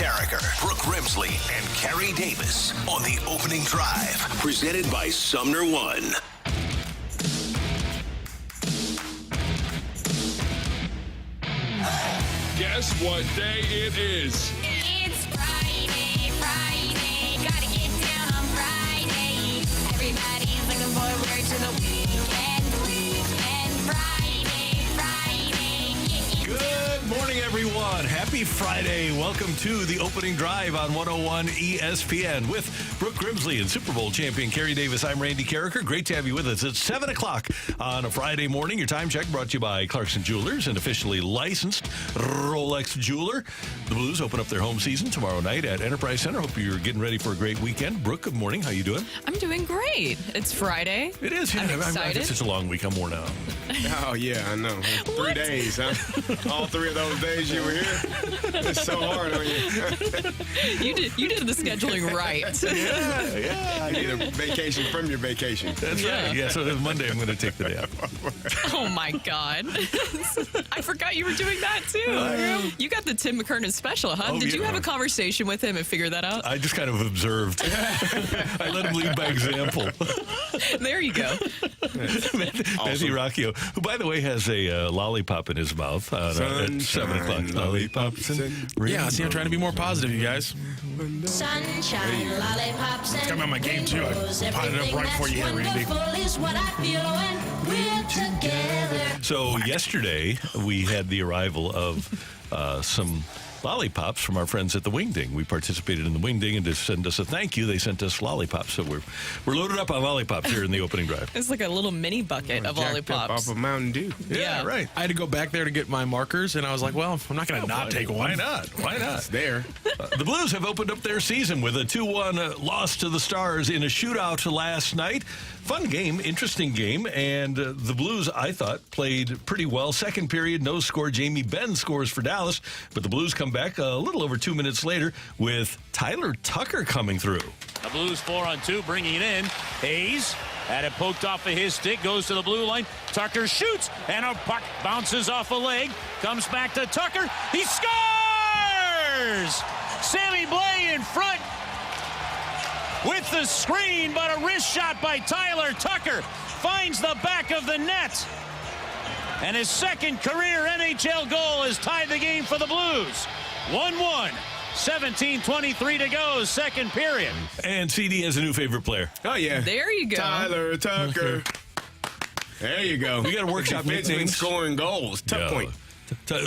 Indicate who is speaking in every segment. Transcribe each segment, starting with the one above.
Speaker 1: Carragher, Brooke Grimsley, and Carrie Davis on the opening drive. Presented by Sumner One.
Speaker 2: Guess what day it is?
Speaker 3: It's Friday, gotta get down on Friday. Everybody's looking forward to the weekend, Friday.
Speaker 4: Good morning, everyone. Happy Friday. Welcome to the opening drive on 101 ESPN with Brooke Grimsley and Super Bowl champion Carrie Davis. I'm Randy Carricker. Great to have you with us. It's 7 o'clock on a Friday morning. Your time check brought to you by Clarkson Jewelers, an officially licensed Rolex jeweler. The Blues open up their home season tomorrow night at Enterprise Center. Hope you're getting ready for a great weekend. Brooke, good morning. How you doing?
Speaker 5: I'm doing great. It's Friday.
Speaker 4: It is.
Speaker 5: I'm excited.
Speaker 4: It's such a long week. I'm worn out.
Speaker 6: Oh, yeah, I know. 3 days, huh? All 3 of those days you were here. It's so hard on you.
Speaker 5: You did the scheduling right.
Speaker 4: Yeah.
Speaker 6: You need a vacation from your vacation.
Speaker 4: That's right. Yeah, so Monday I'm going to take the day off.
Speaker 5: Oh, my God. I forgot you were doing that, too. You got the Tim McKernan special, huh? Did you have a conversation with him and figure that out?
Speaker 4: I just kind of observed. I let him lead by example.
Speaker 5: There you go.
Speaker 4: Matthew Rocchio, who, by the way, has a lollipop in his mouth at 7 o'clock. Lollipops and
Speaker 7: yeah, see, I'm trying to be more positive, you guys.
Speaker 3: Sunshine, lollipops, and
Speaker 7: It's coming on my game, too. I potted it up right before you hit, Randy.
Speaker 3: Is what I feel when we're together.
Speaker 4: So yesterday, we had the arrival of some lollipops from our friends at the Wingding. We participated in the Wingding, and to send us a thank you, they sent us lollipops. So we're loaded up on lollipops here in the opening drive.
Speaker 5: It's like a little mini bucket of
Speaker 6: Jacked up
Speaker 5: lollipops.
Speaker 6: off of Mountain Dew.
Speaker 4: Yeah, right.
Speaker 7: I had to go back there to get my markers, and I was like, well, I'm not going to not take one.
Speaker 4: Why not? Why not?
Speaker 6: It's there.
Speaker 4: The Blues have opened up their season with a 2-1 loss to the Stars in a shootout last night. Fun game, interesting game, and the Blues, I thought, played pretty well. Second period, no score. Jamie Benn scores for Dallas, but the Blues come back a little over 2 minutes later with Tyler Tucker coming through.
Speaker 8: The Blues 4-on-2, bringing it in. Hayes had it poked off of his stick, goes to the blue line. Tucker shoots, and a puck bounces off a leg, comes back to Tucker. He scores! Sammy Blais in front with the screen, but a wrist shot by Tyler Tucker finds the back of the net. And his second career NHL goal has tied the game for the Blues. 1-1. 17:23 to go, second period.
Speaker 4: And CD has a new favorite player.
Speaker 6: Oh, yeah.
Speaker 5: There you go.
Speaker 6: Tyler Tucker. There you go.
Speaker 4: We got a workshop nicknames.
Speaker 6: Scoring goals. Tuck point.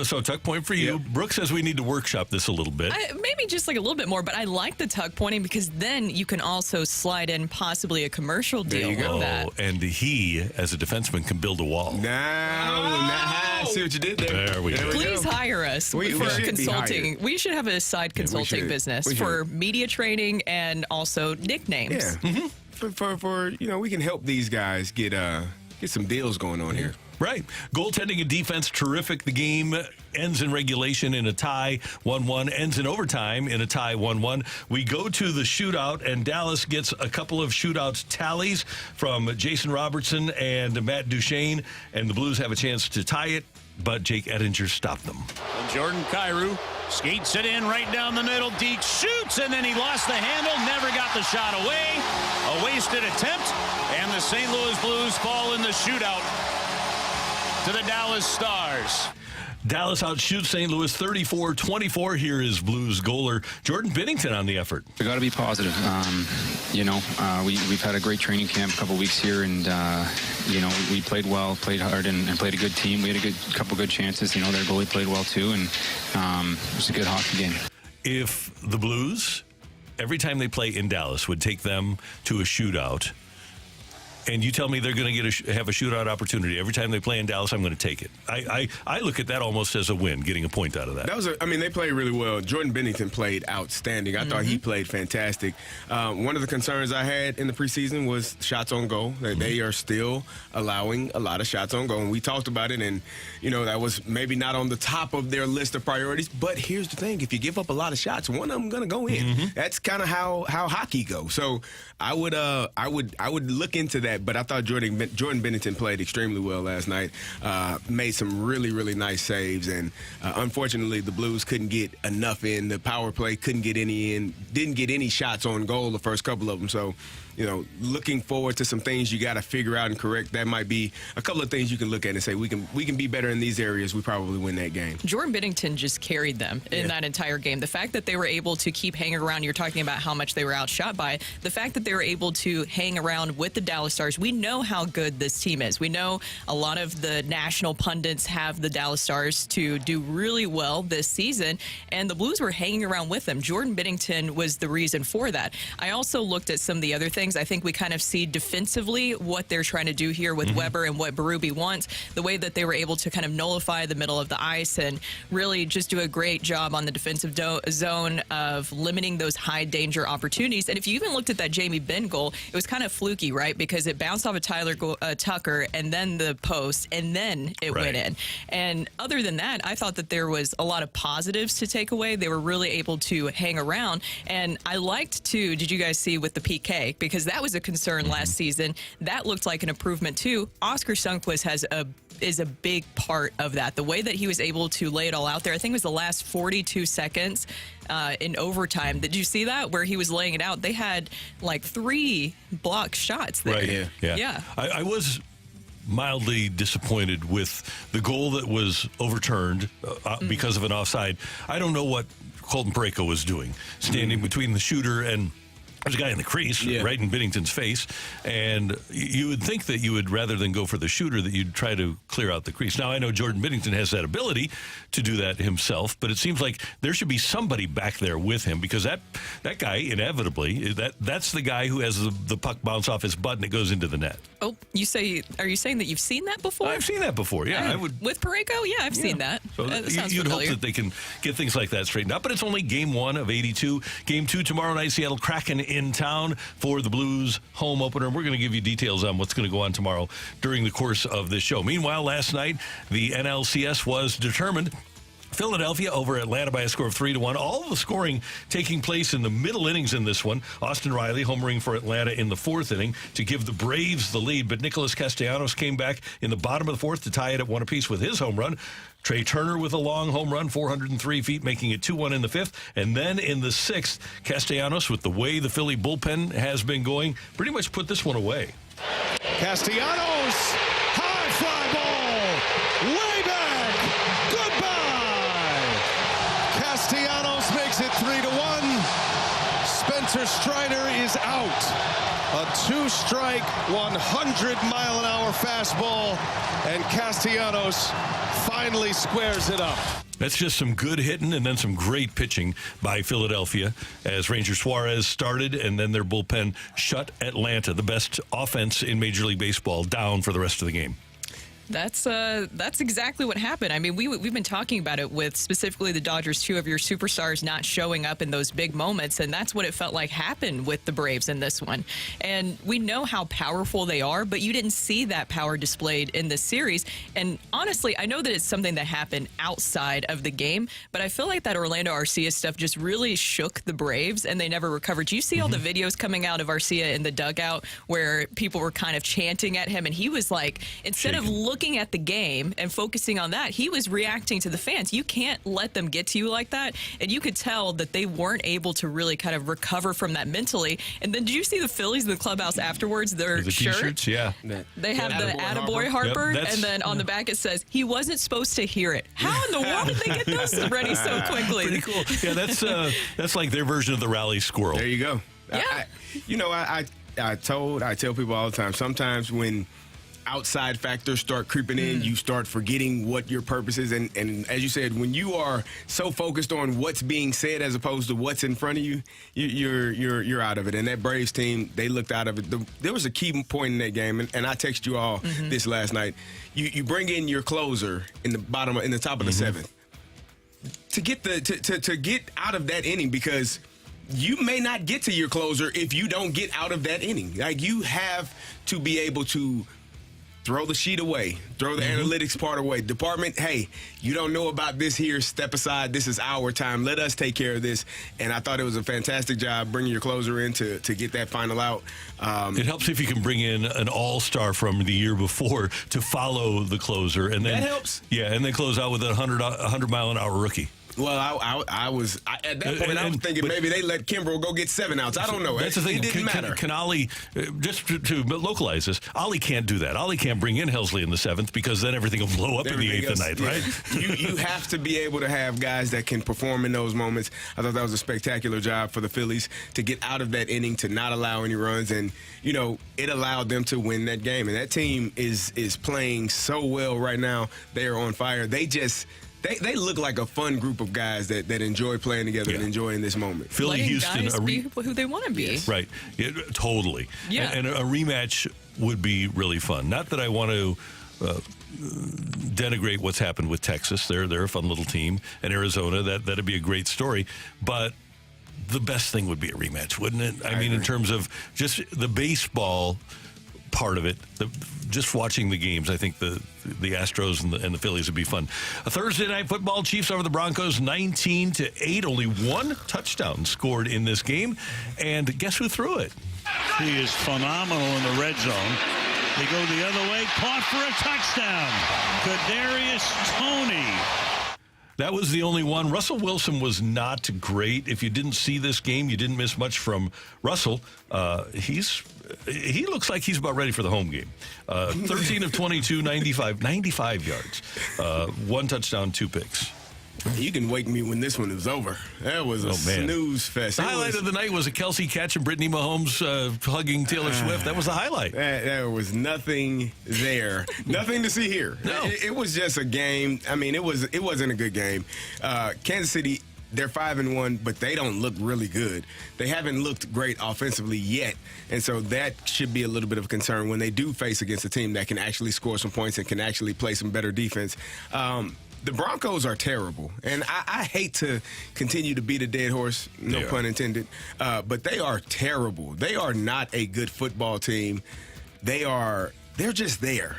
Speaker 4: So tuck point for you. Yep. Brooke says we need to workshop this a little bit.
Speaker 5: Maybe just like a little bit more, but I like the tuck pointing because then you can also slide in possibly a commercial deal with that.
Speaker 4: And he, as a defenseman, can build a wall.
Speaker 6: Now, see what you did there.
Speaker 4: There we go.
Speaker 5: Please hire us for consulting. We should have a side consulting business for media training and also nicknames.
Speaker 6: Yeah. Mm-hmm. For we can help these guys get some deals going on here.
Speaker 4: Right. Goaltending and defense, terrific. The game ends in regulation in a tie, 1-1, ends in overtime in a tie, 1-1. We go to the shootout, and Dallas gets a couple of shootout tallies from Jason Robertson and Matt Duchene, and the Blues have a chance to tie it, but Jake Ettinger stopped them.
Speaker 8: And Jordan Kyrou skates it in right down the middle. Deke shoots, and then he lost the handle, never got the shot away. A wasted attempt, and the St. Louis Blues fall in the shootout to the Dallas Stars.
Speaker 4: Dallas outshoots St. Louis 34-24. Here is Blues goaler Jordan Binnington on the effort.
Speaker 9: We got to be positive. We've had a great training camp, a couple weeks here, and we played well, played hard, and played a good team. We had a couple good chances. Their goalie played well too, and it was a good hockey game.
Speaker 4: If the Blues, every time they play in Dallas, would take them to a shootout, and you tell me they're going to have a shootout opportunity every time they play in Dallas, I'm going to take it. I look at that almost as a win, getting a point out of that.
Speaker 6: They played really well. Jordan Binnington played outstanding. I thought he played fantastic. One of the concerns I had in the preseason was shots on goal. They are still allowing a lot of shots on goal, and we talked about it, and that was maybe not on the top of their list of priorities. But here's the thing: if you give up a lot of shots, one of them going to go in. That's kind of how hockey goes. So I would look into that that. But I thought Jordan Bennington played extremely well last night, made some really, really nice saves. And unfortunately, the Blues couldn't get enough in. The power play couldn't get any in, didn't get any shots on goal the first couple of them. So, looking forward to some things you got to figure out and correct. That might be a couple of things you can look at and say, we can be better in these areas. We probably win that game.
Speaker 5: Jordan Bennington just carried them in that entire game. The fact that they were able to keep hanging around, you're talking about how much they were outshot by, the fact that they were able to hang around with the Dallas Stars. We know how good this team is. We know a lot of the national pundits have the Dallas Stars to do really well this season, and the Blues were hanging around with them. Jordan Bennington was the reason for that. I also looked at some of the other things. I think we kind of see defensively what they're trying to do here with Weber and what Berube wants, the way that they were able to kind of nullify the middle of the ice and really just do a great job on the defensive zone of limiting those high danger opportunities. And if you even looked at that Jamie Benn goal, it was kind of fluky, right? Because it bounced off of Tyler Tucker and then the post, and then it went in. And other than that, I thought that there was a lot of positives to take away. They were really able to hang around. And I liked, too, did you guys see with the PK? Because that was a concern last season. That looked like an improvement, too. Oscar Sundqvist is a big part of that. The way that he was able to lay it all out there, I think it was the last 42 seconds in overtime. Did you see that? Where he was laying it out. They had like 3 block shots there.
Speaker 4: Right, yeah. I was mildly disappointed with the goal that was overturned because of an offside. I don't know what Colton Parayko was doing, standing between the shooter and there's a guy in the crease, right in Bennington's face, and you would think that you would, rather than go for the shooter, that you'd try to clear out the crease. Now, I know Jordan Bennington has that ability to do that himself, but it seems like there should be somebody back there with him, because that guy, inevitably, that's the guy who has the puck bounce off his butt and it goes into the net.
Speaker 5: Oh, are you saying that you've seen that before?
Speaker 4: I've seen that before, yeah. I would.
Speaker 5: With Parayko? Yeah, I've seen that.
Speaker 4: So
Speaker 5: that sounds
Speaker 4: you'd
Speaker 5: familiar.
Speaker 4: hope that they can get things like that straightened out, but it's only game 1 of 82. Game 2 tomorrow night, Seattle Kraken in town for the Blues home opener. And we're going to give you details on what's going to go on tomorrow during the course of this show. Meanwhile, last night, the NLCS was determined. Philadelphia over Atlanta by a score of 3-1. All the scoring taking place in the middle innings in this one. Austin Riley homering for Atlanta in the 4th inning to give the Braves the lead. But Nicholas Castellanos came back in the bottom of the 4th to tie it at 1 apiece with his home run. Trey Turner with a long home run, 403 feet, making it 2-1 in the 5th. And then in the 6th, Castellanos, with the way the Philly bullpen has been going, pretty much put this one away.
Speaker 2: Castellanos, high fly ball, way back, goodbye. Castellanos makes it 3-1. Spencer Strider is out. A 2-strike, 100-mile-an-hour fastball, and Castellanos finally squares it up.
Speaker 4: That's just some good hitting and then some great pitching by Philadelphia as Ranger Suarez started, and then their bullpen shut Atlanta, the best offense in Major League Baseball, down for the rest of the game.
Speaker 5: That's exactly what happened. I mean, we've been talking about it with specifically the Dodgers, 2 of your superstars not showing up in those big moments, and that's what it felt like happened with the Braves in this one. And we know how powerful they are, but you didn't see that power displayed in this series. And honestly, I know that it's something that happened outside of the game, but I feel like that Orlando Arcia stuff just really shook the Braves, and they never recovered. You see all the videos coming out of Arcia in the dugout where people were kind of chanting at him, and he was like, instead of looking at the game and focusing on that, he was reacting to the fans. You can't let them get to you like that. And you could tell that they weren't able to really kind of recover from that mentally. And then did you see the Phillies in the clubhouse afterwards? Their
Speaker 4: T-shirts, yeah.
Speaker 5: They have the Attaboy Harper, and then on the back it says, he wasn't supposed to hear it. How in the world did they get those ready so quickly?
Speaker 4: Pretty cool. Yeah, that's like their version of the rally squirrel.
Speaker 6: There you go.
Speaker 5: Yeah.
Speaker 6: I tell people all the time, sometimes when outside factors start creeping in, you start forgetting what your purpose is. And as you said, when you are so focused on what's being said as opposed to what's in front of you, you're out of it. And that Braves team, they looked out of it. There was a key point in that game, and I texted you all this last night. You bring in your closer in the top of the 7th to get to get out of that inning, because you may not get to your closer if you don't get out of that inning. Like, you have to be able to throw the sheet away. Throw the analytics part away. Department, hey, you don't know about this here. Step aside. This is our time. Let us take care of this. And I thought it was a fantastic job bringing your closer in to get that final out.
Speaker 4: It helps if you can bring in an all-star from the year before to follow the closer. And then,
Speaker 6: that helps.
Speaker 4: Yeah, and then close out with a 100-mile-an-hour rookie.
Speaker 6: Well, I was at that point. I was thinking maybe they let Kimbrel go get 7 outs. I don't know.
Speaker 4: That's the thing.
Speaker 6: It didn't matter.
Speaker 4: Can Ollie, just to localize this, Ollie can't do that. Ollie can't bring in Helsley in the 7th because then everything will blow up in the 8th and 9th, right?
Speaker 6: You have to be able to have guys that can perform in those moments. I thought that was a spectacular job for the Phillies to get out of that inning, to not allow any runs, and it allowed them to win that game. And that team is playing so well right now. They are on fire. They look like a fun group of guys that enjoy playing together and enjoying this moment.
Speaker 4: Philly,
Speaker 5: Letting
Speaker 4: Houston,
Speaker 5: guys be who they want to be.
Speaker 4: Yes. Right. Totally.
Speaker 5: Yeah.
Speaker 4: And a rematch would be really fun. Not that I want to denigrate what's happened with Texas. They're a fun little team. And Arizona, that'd be a great story. But the best thing would be a rematch, wouldn't it? I mean,
Speaker 6: agree.
Speaker 4: in terms of just the baseball part of it, just watching the games, I think the Astros and the Phillies would be fun. A Thursday night football, Chiefs over the Broncos 19-8. Only one touchdown scored in this game, and guess who threw it?
Speaker 10: He is phenomenal in the red zone. They go the other way, caught for a touchdown. Kadarius Toney.
Speaker 4: That was the only one. Russell Wilson was not great. If you didn't see this game, you didn't miss much from Russell. He looks like he's about ready for the home game. 13 of 22, 95 yards. One touchdown, 2 picks.
Speaker 6: You can wake me when this one is over. That was a snooze fest.
Speaker 4: The highlight of the night was a Kelsey catch and Brittany Mahomes hugging Taylor Swift. That was the highlight.
Speaker 6: There was nothing there. Nothing to see here.
Speaker 4: No.
Speaker 6: It was just a game. I mean, it wasn't a good game. Kansas City, they're 5-1, but they don't look really good. They haven't looked great offensively yet, and so that should be a little bit of a concern when they do face against a team that can actually score some points and can actually play some better defense. The Broncos are terrible, and I hate to continue to beat a dead horse, no pun intended, but they are terrible. They are not a good football team. They're just there.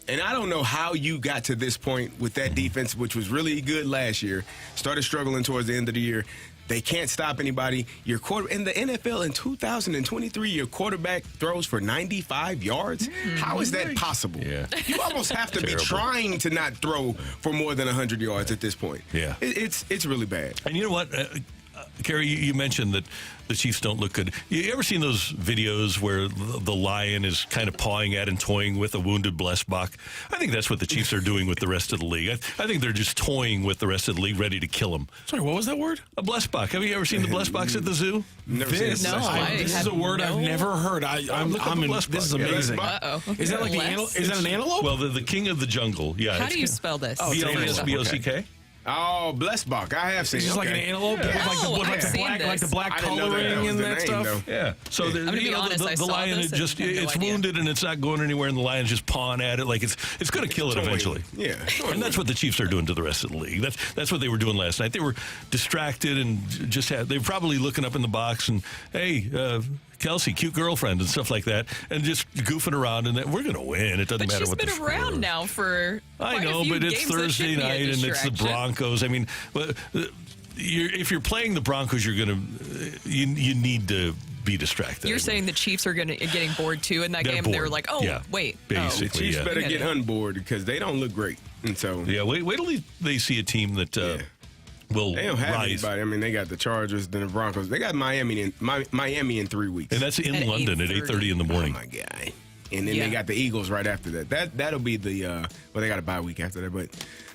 Speaker 6: And I don't know how you got to this point with that defense, which was really good last year, started struggling towards the end of the year. They can't stop anybody. In the NFL in 2023, your quarterback throws for 95 yards. How is that possible?
Speaker 4: Yeah.
Speaker 6: You almost have to be trying to not throw for more than 100 yards at this point.
Speaker 4: Yeah.
Speaker 6: It's really bad.
Speaker 4: And you know what? Kerry, you mentioned that the Chiefs don't look good. You ever seen those videos where the lion is kind of pawing at and toying with a wounded Blessbach? I think that's what the Chiefs are doing with the rest of the league. I think they're just toying with the rest of the league, ready to kill him.
Speaker 7: Sorry, what was that word?
Speaker 4: A Blessbach. Have you ever seen the Blessbachs at the zoo?
Speaker 6: Never seen
Speaker 5: No,
Speaker 7: This is a word I've never heard. This is amazing.
Speaker 5: Uh-oh.
Speaker 7: Is that like is that an antelope?
Speaker 4: Well, the king of the jungle. Yeah.
Speaker 5: How do you spell this?
Speaker 4: Blesbock.
Speaker 6: Oh, Blessbach. I have seen it.
Speaker 7: It's just like an antelope with like the black coloring and that stuff.
Speaker 6: Though.
Speaker 4: Yeah. So
Speaker 5: I'm gonna be honest, I
Speaker 4: the
Speaker 5: saw
Speaker 4: lion
Speaker 5: this
Speaker 4: is
Speaker 5: and had no
Speaker 4: it's
Speaker 5: idea.
Speaker 4: wounded and it's not going anywhere, and the lion's just pawing at it like it's going to kill it eventually.
Speaker 6: Yeah.
Speaker 4: And that's what the Chiefs are doing to the rest of the league. That's what they were doing last night. They were distracted and they were probably looking up in the box and, hey, Kelsey, cute girlfriend and stuff like that, and just goofing around, and we're going to win. It doesn't matter what the score is.
Speaker 5: She's been around now for
Speaker 4: I
Speaker 5: quite
Speaker 4: know,
Speaker 5: a few
Speaker 4: but it's
Speaker 5: games. That
Speaker 4: Thursday
Speaker 5: should be a
Speaker 4: night, and it's the
Speaker 5: distraction.
Speaker 4: Broncos. I mean, if you're playing the Broncos, you're going to you need to be distracted.
Speaker 5: You're saying the Chiefs are getting bored too in that
Speaker 4: They're
Speaker 5: game.
Speaker 4: bored.
Speaker 5: They were like, oh,
Speaker 4: Yeah.
Speaker 5: wait.
Speaker 4: Basically.
Speaker 6: The Chiefs better get unboard because they don't look great. And so
Speaker 4: wait till they see a team that will
Speaker 6: they don't have
Speaker 4: rise.
Speaker 6: anybody. I mean, they got the Chargers, then the Broncos. They got Miami in 3 weeks.
Speaker 4: And that's in
Speaker 5: At
Speaker 4: London at 8:30 in the morning.
Speaker 6: Oh my God. And then they got the Eagles right after that. That'll be the they got a bye week after that, but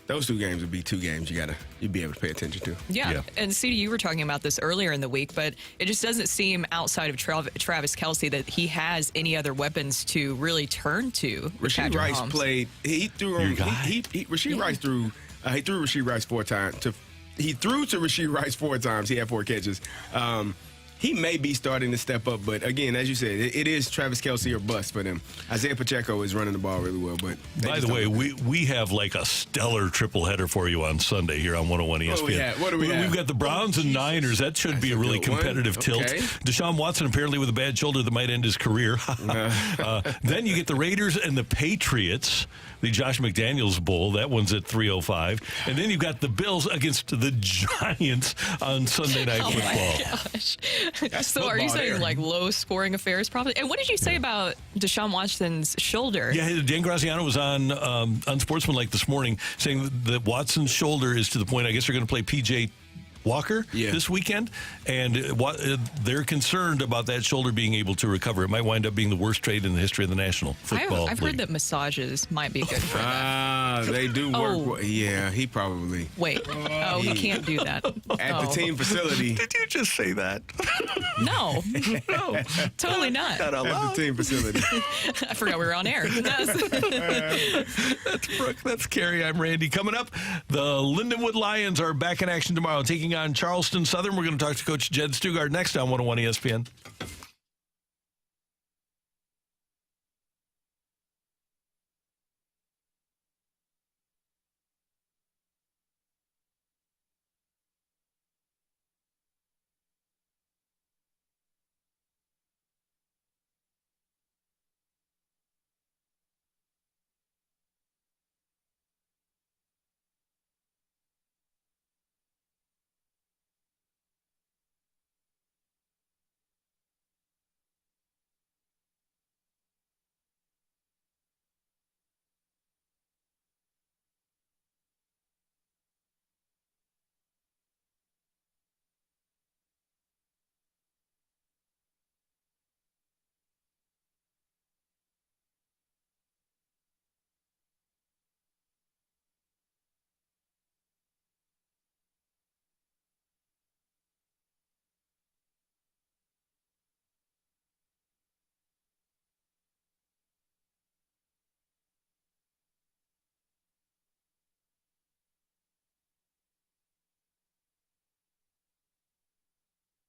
Speaker 6: those 2 games would be 2 games you'd be able to pay attention to.
Speaker 5: Yeah. And CD, you were talking about this earlier in the week, but it just doesn't seem outside of Travis Kelce that he has any other weapons to really turn to.
Speaker 6: Rasheed Rice played. He threw him. Rasheed Rice threw. He threw Rasheed Rice 4 times. He threw to Rasheed Rice 4 times. He had 4 catches. he may be starting to step up. But again, as you said, it is Travis Kelce or bust for them. Isaiah Pacheco is running the ball really well. But
Speaker 4: by the way, we have like a stellar triple header for you on Sunday here on 101 ESPN.
Speaker 6: What do we have?
Speaker 4: We've got the Browns and Niners. That should be a really competitive tilt.
Speaker 6: Okay.
Speaker 4: Deshaun Watson apparently with a bad shoulder that might end his career. Then you get the Raiders and the Patriots, the Josh McDaniels Bowl. That one's at 3:05. And then you've got the Bills against the Giants on Sunday Night Football.
Speaker 5: My gosh. So are you saying like low scoring affairs probably? And what did you say about Deshaun Watson's shoulder?
Speaker 4: Yeah, Dan Graziano was on Unsportsmanlike this morning saying that Watson's shoulder is to the point, I guess they're going to play P.J. Walker this weekend, and they're concerned about that shoulder being able to recover. It might wind up being the worst trade in the history of the National Football
Speaker 5: I've
Speaker 4: League.
Speaker 5: heard that massages might be good for that.
Speaker 6: They do work. Yeah, he probably.
Speaker 5: Wait. He can't do that.
Speaker 6: At the team facility.
Speaker 4: Did you just say that?
Speaker 5: No. No. Totally not.
Speaker 6: At the team facility.
Speaker 5: I forgot we were on air.
Speaker 4: That's Brooke. That's Carrie. I'm Randy. Coming up, the Lindenwood Lions are back in action tomorrow, taking on Charleston Southern. We're going to talk to Coach Jed Stugard next on 101 ESPN.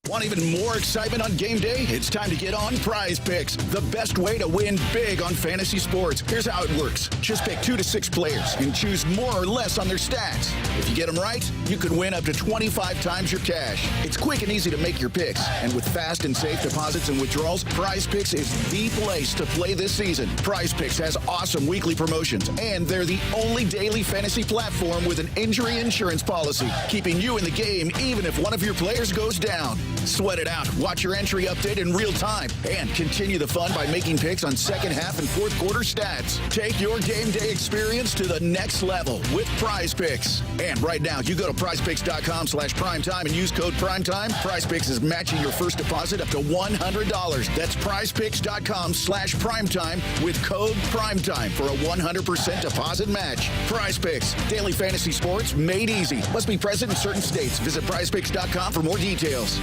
Speaker 11: Want even more excitement on game day? It's time to get on Prize Picks, the best way to win big on fantasy sports. Here's how it works. Just pick 2 to 6 players and choose more or less on their stats. If you get them right, you could win up to 25 times your cash. It's quick and easy to make your picks. And with fast and safe deposits and withdrawals, Prize Picks is the place to play this season. Prize Picks has awesome weekly promotions, and they're the only daily fantasy platform with an injury insurance policy, keeping you in the game even if one of your players goes down. Sweat it out. Watch your entry update in real time and continue the fun by making picks on second half and fourth quarter stats. Take your game day experience to the next level with Prize Picks. And right now, you go to prizepicks.com/primetime and use code primetime. Prize Picks is matching your first deposit up to $100. That's prizepicks.com/primetime with code primetime for a 100% deposit match. Prize Picks, daily fantasy sports made easy. Must be present in certain states. Visit prizepicks.com for more details.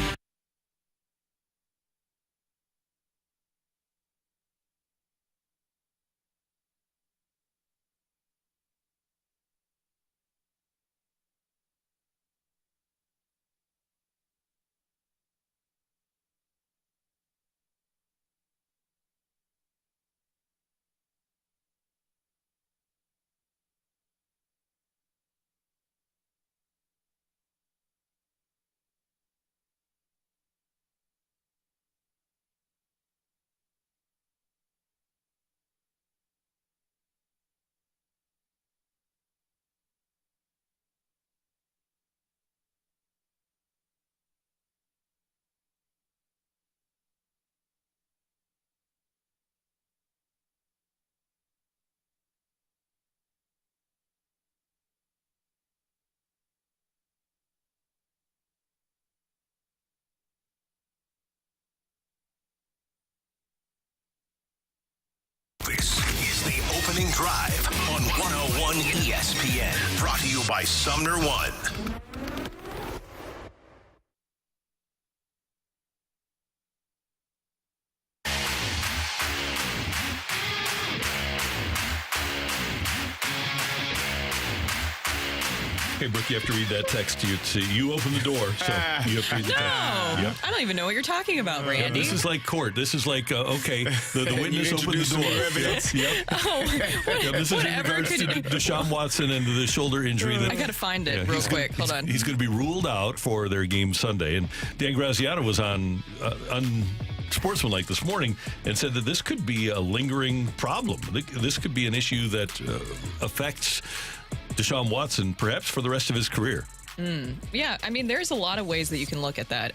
Speaker 1: This is the opening drive on 101 ESPN. Brought to you by Sumner One.
Speaker 4: Hey, Brooke, you have to read that text. You open the door, so you have to read the text.
Speaker 5: No, I don't even know what you're talking about, Randy.
Speaker 4: This is like court. This is like, okay, the witness opened the door. Yep. This is in regards to Deshaun Watson and the shoulder injury.
Speaker 5: I got to find it real quick. Hold on.
Speaker 4: He's going to be ruled out for their game Sunday. And Dan Graziano was on Sportsmanlike this morning and said that this could be a lingering problem. This could be an issue that affects Deshaun Watson perhaps for the rest of his career.
Speaker 5: Yeah, I mean, there's a lot of ways that you can look at that.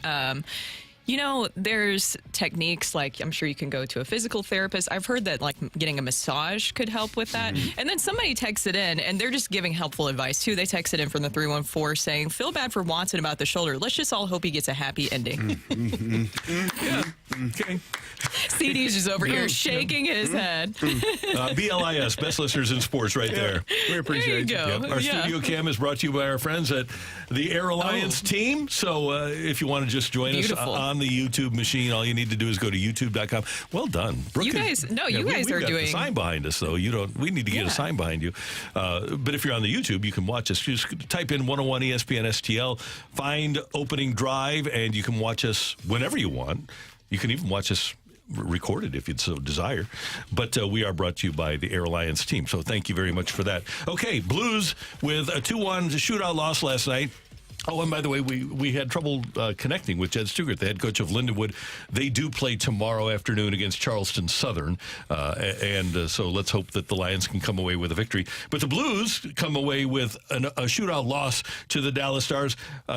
Speaker 5: There's techniques like I'm sure you can go to a physical therapist. I've heard that like getting a massage could help with that. And then somebody texted in and they're just giving helpful advice too. They texted in from the 314 saying, feel bad for Watson about the shoulder. Let's just all hope he gets a happy ending.
Speaker 4: Yeah. Okay.
Speaker 5: CD's just over here shaking his head.
Speaker 4: BLIS, best listeners in sports right there.
Speaker 6: We appreciate
Speaker 5: There you go.
Speaker 4: Yep. Our
Speaker 5: Yeah.
Speaker 4: studio cam is brought to you by our friends at the Air Alliance team. So if you want to just join us on the YouTube machine, all you need to do is go to youtube.com. Well done. Brooke,
Speaker 5: You guys are
Speaker 4: we've got
Speaker 5: doing...
Speaker 4: the sign behind us, though. We need to get a sign behind you. But if you're on the YouTube, you can watch us. Just type in 101 ESPN STL, find Opening Drive, and you can watch us whenever you want. You can even watch us recorded if you'd so desire. But we are brought to you by the Air Alliance team. So thank you very much for that. Okay, Blues with a 2-1 shootout loss last night. Oh, and by the way, we had trouble connecting with Jed Stugart, the head coach of Lindenwood. They do play tomorrow afternoon against Charleston Southern, so let's hope that the Lions can come away with a victory. But the Blues come away with a shootout loss to the Dallas Stars.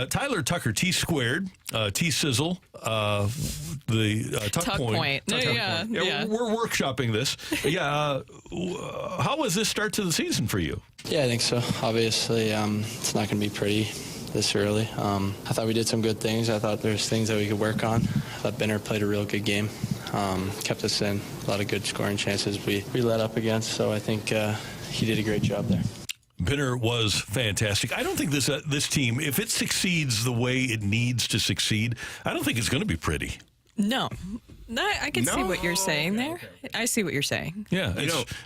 Speaker 4: Tyler Tucker, T-squared, T-sizzle, the tuck point.
Speaker 5: Yeah.
Speaker 4: We're workshopping this. How was this start to the season for you?
Speaker 12: Yeah, I think so. Obviously, it's not going to be pretty this early. I thought we did some good things. I thought there's things that we could work on. I thought Benner played a real good game. Kept us in a lot of good scoring chances we let up against, so I think he did a great job there.
Speaker 4: Benner was fantastic. I don't think this team, if it succeeds the way it needs to succeed, I don't think it's going to be pretty.
Speaker 5: No, I can see what you're saying there. I see what you're saying.
Speaker 4: Yeah,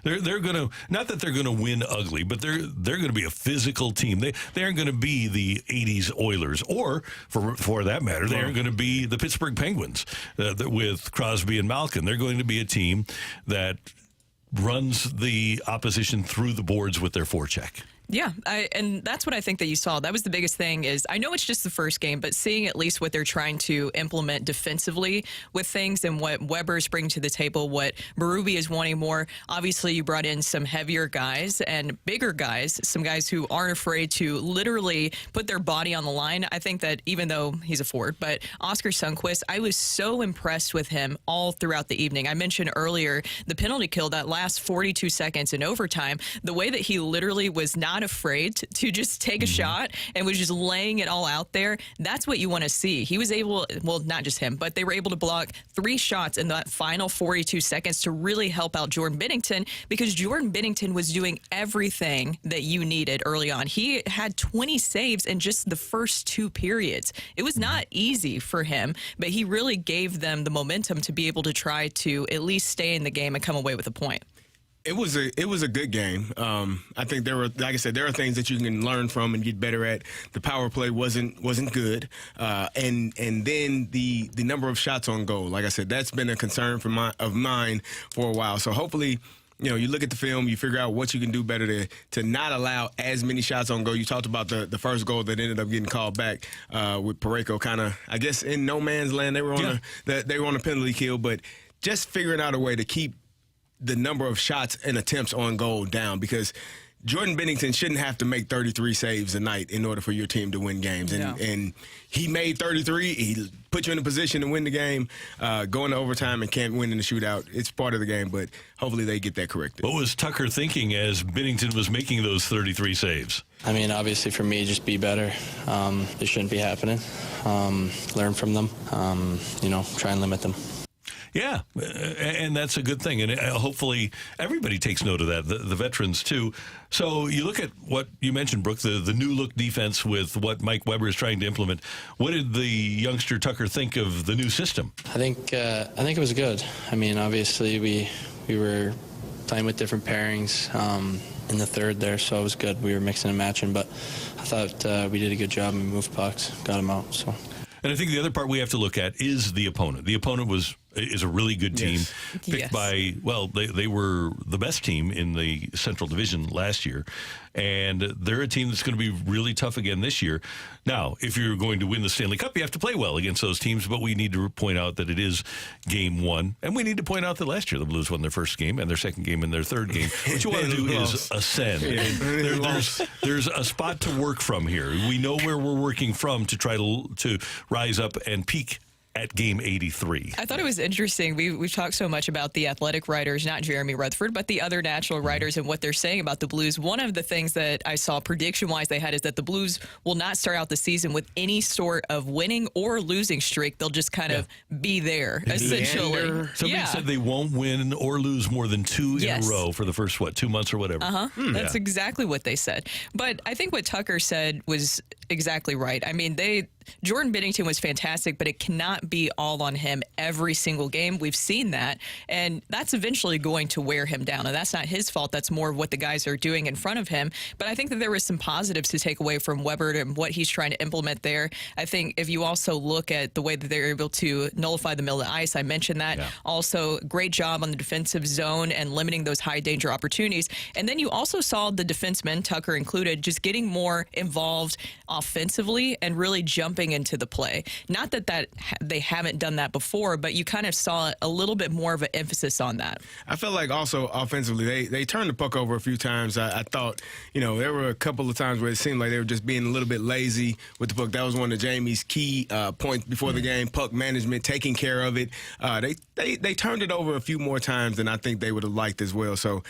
Speaker 4: they're going to, not that they're going to win ugly, but they're going to be a physical team. They aren't going to be the 80s Oilers, or for that matter, they aren't going to be the Pittsburgh Penguins with Crosby and Malkin. They're going to be a team that runs the opposition through the boards with their forecheck.
Speaker 5: Yeah, and that's what I think that you saw. That was the biggest thing is I know it's just the first game, but seeing at least what they're trying to implement defensively with things and what Weber's bringing to the table, what Berube is wanting more. Obviously, you brought in some heavier guys and bigger guys, some guys who aren't afraid to literally put their body on the line. I think that even though he's a forward, but Oscar Sundqvist, I was so impressed with him all throughout the evening. I mentioned earlier the penalty kill, that last 42 seconds in overtime, the way that he literally was not afraid to just take a shot and was just laying it all out there. That's what you want to see. He was able, well, not just him, but they were able to block 3 shots in that final 42 seconds to really help out Jordan Binnington, because Jordan Binnington was doing everything that you needed early on. He had 20 saves in just the first 2 periods. It was not easy for him, but he really gave them the momentum to be able to try to at least stay in the game and come away with a point.
Speaker 6: It was a good game. I think there were, like I said, there are things that you can learn from and get better at. The power play wasn't good, and then the number of shots on goal. Like I said, that's been a concern of mine for a while. So hopefully, you look at the film, you figure out what you can do better to not allow as many shots on goal. You talked about the first goal that ended up getting called back with Parayko kind of, I guess, in no man's land. They were on a penalty kill, but just figuring out a way to keep the number of shots and attempts on goal down, because Jordan Binnington shouldn't have to make 33 saves a night in order for your team to win games. And he made 33. He put you in a position to win the game, going to overtime and can't win in the shootout. It's part of the game, but hopefully they get that corrected.
Speaker 4: What was Tucker thinking as Binnington was making those 33 saves?
Speaker 12: I mean, obviously for me, just be better. This shouldn't be happening. Learn from them, try and limit them.
Speaker 4: Yeah, and that's a good thing. And hopefully everybody takes note of that, the veterans too. So you look at what you mentioned, Brooke, the new look defense with what Mike Weber is trying to implement. What did the youngster Tucker think of the new system?
Speaker 12: I think it was good. I mean, obviously we were playing with different pairings in the third there, so it was good. We were mixing and matching, but I thought we did a good job and moved pucks, got them out. So.
Speaker 4: And I think the other part we have to look at is the opponent. The opponent is a really good team, picked by, well, they were the best team in the Central Division last year, and they're a team that's going to be really tough again this year. Now, if you're going to win the Stanley Cup, you have to play well against those teams, but we need to point out that it is game one, and we need to point out that last year the Blues won their first game and their second game and their third game. What you want to do is ascend. There's a spot to work from here. We know where we're working from to try to rise up and peak at game 83.
Speaker 5: I thought it was interesting. We've talked so much about the athletic writers, not Jeremy Rutherford, but the other national writers and what they're saying about the Blues. One of the things that I saw prediction-wise they had is that the Blues will not start out the season with any sort of winning or losing streak. They'll just kind of be there, essentially.
Speaker 4: Somebody said they won't win or lose more than two in a row for the first, 2 months or whatever.
Speaker 5: That's exactly what they said. But I think what Tucker said was exactly right. I mean, Jordan Binnington was fantastic, but it cannot be all on him every single game. We've seen that, and that's eventually going to wear him down. And that's not his fault. That's more of what the guys are doing in front of him. But I think that there was some positives to take away from Weber and what he's trying to implement there. I think if you also look at the way that they're able to nullify the middle of the ice, I mentioned that. Yeah. Also, great job on the defensive zone and limiting those high-danger opportunities. And then you also saw the defensemen, Tucker included, just getting more involved offensively and really jumping into the play. Not that they haven't done that before, but you kind of saw a little bit more of an emphasis on that.
Speaker 6: I felt like also offensively, they turned the puck over a few times. I thought, there were a couple of times where it seemed like they were just being a little bit lazy with the puck. That was one of Jamie's key points before the game, puck management, taking care of it. They turned it over a few more times than I think they would have liked as well. So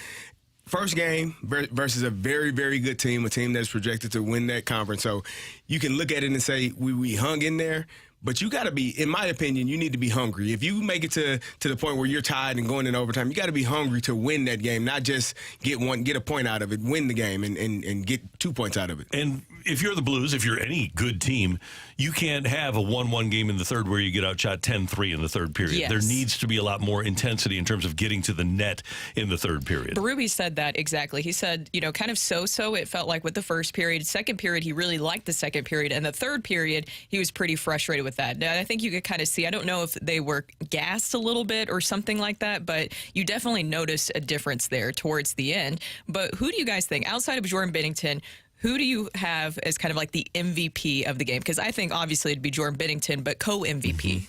Speaker 6: first game versus a very, very good team, a team that's projected to win that conference. So you can look at it and say, we hung in there. But you got to be, in my opinion, you need to be hungry. If you make it to the point where you're tied and going in overtime, you got to be hungry to win that game, not just get a point out of it, win the game and get 2 points out of it.
Speaker 4: And if you're the Blues, if you're any good team, you can't have a 1-1 game in the third where you get outshot 10-3 in the third period. Yes. There needs to be a lot more intensity in terms of getting to the net in the third period.
Speaker 5: Berube said that exactly. He said, kind of so-so it felt like with the first period. Second period, he really liked the second period. And the third period, he was pretty frustrated with that. Now, I think you could kind of see, I don't know if they were gassed a little bit or something like that, but you definitely noticed a difference there towards the end. But who do you guys think, outside of Jordan Binnington, who do you have as kind of like the MVP of the game? Because I think obviously it'd be Jordan Binnington, but co-MVP.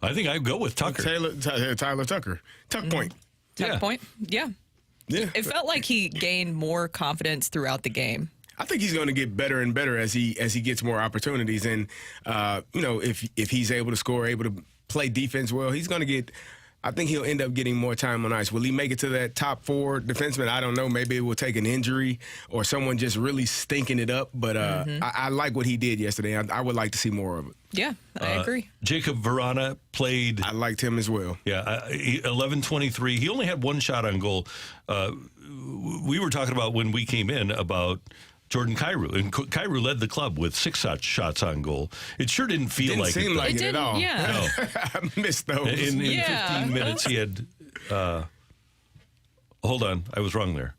Speaker 4: I think I'd go with Tucker.
Speaker 6: Tyler Tucker. Tuck point.
Speaker 5: Tuck point? Yeah. It felt like he gained more confidence throughout the game.
Speaker 6: I think he's going to get better and better as he gets more opportunities. And, if he's able to score, able to play defense well, he's going to get – I think he'll end up getting more time on ice. Will he make it to that top four defenseman? I don't know. Maybe it will take an injury or someone just really stinking it up. But I like what he did yesterday. I would like to see more of it.
Speaker 5: Yeah, I agree.
Speaker 4: Jacob Verana played.
Speaker 6: I liked him as well.
Speaker 4: Yeah, 11-23. He only had one shot on goal. We were talking about when we came in about Jordan Kyrou, and Kyrou led the club with 6 shots on goal. It sure didn't feel
Speaker 6: didn't
Speaker 4: like
Speaker 6: seem
Speaker 4: it,
Speaker 6: like it at all.
Speaker 5: Yeah.
Speaker 4: No.
Speaker 6: I missed those.
Speaker 4: In 15 minutes, he had. Hold on, I was wrong there.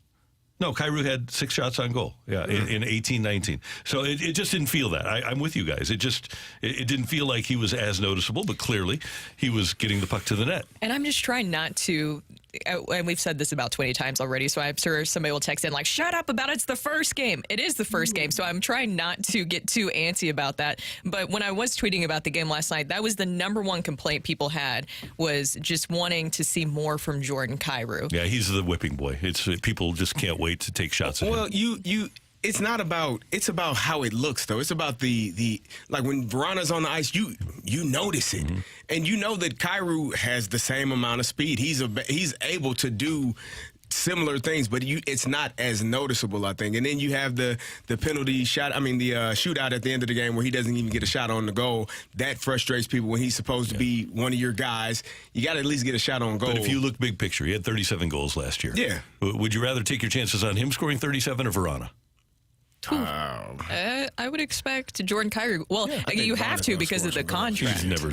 Speaker 4: No, Kyrou had 6 shots on goal. Yeah, in 18-19. So it just didn't feel that. I'm with you guys. It didn't feel like he was as noticeable, but clearly he was getting the puck to the net.
Speaker 5: And I'm just trying not to. And we've said this about 20 times already, so I'm sure somebody will text in like, shut up about it's the first game. It is the first game, so I'm trying not to get too antsy about that. But when I was tweeting about the game last night, that was the number one complaint people had, was just wanting to see more from Jordan Kyrou.
Speaker 4: Yeah, he's the whipping boy. People just can't wait to take shots at him.
Speaker 6: Well, it's not about, it's about how it looks, though. It's about the like when Verana's on the ice, you notice it. Mm-hmm. And you know that Kyrou has the same amount of speed. He's able to do similar things, but it's not as noticeable, I think. And then you have the penalty shot, the shootout at the end of the game where he doesn't even get a shot on the goal. That frustrates people when he's supposed to be one of your guys. You got to at least get a shot on goal.
Speaker 4: But if you look big picture, he had 37 goals last year.
Speaker 6: Yeah.
Speaker 4: Would you rather take your chances on him scoring 37 or Verana?
Speaker 5: I would expect Jordan Kyrou. Well, you have to because of the contract.
Speaker 4: He's never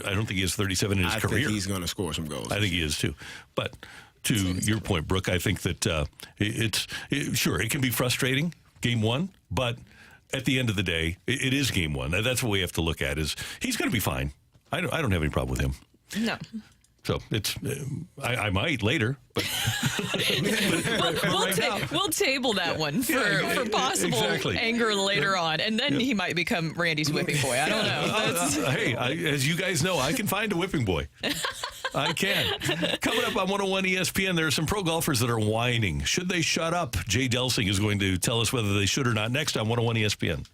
Speaker 4: I don't think he has 37 in his career.
Speaker 6: I think he's going to score some goals.
Speaker 4: I think he is too. But to your point, Brooke, I think that sure, it can be frustrating, game one, but at the end of the day, it is game one. That's what we have to look at is he's going to be fine. I don't have any problem with him.
Speaker 5: No.
Speaker 4: So it's I might later, but
Speaker 5: we'll table that one for possible anger later on, and then he might become Randy's whipping boy. I don't know.
Speaker 4: Hey, as you guys know, I can find a whipping boy. I can. Coming up on 101 ESPN, there are some pro golfers that are whining. Should they shut up? Jay Delsing is going to tell us whether they should or not next on 101 ESPN.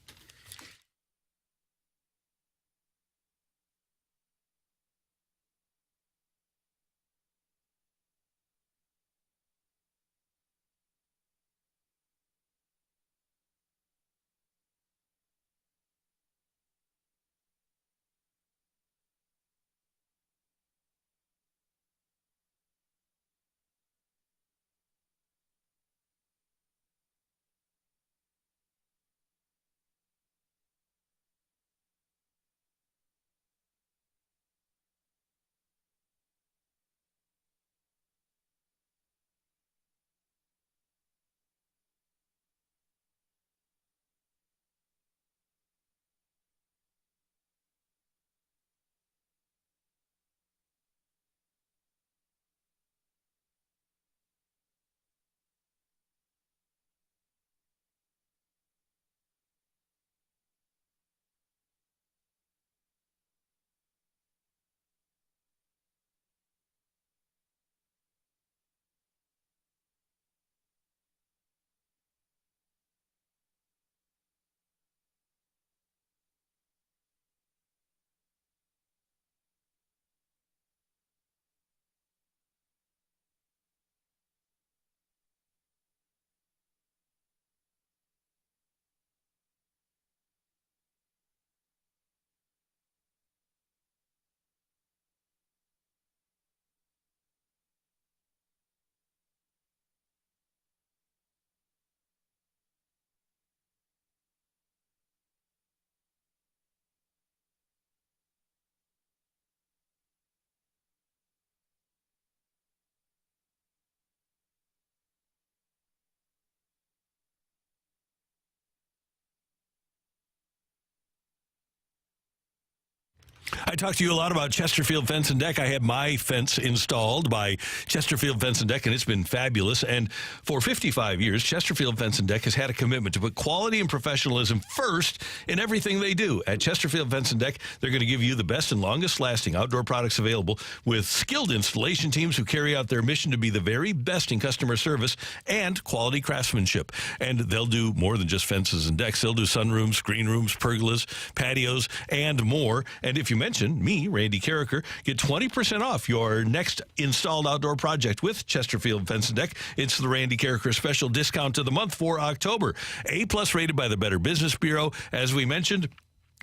Speaker 4: I talked to you a lot about Chesterfield Fence and Deck. I had my fence installed by Chesterfield Fence and Deck, and it's been fabulous. And for 55 years, Chesterfield Fence and Deck has had a commitment to put quality and professionalism first in everything they do. At Chesterfield Fence and Deck, they're going to give you the best and longest-lasting outdoor products available with skilled installation teams who carry out their mission to be the very best in customer service and quality craftsmanship. And they'll do more than just fences and decks. They'll do sunrooms, screen rooms, pergolas, patios, and more. And if you mention me, Randy Carricker, get 20% off your next installed outdoor project with Chesterfield Fence and Deck. It's the Randy Carricker special discount of the month for October. A+ rated by the Better Business Bureau. As we mentioned,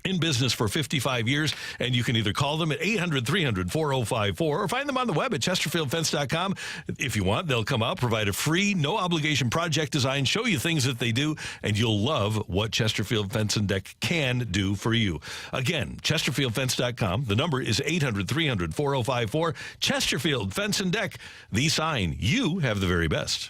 Speaker 4: in business for 55 years, and you can either call them at 800-300-4054 or find them on the web at chesterfieldfence.com. If you want, they'll come out, provide a free, no-obligation project design, show you things that they do, and you'll love what Chesterfield Fence and Deck can do for you. Again, chesterfieldfence.com. The number is 800-300-4054. Chesterfield Fence and Deck, the sign. You have the very best.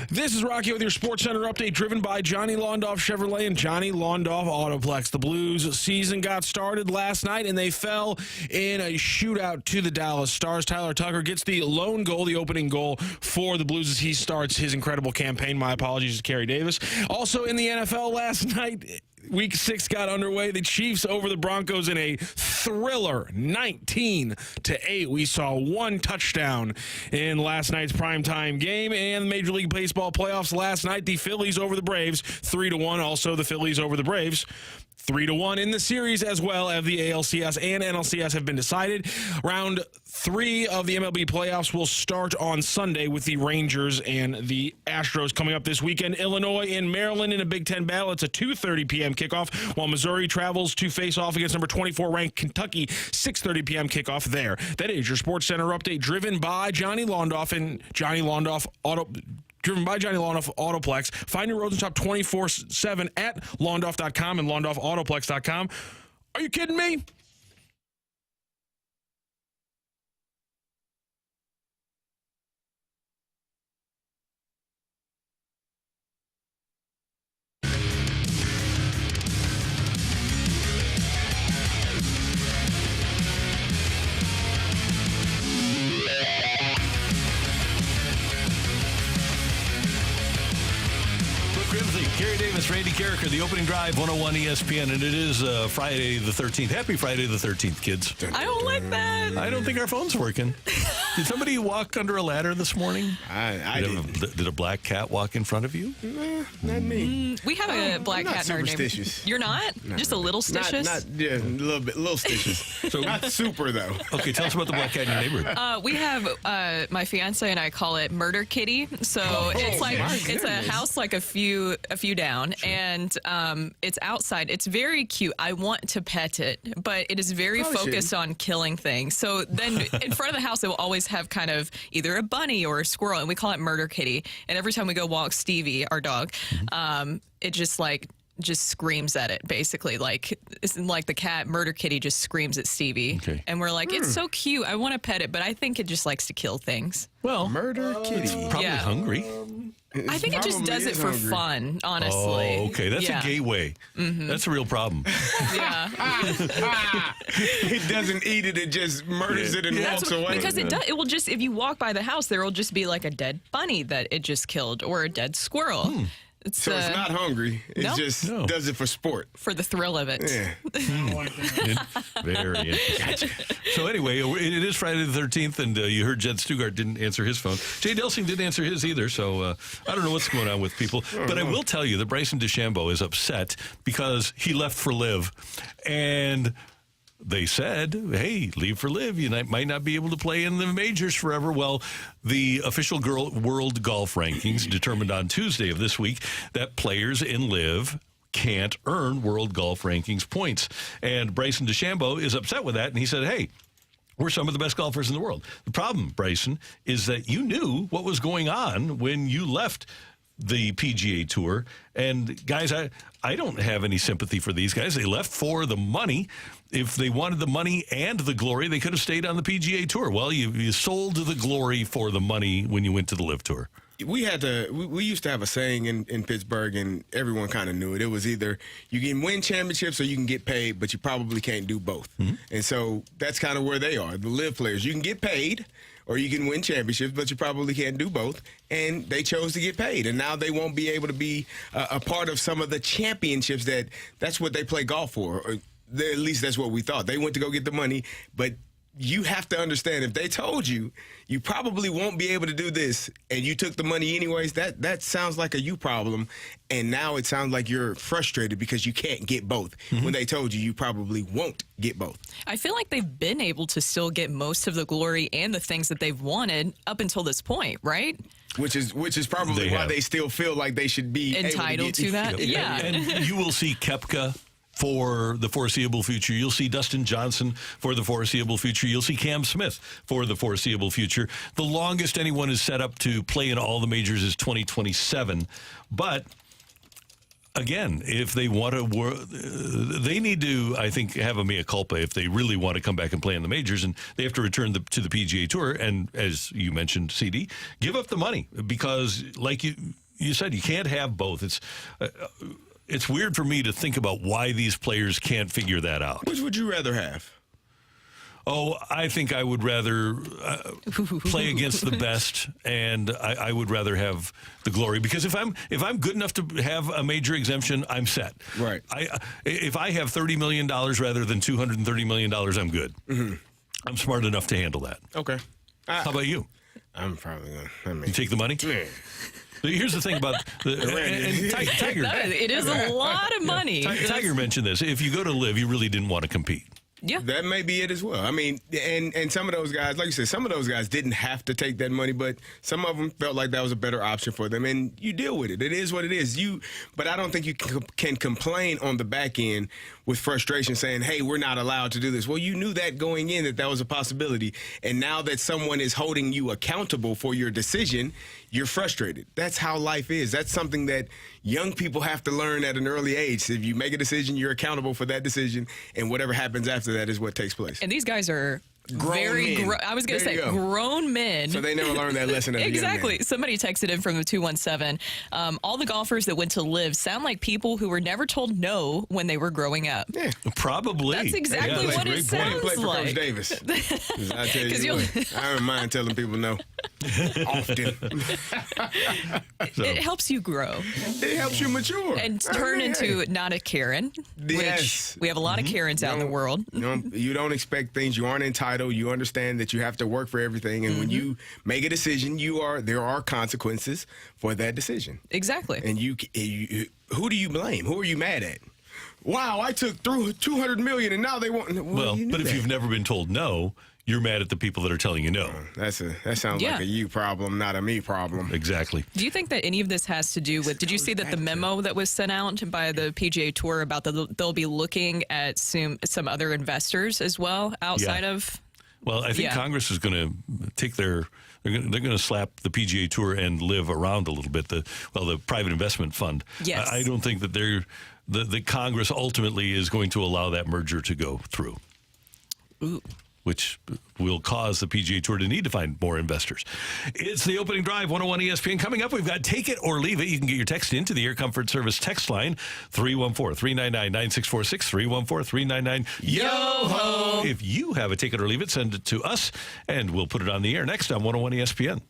Speaker 7: This is Rocky with your Sports Center update, driven by Johnny Londoff Chevrolet and Johnny Londoff Autoplex. The Blues season got started last night, and they fell in a shootout to the Dallas Stars. Tyler Tucker gets the lone goal, the opening goal for the Blues as he starts his incredible campaign. My apologies to Kerry Davis. Also in the NFL last night, Week 6 got underway. The Chiefs over the Broncos in a thriller, 19-8. We saw one touchdown in last night's primetime game. And the Major League Baseball playoffs last night, the Phillies over the Braves, 3-1. Also the Phillies over the Braves, 3-1 in the series, as well as the ALCS and NLCS have been decided. Round 3 of the MLB playoffs will start on Sunday with the Rangers and the Astros coming up this weekend. Illinois and Maryland in a Big Ten battle. It's a 2:30 p.m. kickoff, while Missouri travels to face off against number 24 ranked Kentucky, 6:30 p.m. kickoff there. That is your Sports Center update, driven by Johnny Londoff and Johnny Londoff Autoplex. Find your roads and top 24/7 at londoff.com and londoffautoplex.com. Are you kidding me?
Speaker 4: Kerry Davis, Randy Carricker, the opening drive, 101 ESPN, and it is Friday the 13th. Happy Friday the 13th, kids.
Speaker 5: I don't like that.
Speaker 4: I don't think our phone's working. Did somebody walk under a ladder this morning?
Speaker 6: I
Speaker 4: did a black cat walk in front of you?
Speaker 6: Nah, not me.
Speaker 5: We have a black cat in our neighborhood. You're not? Just a little stitious?
Speaker 6: Yeah, a little stitious. So not super, though.
Speaker 4: Okay, tell us about the black cat in your neighborhood.
Speaker 5: We have my fiance and I call it Murder Kitty. So it's like it's a house like a few down, and it's outside. It's very cute. I want to pet it, but it is very focused on killing things. So then in front of the house, it will always have kind of either a bunny or a squirrel, and we call it Murder Kitty. And every time we go walk Stevie, our dog, it just screams at it, basically. Like, it's like the cat Murder Kitty just screams at Stevie.
Speaker 4: Okay.
Speaker 5: And we're like, it's so cute. I want to pet it, but I think it just likes to kill things.
Speaker 4: Well,
Speaker 6: Murder Kitty.
Speaker 4: Probably hungry.
Speaker 5: I think it just does it for fun, honestly.
Speaker 4: Oh, okay. That's a gateway. That's a real problem.
Speaker 5: Yeah.
Speaker 6: It doesn't eat it. It just murders it and walks away.
Speaker 5: Because it will just, if you walk by the house, there will just be like a dead bunny that it just killed or a dead squirrel.
Speaker 6: So it's not hungry. It just does it for sport.
Speaker 5: For the thrill of it.
Speaker 6: Yeah.
Speaker 4: Very interesting. So anyway, it is Friday the 13th, and you heard Jed Stugart didn't answer his phone. Jay Delsing didn't answer his either, so I don't know what's going on with people. But I will tell you that Bryson DeChambeau is upset because he left for Live, and they said, hey, leave for Live. You might not be able to play in the majors forever. Well, the official World Golf Rankings determined on Tuesday of this week that players in Live can't earn World Golf Rankings points. And Bryson DeChambeau is upset with that, and he said, hey, we're some of the best golfers in the world. The problem, Bryson, is that you knew what was going on when you left the PGA Tour. And guys, I don't have any sympathy for these guys. They left for the money. If they wanted the money and the glory, they could have stayed on the PGA Tour. Well, you sold the glory for the money when you went to the Live Tour.
Speaker 6: We used to have a saying in Pittsburgh, and everyone kind of knew it. It was either you can win championships or you can get paid, but you probably can't do both. And so that's kind of where they are. The Live players, you can get paid or you can win championships, but you probably can't do both. And they chose to get paid, and now they won't be able to be a part of some of the championships that's what they play golf for. Or at least that's what we thought. They went to go get the money, but you have to understand, if they told you you probably won't be able to do this and you took the money anyways, that sounds like a you problem. And now it sounds like you're frustrated because you can't get both when they told you probably won't get both.
Speaker 5: I feel like they've been able to still get most of the glory and the things that they've wanted up until this point, right?
Speaker 6: Which is probably why they still feel like they should be
Speaker 5: entitled to that. Yeah.
Speaker 4: And you will see Koepka for the foreseeable future. You'll see Dustin Johnson for the foreseeable future. You'll see Cam Smith for the foreseeable future. The longest anyone is set up to play in all the majors is 2027. But again, if they want to, they need to, I think, have a mea culpa if they really want to come back and play in the majors, and they have to return to the PGA Tour. And as you mentioned, CD, give up the money because, like you said, you can't have both. It's weird for me to think about why these players can't figure that out.
Speaker 6: Which would you rather have?
Speaker 4: Oh, I think I would rather play against the best, and I would rather have the glory, because if I'm good enough to have a major exemption, I'm set.
Speaker 6: Right.
Speaker 4: If I have $30 million rather than $230 million, I'm good.
Speaker 6: Mm-hmm.
Speaker 4: I'm smart enough to handle that.
Speaker 6: Okay.
Speaker 4: How about you?
Speaker 6: I'm probably going to.
Speaker 4: You take the money?
Speaker 6: Yeah.
Speaker 4: Here's the thing about Tiger.
Speaker 5: It is a lot of money.
Speaker 4: Tiger mentioned this. If you go to live, you really didn't want to compete.
Speaker 5: Yeah.
Speaker 6: That may be it as well. I mean, and some of those guys, like you said, some of those guys didn't have to take that money, but some of them felt like that was a better option for them, and you deal with it. It is what it is. But I don't think you can complain on the back end with frustration saying, hey, we're not allowed to do this. Well, you knew that going in that was a possibility, and now that someone is holding you accountable for your decision, you're frustrated. That's how life is. That's something that young people have to learn at an early age. If you make a decision, you're accountable for that decision, and whatever happens after that is what takes place.
Speaker 5: And these guys are
Speaker 6: grown
Speaker 5: I was going to say grown men.
Speaker 6: So they never learned that lesson as
Speaker 5: Exactly.
Speaker 6: a young man.
Speaker 5: Somebody texted in from the 217. All the golfers that went to live sound like people who were never told no when they were growing up.
Speaker 6: Yeah,
Speaker 4: probably.
Speaker 5: That's exactly what it sounds
Speaker 6: play for
Speaker 5: like.
Speaker 6: Coach Davis. I tell you what, I don't mind telling people no often.
Speaker 5: It helps you grow.
Speaker 6: It helps you mature
Speaker 5: And turn into not a Karen,
Speaker 6: yes.
Speaker 5: which we have a lot of Karens out in the world.
Speaker 6: You don't expect things. You aren't entitled. You understand that you have to work for everything, and when you make a decision, there are consequences for that decision.
Speaker 5: Exactly.
Speaker 6: And who do you blame? Who are you mad at? Wow, I took through $200 million, and now they want.
Speaker 4: Well, but if you've never been told no, you're mad at the people that are telling you no.
Speaker 6: That sounds like a you problem, not a me problem.
Speaker 4: Exactly.
Speaker 5: Do you think that any of this has to do with? Did you see that the memo that was sent out by the PGA Tour about they'll be looking at some other investors as well outside of?
Speaker 4: Well, I think Congress is going to take they're going to slap the PGA Tour and live around a little bit. The private investment fund.
Speaker 5: Yes.
Speaker 4: I don't think that the Congress ultimately is going to allow that merger to go through.
Speaker 5: Ooh.
Speaker 4: Which will cause the PGA Tour to need to find more investors. It's the opening drive, 101 ESPN. Coming up, we've got Take It or Leave It. You can get your text into the Air Comfort Service text line, 314-399-9646, 314-399-YO-HO. If you have a Take It or Leave It, send it to us, and we'll put it on the air next on 101 ESPN.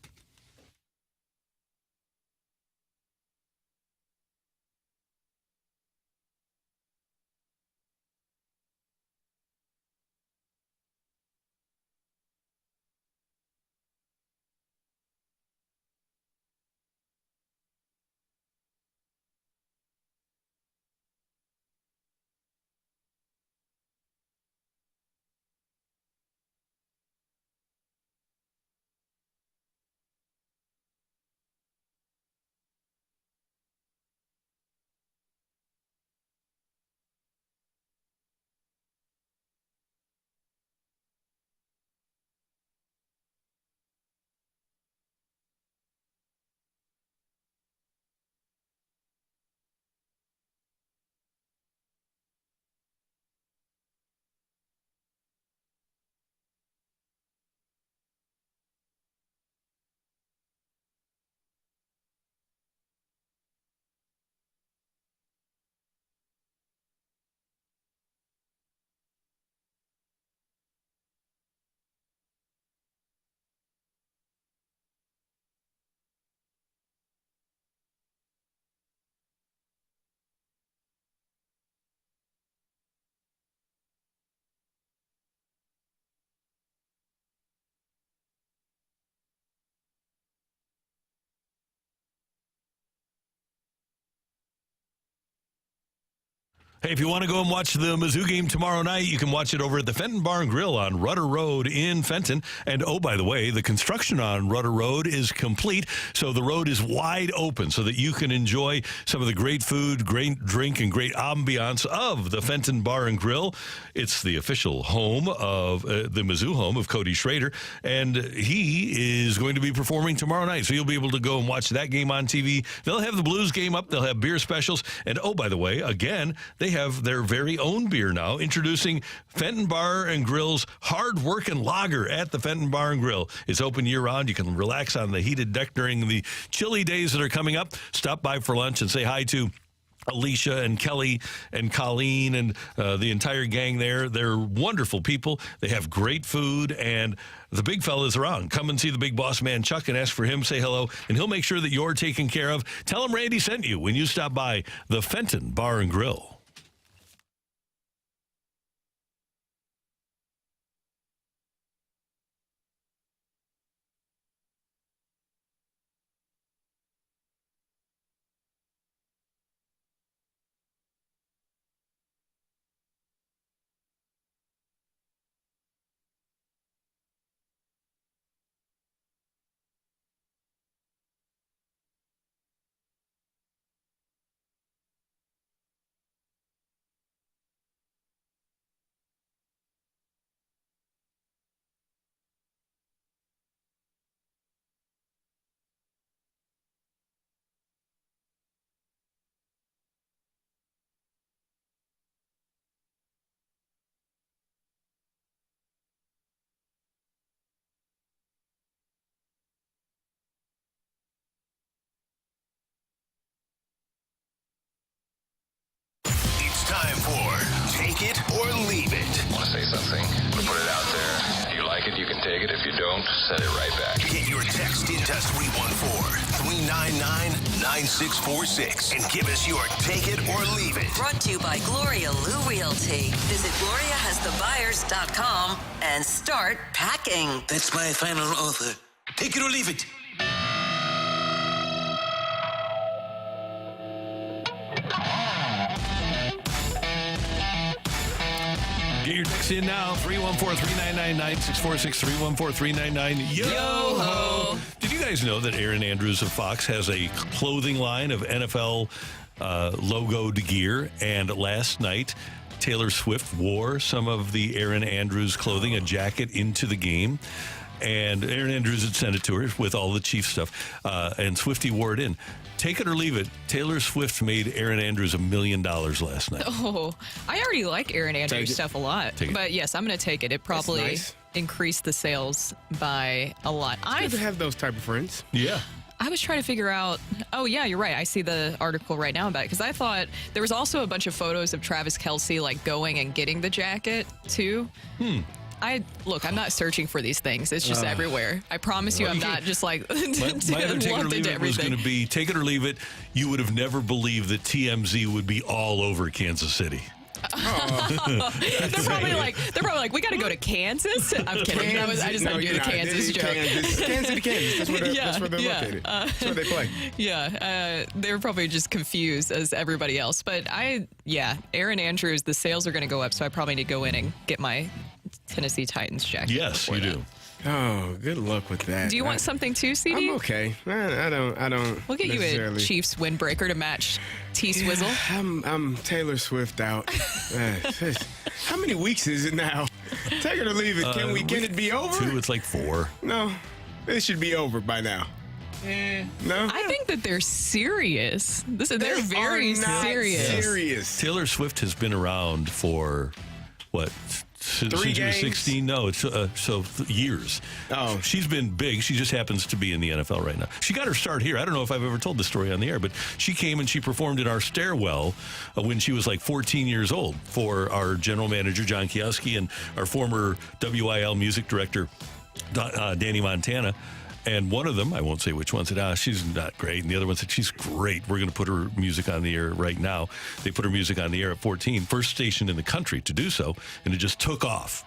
Speaker 4: Hey, if you want to go and watch the Mizzou game tomorrow night, you can watch it over at the Fenton Bar and Grill on Rudder Road in Fenton. And, oh, by the way, the construction on Rudder Road is complete, so the road is wide open so that you can enjoy some of the great food, great drink, and great ambiance of the Fenton Bar and Grill. It's the official home of the Mizzou home of Cody Schrader, and he is going to be performing tomorrow night, so you'll be able to go and watch that game on TV. They'll have the Blues game up. They'll have beer specials. And, oh, by the way, again, they have their very own beer now, introducing Fenton Bar and Grill's Hard Workin' Lager at the Fenton Bar and Grill. It's open year-round. You can relax on the heated deck during the chilly days that are coming up. Stop by for lunch and say hi to Alicia and Kelly and Colleen and the entire gang there. They're wonderful people. They have great food, and the big fella's around. Come and see the big boss man, Chuck, and ask for him. Say hello, and he'll make sure that you're taken care of. Tell him Randy sent you when you stop by the Fenton Bar and Grill.
Speaker 1: Time for Take It or Leave It.
Speaker 13: Want to say something? Put it out there. If you like it, you can take it. If you don't, send it right back.
Speaker 1: Get your text into 314-399-9646 and give us your Take It or Leave It.
Speaker 14: Brought to you by Gloria Lou Realty. Visit GloriaHasTheBuyers.com and start packing.
Speaker 15: That's my final offer. Take it or leave it.
Speaker 4: Get your text in now, 314-399-9646, 314-399-YO-HO. Did you guys know that Erin Andrews of Fox has a clothing line of NFL logoed gear? And last night, Taylor Swift wore some of the Erin Andrews clothing, a jacket, into the game. And Erin Andrews had sent it to her with all the Chiefs stuff. And Swiftie wore it in. Take it or leave it. Taylor Swift made Erin Andrews $1 million last night.
Speaker 5: Oh, I already like Erin Andrews stuff a lot. But yes, I'm going to take it. It probably increased the sales by a lot.
Speaker 6: I have those type of friends.
Speaker 4: Yeah.
Speaker 5: I was trying to figure out, oh, yeah, you're right. I see the article right now about it because I thought there was also a bunch of photos of Travis Kelce like going and getting the jacket too. I'm not searching for these things. It's just everywhere. I promise you, I'm not just like
Speaker 4: my other take it or leave it was going to be take it or leave it. You would have never believed that TMZ would be all over Kansas City.
Speaker 5: They're probably like, we got to go to Kansas. I'm kidding. I just had to do the Kansas joke.
Speaker 6: Kansas City, Kansas. That's where they're located. That's where they play.
Speaker 5: Yeah, they were probably just confused as everybody else. But Erin Andrews, the sales are going to go up, so I probably need to go in and get my Tennessee Titans jacket.
Speaker 4: Yes, you do.
Speaker 6: Oh, good luck with that.
Speaker 5: Do you want something too, CD?
Speaker 6: I'm okay. I don't.
Speaker 5: We'll get you a Chiefs windbreaker to match T-Swizzle.
Speaker 6: I'm Taylor Swift out. How many weeks is it now? Take it or leave it. Can it be over?
Speaker 4: 2, it's like 4.
Speaker 6: No, it should be over by now. No,
Speaker 5: I think that they're serious. They're very serious.
Speaker 4: Taylor Swift has been around for what? Since
Speaker 6: 3
Speaker 4: she was
Speaker 6: games?
Speaker 4: 16? No, it's years.
Speaker 6: Oh.
Speaker 4: She's been big. She just happens to be in the NFL right now. She got her start here. I don't know if I've ever told this story on the air, but she came and she performed in our stairwell when she was like 14 years old for our general manager, John Kioski, and our former WIL music director, Danny Montana. And one of them, I won't say which one, said, she's not great. And the other one said, she's great. We're going to put her music on the air right now. They put her music on the air at 14, first station in the country to do so. And it just took off.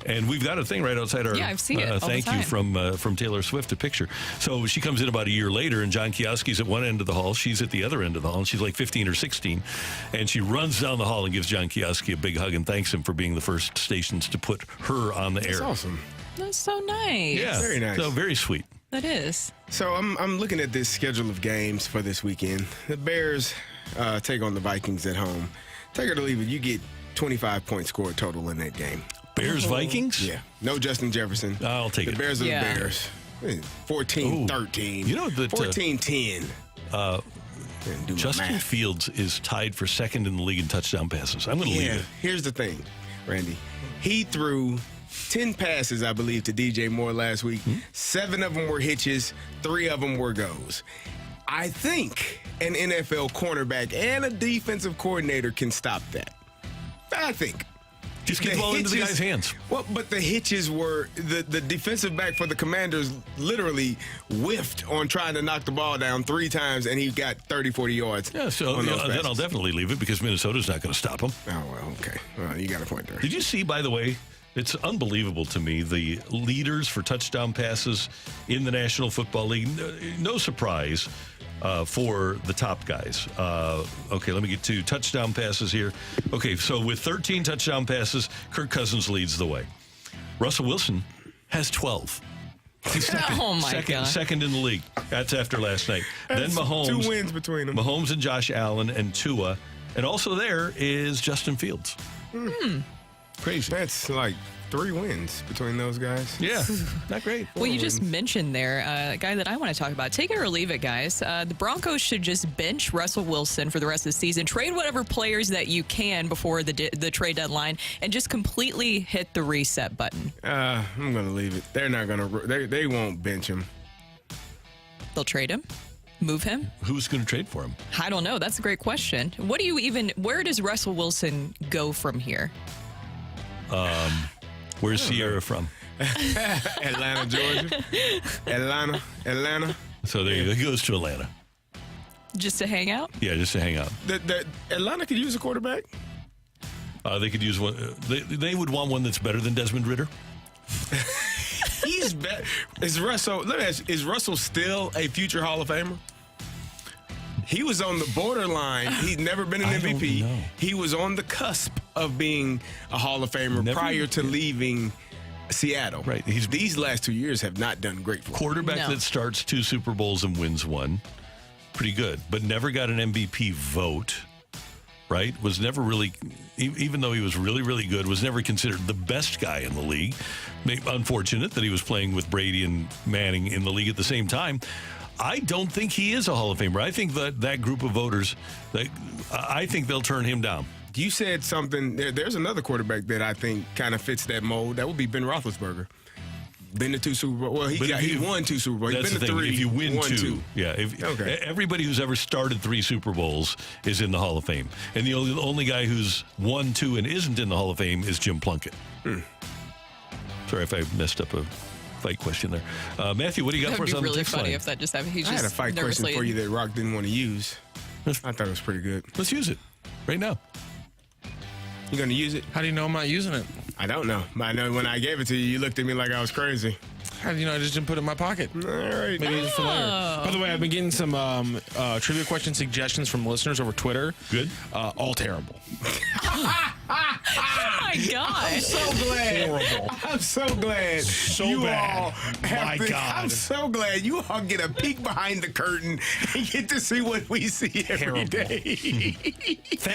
Speaker 4: And we've got a thing right outside our
Speaker 5: I've seen it all
Speaker 4: thank
Speaker 5: the time.
Speaker 4: you from Taylor Swift, a picture. So she comes in about a year later, and John Kioski's at one end of the hall. She's at the other end of the hall. And she's like 15 or 16. And she runs down the hall and gives John Kioski a big hug and thanks him for being the first stations to put her on the air.
Speaker 6: That's awesome.
Speaker 5: That's so nice.
Speaker 4: Yeah,
Speaker 6: very nice.
Speaker 4: So very sweet.
Speaker 5: That is.
Speaker 6: So I'm looking at this schedule of games for this weekend. The Bears take on the Vikings at home. Take it or leave it, you get 25 points scored total in that game.
Speaker 4: Bears-Vikings?
Speaker 6: Yeah. No Justin Jefferson.
Speaker 4: I'll take it.
Speaker 6: The Bears are the Bears. 14-13.
Speaker 4: You know that
Speaker 6: 14-10.
Speaker 4: Justin Fields is tied for second in the league in touchdown passes. I'm going to leave it.
Speaker 6: Here's the thing, Randy. He threw 10 passes, I believe, to DJ Moore last week. 7 of them were hitches. 3 of them were goes. I think an NFL cornerback and a defensive coordinator can stop that. I think.
Speaker 4: Just get the ball into the guy's hands.
Speaker 6: Well, but the hitches were the defensive back for the Commanders literally whiffed on trying to knock the ball down 3 times, and he got 30, 40 yards.
Speaker 4: Yeah, so then I'll definitely leave it because Minnesota's not going to stop him.
Speaker 6: Oh, well, okay. Well, you got a point there.
Speaker 4: Did you see, by the way, it's unbelievable to me, the leaders for touchdown passes in the National Football League? No surprise for the top guys. Okay, let me get to touchdown passes here. Okay, so with 13 touchdown passes, Kirk Cousins leads the way. Russell Wilson has 12. He's second in the league. That's after last night.
Speaker 6: That's
Speaker 4: then Mahomes.
Speaker 6: 2 wins between them.
Speaker 4: Mahomes and Josh Allen and Tua. And also there is Justin Fields. Crazy.
Speaker 6: That's like 3 wins between those guys.
Speaker 4: Yeah, not great.
Speaker 5: Well, you just mentioned there a guy that I want to talk about. Take it or leave it, guys. The Broncos should just bench Russell Wilson for the rest of the season. Trade whatever players that you can before the trade deadline, and just completely hit the reset button.
Speaker 6: I'm going to leave it. They're not going to. They won't bench him.
Speaker 5: They'll trade him. Move him?
Speaker 4: Who's going to trade for him?
Speaker 5: I don't know. That's a great question. Where does Russell Wilson go from here?
Speaker 4: Where's Sierra from?
Speaker 6: Atlanta, Georgia. Atlanta.
Speaker 4: So there you go. He goes to Atlanta.
Speaker 5: Just to hang out?
Speaker 4: Yeah, just to hang out.
Speaker 6: Atlanta could use a quarterback.
Speaker 4: They could use one. They would want one that's better than Desmond Ridder.
Speaker 6: He's better. Is Russell? Let me ask you, is Russell still a future Hall of Famer? He was on the borderline. He'd never been an MVP. He was on the cusp of being a Hall of Famer prior to leaving Seattle.
Speaker 4: Right.
Speaker 6: These last 2 years have not done great for him.
Speaker 4: Quarterback that starts 2 Super Bowls and wins 1. Pretty good. But never got an MVP vote. Right? Was never really, even though he was really, really good, was never considered the best guy in the league. Unfortunate that he was playing with Brady and Manning in the league at the same time. I don't think he is a Hall of Famer. I think that group of voters, I think they'll turn him down.
Speaker 6: You said something. There's another quarterback that I think kind of fits that mold. That would be Ben Roethlisberger. Been to 2 Super Bowls. Well, he won 2 Super Bowls.
Speaker 4: That's
Speaker 6: He's been
Speaker 4: the
Speaker 6: to
Speaker 4: thing.
Speaker 6: 3.
Speaker 4: If you win 2. Yeah.
Speaker 6: Okay.
Speaker 4: Everybody who's ever started 3 Super Bowls is in the Hall of Fame. And the only guy who's won 2 and isn't in the Hall of Fame is Jim Plunkett. Sorry if I messed up a fight question there. Matthew, what do you got for us on the text line?
Speaker 5: That would be really funny if that just happened.
Speaker 6: I had a fight question for you that Rocc didn't want to use. I thought it was pretty good.
Speaker 4: Let's use it right now.
Speaker 6: You going to use it?
Speaker 7: How do you know I'm not using it?
Speaker 6: I don't know. But I know when I gave it to you, you looked at me like I was crazy.
Speaker 7: How do you know I just didn't put it in my pocket?
Speaker 6: All right.
Speaker 7: Maybe it's familiar. By the way, I've been getting some trivia question suggestions from listeners over Twitter.
Speaker 4: Good.
Speaker 7: All terrible.
Speaker 5: Oh my God.
Speaker 6: I'm so glad.
Speaker 7: Horrible.
Speaker 6: I'm so glad.
Speaker 7: So
Speaker 6: you
Speaker 7: bad.
Speaker 6: all have I'm so glad you all get a peek behind the curtain and get to see what we see every day.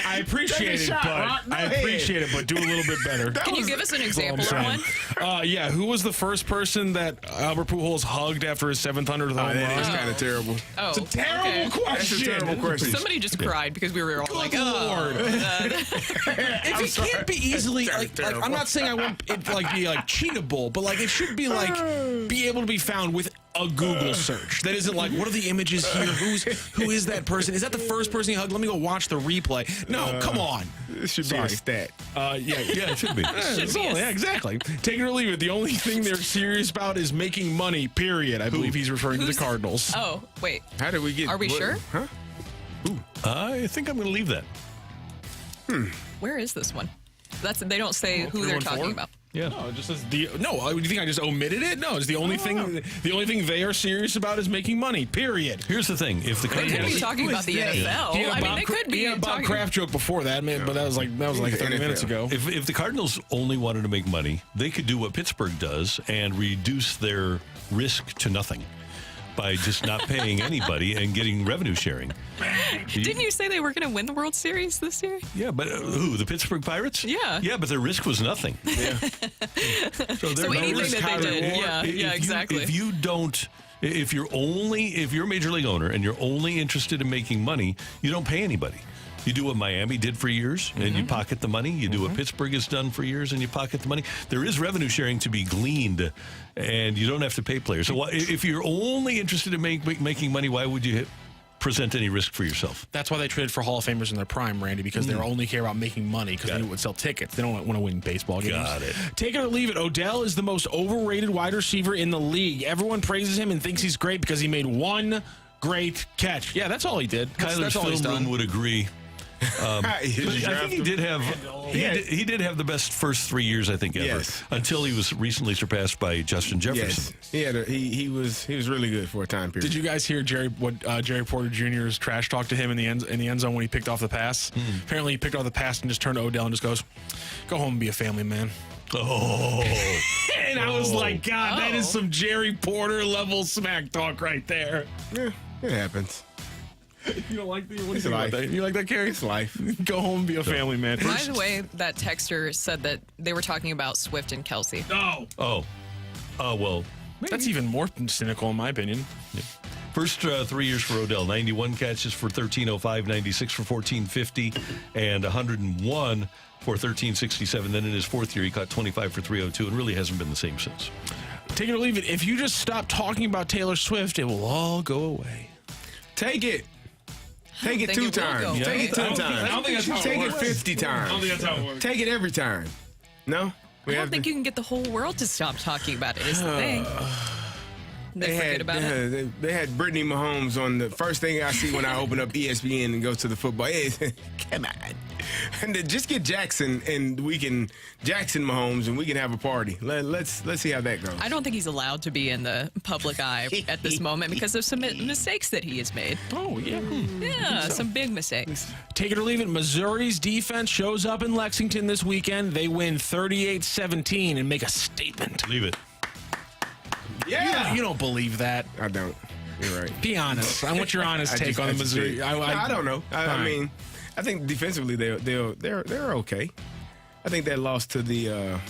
Speaker 7: I appreciate it, but do a little bit better.
Speaker 5: Can you give us an example of one?
Speaker 7: Yeah, who was the first person that Albert Pujols hugged after his 700th home run?
Speaker 6: That is kind of terrible.
Speaker 5: Oh,
Speaker 7: it's a terrible question.
Speaker 6: That's a terrible question.
Speaker 5: Somebody just cried because we were all like,
Speaker 7: Lord.
Speaker 5: oh.
Speaker 7: If he can't be easily I'm not saying I want it to be cheatable, but it should be be able to be found with a Google search. That isn't what are the images here? Who is that person? Is that the first person you hugged? Let me go watch the replay. No, come on.
Speaker 6: It should be a stat.
Speaker 7: Yeah, it should be. Yeah, exactly. Take it or leave it. The only thing they're serious about is making money, period. I believe he's referring to the Cardinals.
Speaker 5: Oh, wait.
Speaker 6: How did we get...
Speaker 5: Are we sure?
Speaker 6: Huh?
Speaker 4: I think I'm going to leave that.
Speaker 5: Where is this one? They don't say who they're talking about.
Speaker 4: Yeah.
Speaker 7: No, it just says No, you think I just omitted it? No, it's the only thing. The only thing they are serious about is making money. Period.
Speaker 4: Here's the thing: if the
Speaker 5: They could be talking about the NFL. They could be.
Speaker 7: He had a Bob Kraft joke before that, man, but that was like 30 minutes ago.
Speaker 4: If the Cardinals only wanted to make money, they could do what Pittsburgh does and reduce their risk to nothing by just not paying anybody and getting revenue sharing.
Speaker 5: Didn't you say they were going to win the World Series this year?
Speaker 4: Yeah, but who? The Pittsburgh Pirates?
Speaker 5: Yeah.
Speaker 4: Yeah, but their risk was nothing. Yeah.
Speaker 5: So anything that they did. Yeah, exactly.
Speaker 4: If you're a major league owner and you're only interested in making money, you don't pay anybody. You do what Miami did for years, and you pocket the money. You do what Pittsburgh has done for years, and you pocket the money. There is revenue sharing to be gleaned, and you don't have to pay players. So if you're only interested in making money, why would you present any risk for yourself?
Speaker 7: That's why they traded for Hall of Famers in their prime, Randy, because they only care about making money because they would sell tickets. They don't want to win baseball games.
Speaker 4: Got it.
Speaker 7: Take it or leave it. Odell is the most overrated wide receiver in the league. Everyone praises him and thinks he's great because he made one great catch. Yeah, that's all he did.
Speaker 4: Kyler's film room would agree. I think he did have the best first 3 years, I think, ever, until he was recently surpassed by Justin Jefferson.
Speaker 6: Yes. He was really good for a time period.
Speaker 7: Did you guys hear Jerry Porter Jr.'s trash talk to him in the end zone when he picked off the pass? Apparently, he picked off the pass and just turned to Odell and just goes, "Go home and be a family man."
Speaker 4: Oh.
Speaker 7: And I was like, God, that is some Jerry Porter level smack talk right there.
Speaker 6: Yeah, it happens.
Speaker 7: You don't like the what
Speaker 6: it's life.
Speaker 7: That? You like that, Carrie?
Speaker 6: It's life.
Speaker 7: Go home and be a family man.
Speaker 5: By the way, that texter said that they were talking about Swift and Kelsey.
Speaker 7: No.
Speaker 4: Oh, well, maybe.
Speaker 7: That's even more cynical in my opinion.
Speaker 4: Yeah. First 3 years for Odell, 91 catches for 1305, 96 for 1450, and 101 for 1367. Then in his fourth year, he caught 25 for 302 and really hasn't been the same since.
Speaker 7: Take it or leave it. If you just stop talking about Taylor Swift, it will all go away.
Speaker 6: Take it. Take it 2 times.
Speaker 4: Yeah.
Speaker 6: Take it 10 times.
Speaker 7: I don't think that's how
Speaker 6: Take
Speaker 7: it
Speaker 6: it
Speaker 7: works.
Speaker 6: 50 times.
Speaker 7: I don't think that's how it works.
Speaker 6: Take it every time. No?
Speaker 5: I don't think you can get the whole world to stop talking about it, is the thing. They forget about it.
Speaker 6: They had Brittany Mahomes on the first thing I see when I open up ESPN and go to the football. Hey, come on. And then just get Jackson Mahomes and we can have a party. Let's see how that goes.
Speaker 5: I don't think he's allowed to be in the public eye at this moment because of some mistakes that he has made.
Speaker 7: Oh, yeah.
Speaker 5: Yeah, some big mistakes.
Speaker 7: Take it or leave it. Missouri's defense shows up in Lexington this weekend. They win 38-17 and make a statement.
Speaker 4: Leave it.
Speaker 6: Yeah.
Speaker 7: You don't believe that.
Speaker 6: I don't. You're right.
Speaker 7: Be honest. I want your honest take on the Missouri.
Speaker 6: I don't know. I mean, I think defensively they're okay. I think that loss to the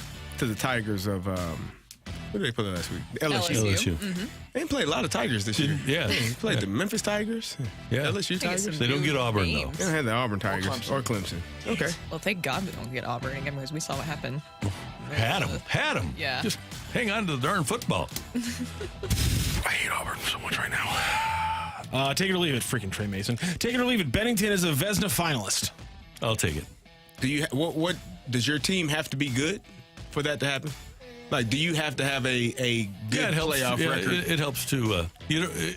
Speaker 6: Tigers of who did they play last week?
Speaker 4: LSU.
Speaker 5: Mm-hmm.
Speaker 6: They didn't play a lot of Tigers this year.
Speaker 4: Yeah.
Speaker 6: They played the Memphis Tigers.
Speaker 4: Yeah.
Speaker 6: LSU Tigers.
Speaker 4: They don't get Auburn though.
Speaker 6: They don't have the Auburn Tigers or Clemson. Okay.
Speaker 5: Well, thank God we don't get Auburn again because we saw what happened.
Speaker 4: Had him.
Speaker 5: Yeah.
Speaker 4: Just hang on to the darn football.
Speaker 7: I hate Auburn so much right now. Take it or leave it, freaking Trey Mason. Take it or leave it. Bennington is a Vesna finalist.
Speaker 4: I'll take it.
Speaker 6: Do you? What does your team have to be good for that to happen? Like, do you have to have a good playoff record?
Speaker 4: It helps to the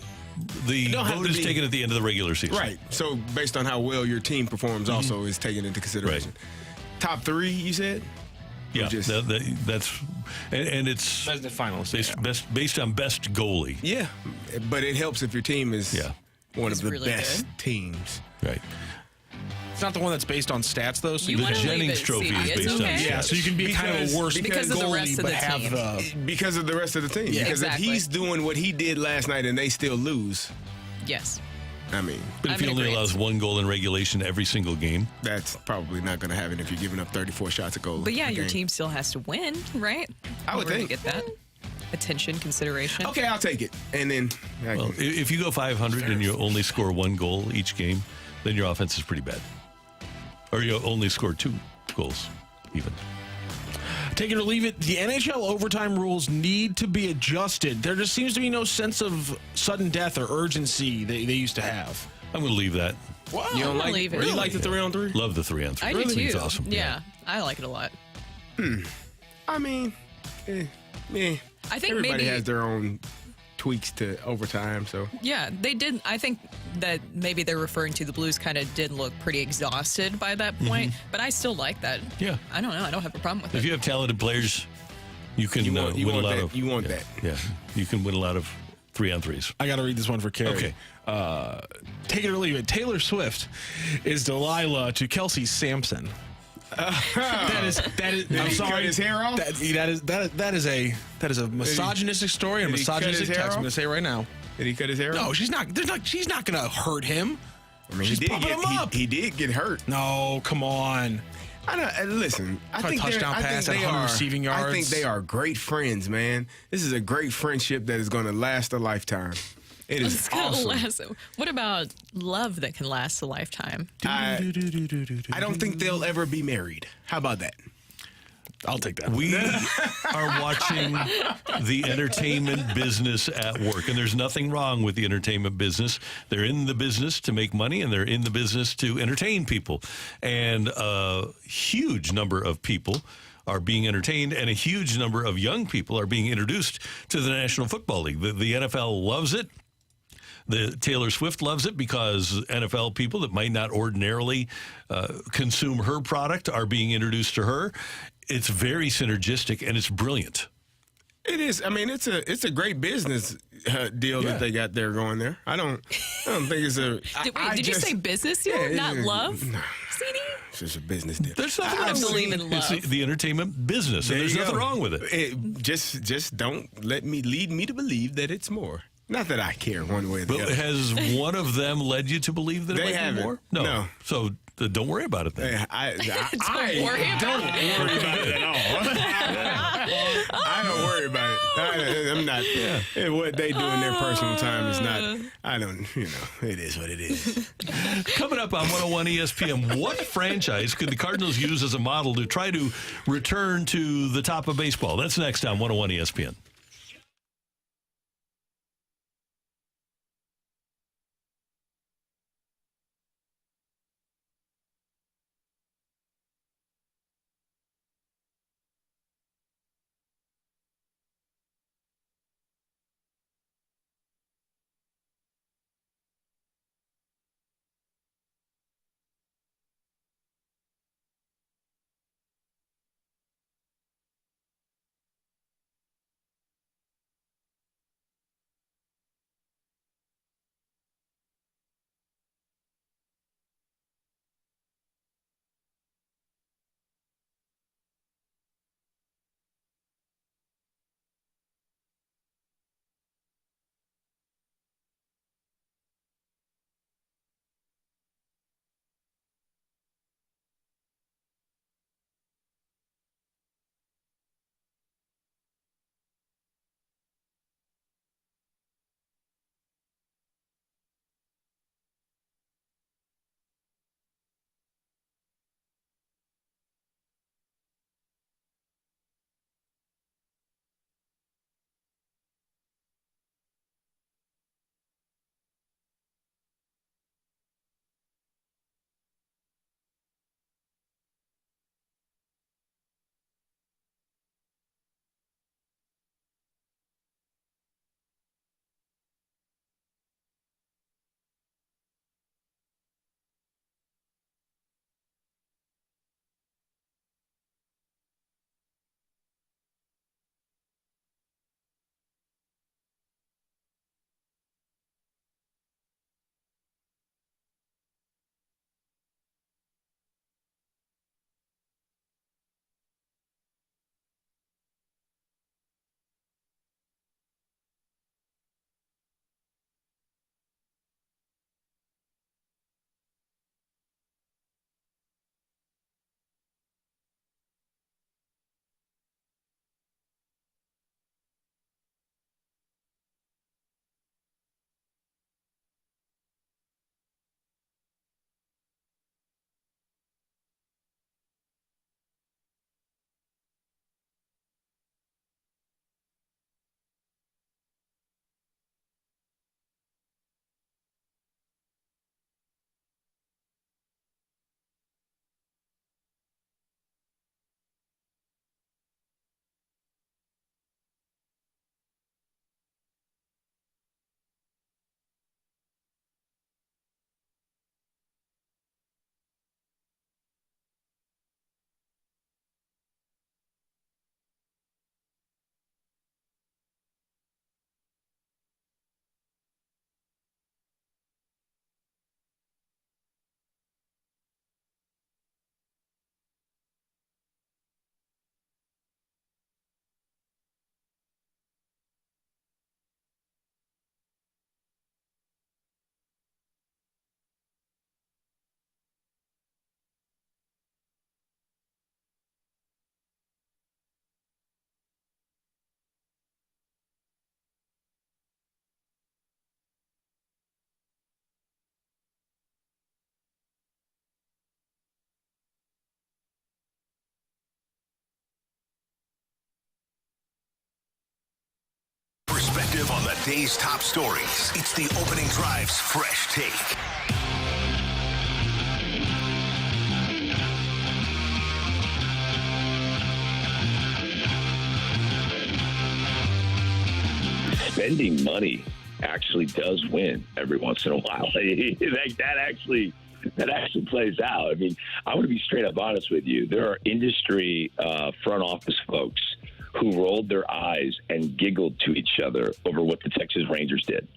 Speaker 4: vote is taken at the end of the regular season.
Speaker 6: Right. So based on how well your team performs, also is taken into consideration. Right. Top 3, you said.
Speaker 4: Yeah, that's and it's
Speaker 7: Vesna finalist
Speaker 4: based on best goalie.
Speaker 6: Yeah, but it helps if your team is one of the
Speaker 5: really
Speaker 6: best teams.
Speaker 4: Right.
Speaker 7: It's not the one that's based on stats, though. So
Speaker 5: You
Speaker 4: the
Speaker 5: wanna leave
Speaker 4: Jennings
Speaker 5: it,
Speaker 4: Trophy
Speaker 5: CD.
Speaker 4: is
Speaker 5: It's
Speaker 4: based on
Speaker 5: okay.
Speaker 7: yeah, so you can be kind of a worse
Speaker 5: because of the
Speaker 7: goalie,
Speaker 5: rest of
Speaker 7: but
Speaker 5: the
Speaker 7: have
Speaker 5: team.
Speaker 7: the
Speaker 6: Because of the rest of the team.
Speaker 7: Yeah,
Speaker 6: because
Speaker 5: exactly.
Speaker 6: if he's doing what he did last night and they still lose,
Speaker 5: Yes.
Speaker 6: I mean,
Speaker 4: But if he only allows 1 goal in regulation every single game,
Speaker 6: that's probably not going to happen if you're giving up 34 shots a goal.
Speaker 5: But yeah,
Speaker 6: a
Speaker 5: your
Speaker 6: game.
Speaker 5: team still has to win, right?
Speaker 6: I would
Speaker 5: In order
Speaker 6: think.
Speaker 5: to get that attention, consideration.
Speaker 6: Okay, I'll take it. And then,
Speaker 4: well, if you go 500 and you only score 1 goal each game, then your offense is pretty bad. Or you only score 2 goals, even.
Speaker 7: Take it or leave it. The NHL overtime rules need to be adjusted. There just seems to be no sense of sudden death or urgency they used to have.
Speaker 4: I'm going to leave that.
Speaker 7: Wow.
Speaker 6: You don't
Speaker 5: leave it.
Speaker 6: You like the 3-on-3?
Speaker 4: Love the 3-on-3.
Speaker 5: I do too.
Speaker 4: It's awesome.
Speaker 5: Yeah, I like it a lot.
Speaker 6: I mean,
Speaker 5: I think
Speaker 6: everybody
Speaker 5: maybe
Speaker 6: has their own tweaks to overtime, so.
Speaker 5: Yeah, they did. I think that maybe they're referring to the Blues kind of did look pretty exhausted by that point, but I still like that.
Speaker 4: Yeah.
Speaker 5: I don't know. I don't have a problem with it.
Speaker 4: If you have talented players, you can win a lot of.
Speaker 6: You want that.
Speaker 4: Yeah, you can win a lot of 3-on-3s.
Speaker 7: I got to read this one for Carrie.
Speaker 4: Okay.
Speaker 7: Take it or leave it. Taylor Swift is Delilah to Kelsey Sampson. That is. I'm sorry.
Speaker 6: Cut his hair off?
Speaker 7: That is a misogynistic story and a
Speaker 6: Did he cut his
Speaker 7: misogynistic
Speaker 6: hair
Speaker 7: text. I'm
Speaker 6: off?
Speaker 7: going to say it right now.
Speaker 6: Did he cut his hair off?
Speaker 7: No, she's not. She's not going to hurt him.
Speaker 6: I mean,
Speaker 7: She's pumping him up.
Speaker 6: He did get hurt.
Speaker 7: No, come on.
Speaker 6: I know. Listen, I think
Speaker 7: touchdown pass
Speaker 6: they
Speaker 7: at 100
Speaker 6: are
Speaker 7: receiving yards.
Speaker 6: I think they are great friends, man. This is a great friendship that is going to last a lifetime. It is
Speaker 5: It's gonna
Speaker 6: awesome.
Speaker 5: last. What about love that can last a lifetime?
Speaker 6: I don't think they'll ever be married. How about that?
Speaker 7: I'll take that.
Speaker 4: We are watching the entertainment business at work, and there's nothing wrong with the entertainment business. They're in the business to make money, and they're in the business to entertain people. And a huge number of people are being entertained, and a huge number of young people are being introduced to the National Football League. The NFL loves it. The Taylor Swift loves it because NFL people that might not ordinarily consume her product are being introduced to her. It's very synergistic and it's brilliant.
Speaker 6: It is. I mean, it's a great business deal that they got there going there. I don't think it's a.
Speaker 5: Did you say business deal, not love?
Speaker 6: No.
Speaker 5: CD?
Speaker 6: It's just a business deal.
Speaker 4: There's nothing
Speaker 5: I
Speaker 4: wrong with
Speaker 5: believe
Speaker 4: it.
Speaker 5: in love.
Speaker 4: It's the entertainment business, and
Speaker 6: There
Speaker 4: there's
Speaker 6: you
Speaker 4: nothing
Speaker 6: go.
Speaker 4: wrong with it.
Speaker 6: Just don't lead me to believe that it's more. Not that I care one way or the
Speaker 4: But
Speaker 6: other.
Speaker 4: has one of them led you to believe that
Speaker 6: They
Speaker 4: it might
Speaker 6: haven't.
Speaker 4: be more?
Speaker 6: No.
Speaker 4: So don't worry about it then.
Speaker 6: Don't worry about it at all. I don't worry about it. I'm not. Yeah. What they do in their personal time is not. I don't. It is what it is.
Speaker 4: Coming up on 101 ESPN, what franchise could the Cardinals use as a model to try to return to the top of baseball? That's next on 101 ESPN.
Speaker 1: day's top stories. It's the Opening Drive's Fresh Take.
Speaker 16: Spending money actually does win every once in a while. that actually plays out. I mean, I want to be straight up honest with you. There are industry front office folks who rolled their eyes and giggled to each other over what the Texas Rangers did.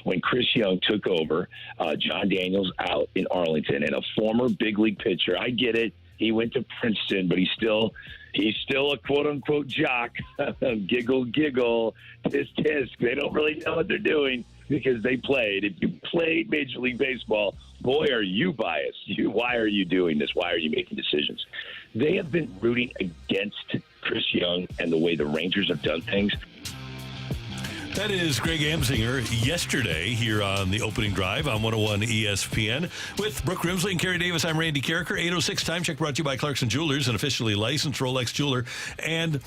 Speaker 16: When Chris Young took over, John Daniels out in Arlington, and a former big league pitcher, I get it, he went to Princeton, but he's still a quote-unquote jock. Giggle, giggle, tisk, tisk. They don't really know what they're doing because they played. If you played Major League Baseball, boy, are you biased. Why are you doing this? Why are you making decisions? They have been rooting against Chris Young and the way the Rangers have done things.
Speaker 4: That is Greg Amsinger yesterday here on the Opening Drive on 101 ESPN with Brooke Grimsley and Kerry Davis. I'm Randy Carricker. 8:06 time check brought to you by Clarkson Jewelers, an officially licensed Rolex jeweler. And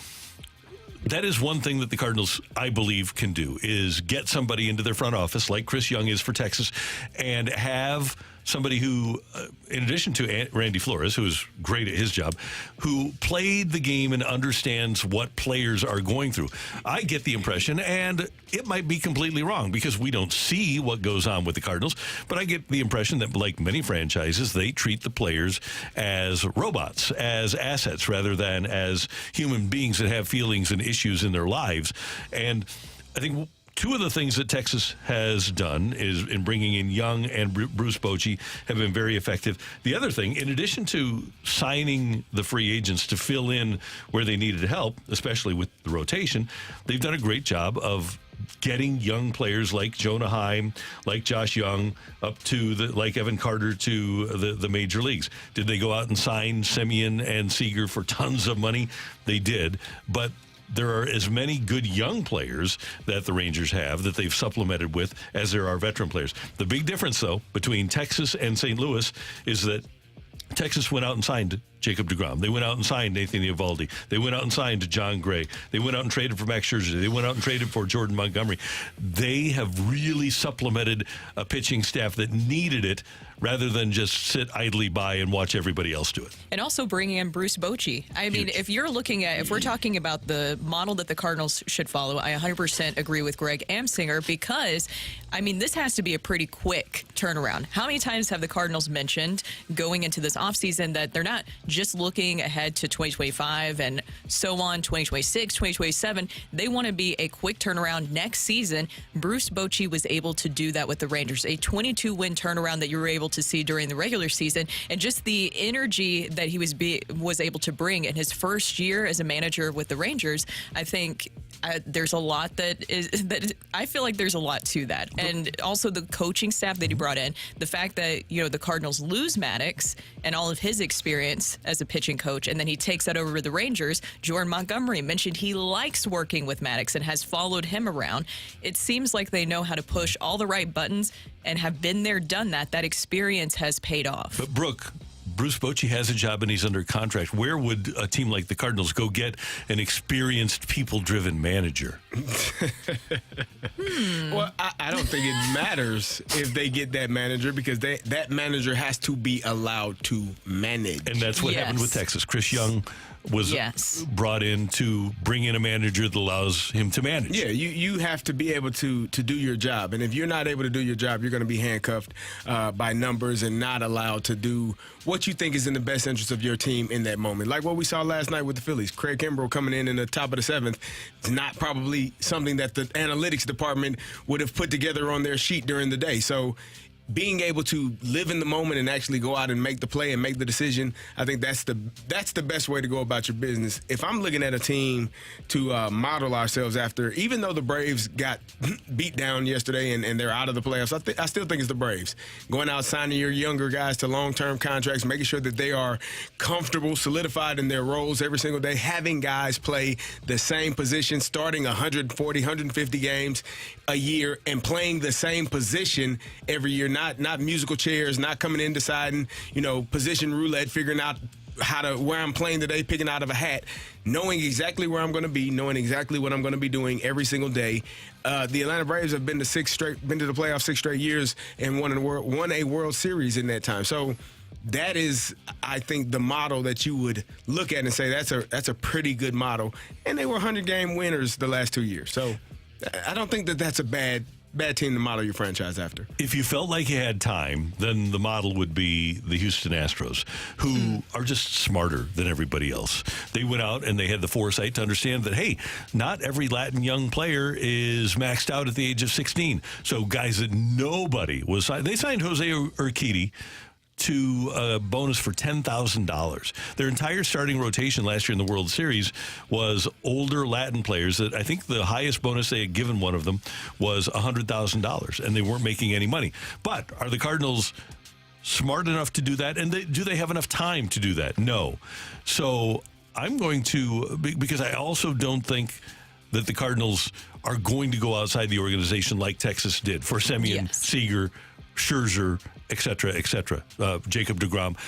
Speaker 4: that is one thing that the Cardinals, I believe, can do, is get somebody into their front office like Chris Young is for Texas and have somebody who, in addition to Randy Flores, who is great at his job, who played the game and understands what players are going through. I get the impression, and it might be completely wrong because we don't see what goes on with the Cardinals, but I get the impression that, like many franchises, they treat the players as robots, as assets, rather than as human beings that have feelings and issues in their lives. And I think two of the things that Texas has done is in bringing in Young and Bruce Bochy have been very effective. The other thing, in addition to signing the free agents to fill in where they needed help, especially with the rotation, they've done a great job of getting young players like Jonah Heim, like Josh Young, up to like Evan Carter to the major leagues. Did they go out and sign Semien and Seager for tons of money? They did, but there are as many good young players that the Rangers have that they've supplemented with as there are veteran players. The big difference, though, between Texas and St. Louis is that Texas went out and signed Jacob deGrom. They went out and signed Nathan Eovaldi. They went out and signed John Gray. They went out and traded for Max Scherzer. They went out and traded for Jordan Montgomery. They have really supplemented a pitching staff that needed it rather than just sit idly by and watch everybody else do it.
Speaker 5: And also bringing in Bruce Bochy. I mean, if we're talking about the model that the Cardinals should follow, I 100% agree with Greg Amsinger because, I mean, this has to be a pretty quick turnaround. How many times have the Cardinals mentioned going into this offseason that they're not just looking ahead to 2025 and so on, 2026, 2027. They want to be a quick turnaround next season. Bruce Bochy was able to do that with the Rangers, a 22-win turnaround that you were able to see during the regular season, and just the energy that he was able to bring in his first year as a manager with the Rangers. I think there's a lot I feel like there's a lot to that. And also the coaching staff that he brought in, the fact that, the Cardinals lose Maddox and all of his experience as a pitching coach, and then he takes that over to the Rangers. Jordan Montgomery mentioned he likes working with Maddox and has followed him around. It seems like they know how to push all the right buttons and have been there, done that. That experience has paid off.
Speaker 4: But Brooke, Bruce Bochy has a job and he's under contract. Where would a team like the Cardinals go get an experienced, people-driven manager?
Speaker 6: Well, I don't think it matters if they get that manager because that manager has to be allowed to manage.
Speaker 4: And that's what happened with Texas. Chris Young was brought in to bring in a manager that allows him to manage.
Speaker 6: Yeah, you have to be able to do your job. And if you're not able to do your job, you're going to be handcuffed by numbers and not allowed to do what you think is in the best interest of your team in that moment. Like what we saw last night with the Phillies. Craig Kimbrell coming in the top of the seventh is not probably something that the analytics department would have put together on their sheet during the day. So being able to live in the moment and actually go out and make the play and make the decision, I think that's the best way to go about your business. If I'm looking at a team to model ourselves after, even though the Braves got beat down yesterday and they're out of the playoffs, I still think it's the Braves. Going out, signing your younger guys to long-term contracts, making sure that they are comfortable, solidified in their roles every single day, having guys play the same position, starting 140, 150 games a year and playing the same position every year, not musical chairs, not coming in deciding, position roulette, figuring out where I'm playing today, picking out of a hat, knowing exactly where I'm going to be, knowing exactly what I'm going to be doing every single day. The Atlanta Braves have been to the playoffs 6 straight years and won a World Series in that time. So that is, I think, the model that you would look at and say that's a pretty good model. And they were 100-game winners the last 2 years. So I don't think that's a bad team to model your franchise after.
Speaker 4: If you felt like you had time, then the model would be the Houston Astros, who are just smarter than everybody else. They went out and they had the foresight to understand that, hey, not every Latin young player is maxed out at the age of 16. So guys that nobody was signed. They signed Jose Urquidy to a bonus for $10,000. Their entire starting rotation last year in the World Series was older Latin players that I think the highest bonus they had given one of them was $100,000, and they weren't making any money. But are the Cardinals smart enough to do that? And do they have enough time to do that? No. So I'm going to, because I also don't think that the Cardinals are going to go outside the organization like Texas did for Semien, Seager, Scherzer, et cetera, Jacob deGrom.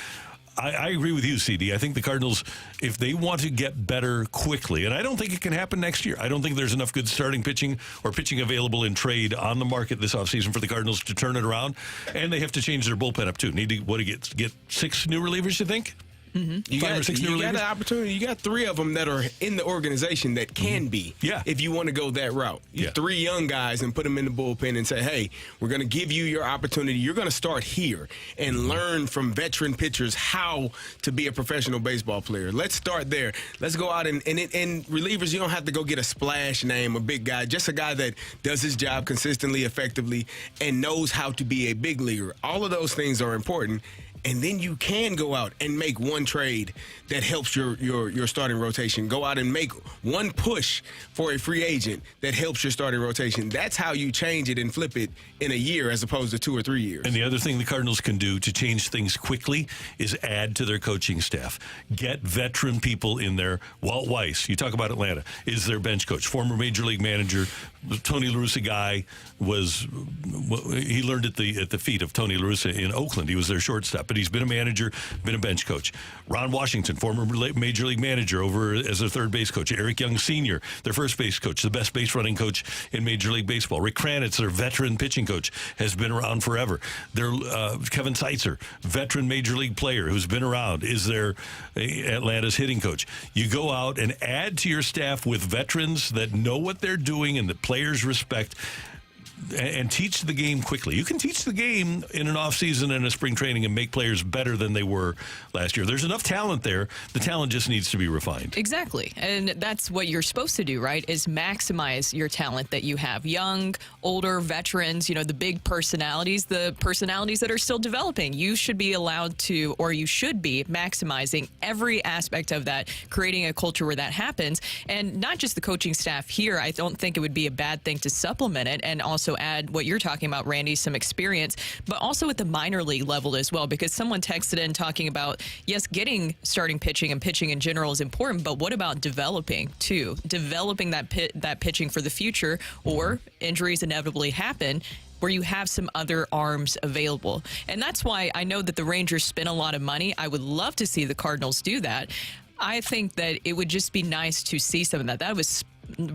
Speaker 4: I agree with you, CD. I think the Cardinals, if they want to get better quickly, and I don't think it can happen next year. I don't think there's enough good starting pitching or pitching available in trade on the market this offseason for the Cardinals to turn it around. And they have to change their bullpen up, too. Need to get 6 new relievers, you think?
Speaker 6: Mm-hmm. You got an opportunity. You got 3 of them that are in the organization that can be.
Speaker 4: Yeah.
Speaker 6: If you want to go that route. 3 young guys and put them in the bullpen and say, hey, we're going to give you your opportunity. You're going to start here and learn from veteran pitchers how to be a professional baseball player. Let's start there. Let's go out and relievers, you don't have to go get a splash name, a big guy, just a guy that does his job consistently, effectively, and knows how to be a big leaguer. All of those things are important. And then you can go out and make one trade that helps your starting rotation. Go out and make one push for a free agent that helps your starting rotation. That's how you change it and flip it in a year as opposed to 2 or 3 years.
Speaker 4: And the other thing the Cardinals can do to change things quickly is add to their coaching staff. Get veteran people in there. Walt Weiss, you talk about Atlanta, is their bench coach. Former Major League manager, Tony La Russa guy, he learned at the feet of Tony La Russa in Oakland. He was their shortstop. But he's been a manager, been a bench coach. Ron Washington, former Major League manager, over as their third base coach. Eric Young Sr., their first base coach, the best base running coach in Major League Baseball. Rick Kranitz, their veteran pitching coach, has been around forever. Their Kevin Seitzer, veteran Major League player who's been around, is their Atlanta's hitting coach. You go out and add to your staff with veterans that know what they're doing and that players respect, and teach the game quickly. You can teach the game in an offseason and a spring training and make players better than they were last year. There's enough talent there. The talent just needs to be refined.
Speaker 5: Exactly. And that's what you're supposed to do, right, is maximize your talent that you have. Young, older, veterans, the big personalities, the personalities that are still developing. You should be allowed to, or you should be maximizing every aspect of that, creating a culture where that happens. And not just the coaching staff here. I don't think it would be a bad thing to supplement it and also add what you're talking about, Randy, some experience, but also at the minor league level as well, because someone texted in talking about, yes, getting starting pitching and pitching in general is important, but what about developing too? Developing that pitching for the future, or injuries inevitably happen, where you have some other arms available. And that's why I know that the Rangers spend a lot of money. I would love to see the Cardinals do that. I think that it would just be nice to see some of that. That was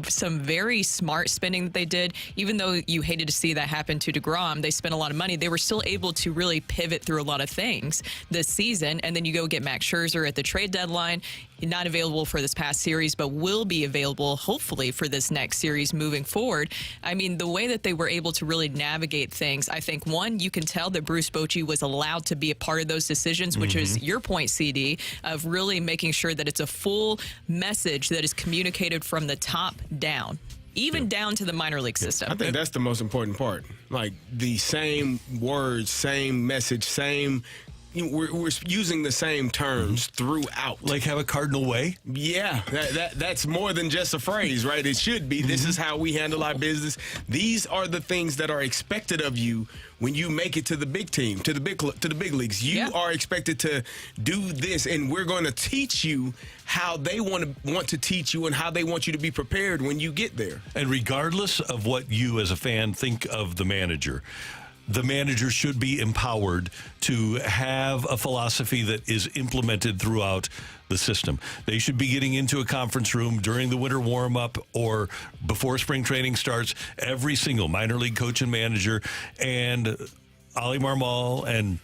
Speaker 5: some very smart spending that they did. Even though you hated to see that happen to deGrom, they spent a lot of money. They were still able to really pivot through a lot of things this season. And then you go get Max Scherzer at the trade deadline. Not available for this past series, but will be available hopefully for this next series moving forward. I mean, the way that they were able to really navigate things, I think, one, you can tell that Bruce Bochy was allowed to be a part of those decisions, which is your point, CD, of really making sure that it's a full message that is communicated from the top down, even down to the minor league system.
Speaker 6: I think that's the most important part. Like the same words, same message, same. We're using the same terms throughout.
Speaker 4: Like have a cardinal way?
Speaker 6: Yeah, that's more than just a phrase, right? It should be. This is how we handle our business. These are the things that are expected of you when you make it to the big team, to the big leagues. You are expected to do this, and we're going to teach you how they want to teach you and how they want you to be prepared when you get there.
Speaker 4: And regardless of what you as a fan think of the manager, the manager should be empowered to have a philosophy that is implemented throughout the system. They should be getting into a conference room during the winter warm-up or before spring training starts, every single minor league coach and manager, and Ali Marmol and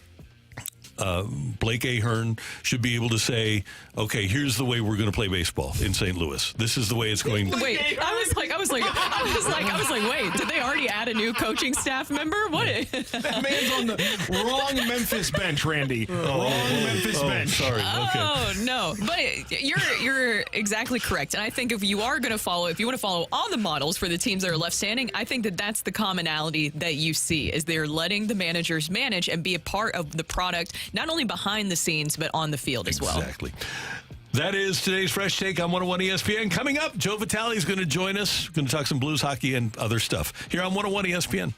Speaker 4: Blake Ahern should be able to say, okay, here's the way we're going to play baseball in St. Louis. This is the way it's going.
Speaker 5: Wait, I was like, wait, did they already add a new coaching staff member? What?
Speaker 7: That man's on the wrong Memphis bench, Randy. Wrong Memphis bench.
Speaker 4: Sorry. Okay.
Speaker 5: Oh no, but you're exactly correct. And I think if you want to follow all the models for the teams that are left standing, I think that that's the commonality that you see is they're letting the managers manage and be a part of the product, not only behind the scenes but on the field as well.
Speaker 4: Exactly. That is today's Fresh Take on 101 ESPN. Coming up, Joe Vitale is going to join us. We're going to talk some Blues hockey and other stuff here on 101 ESPN.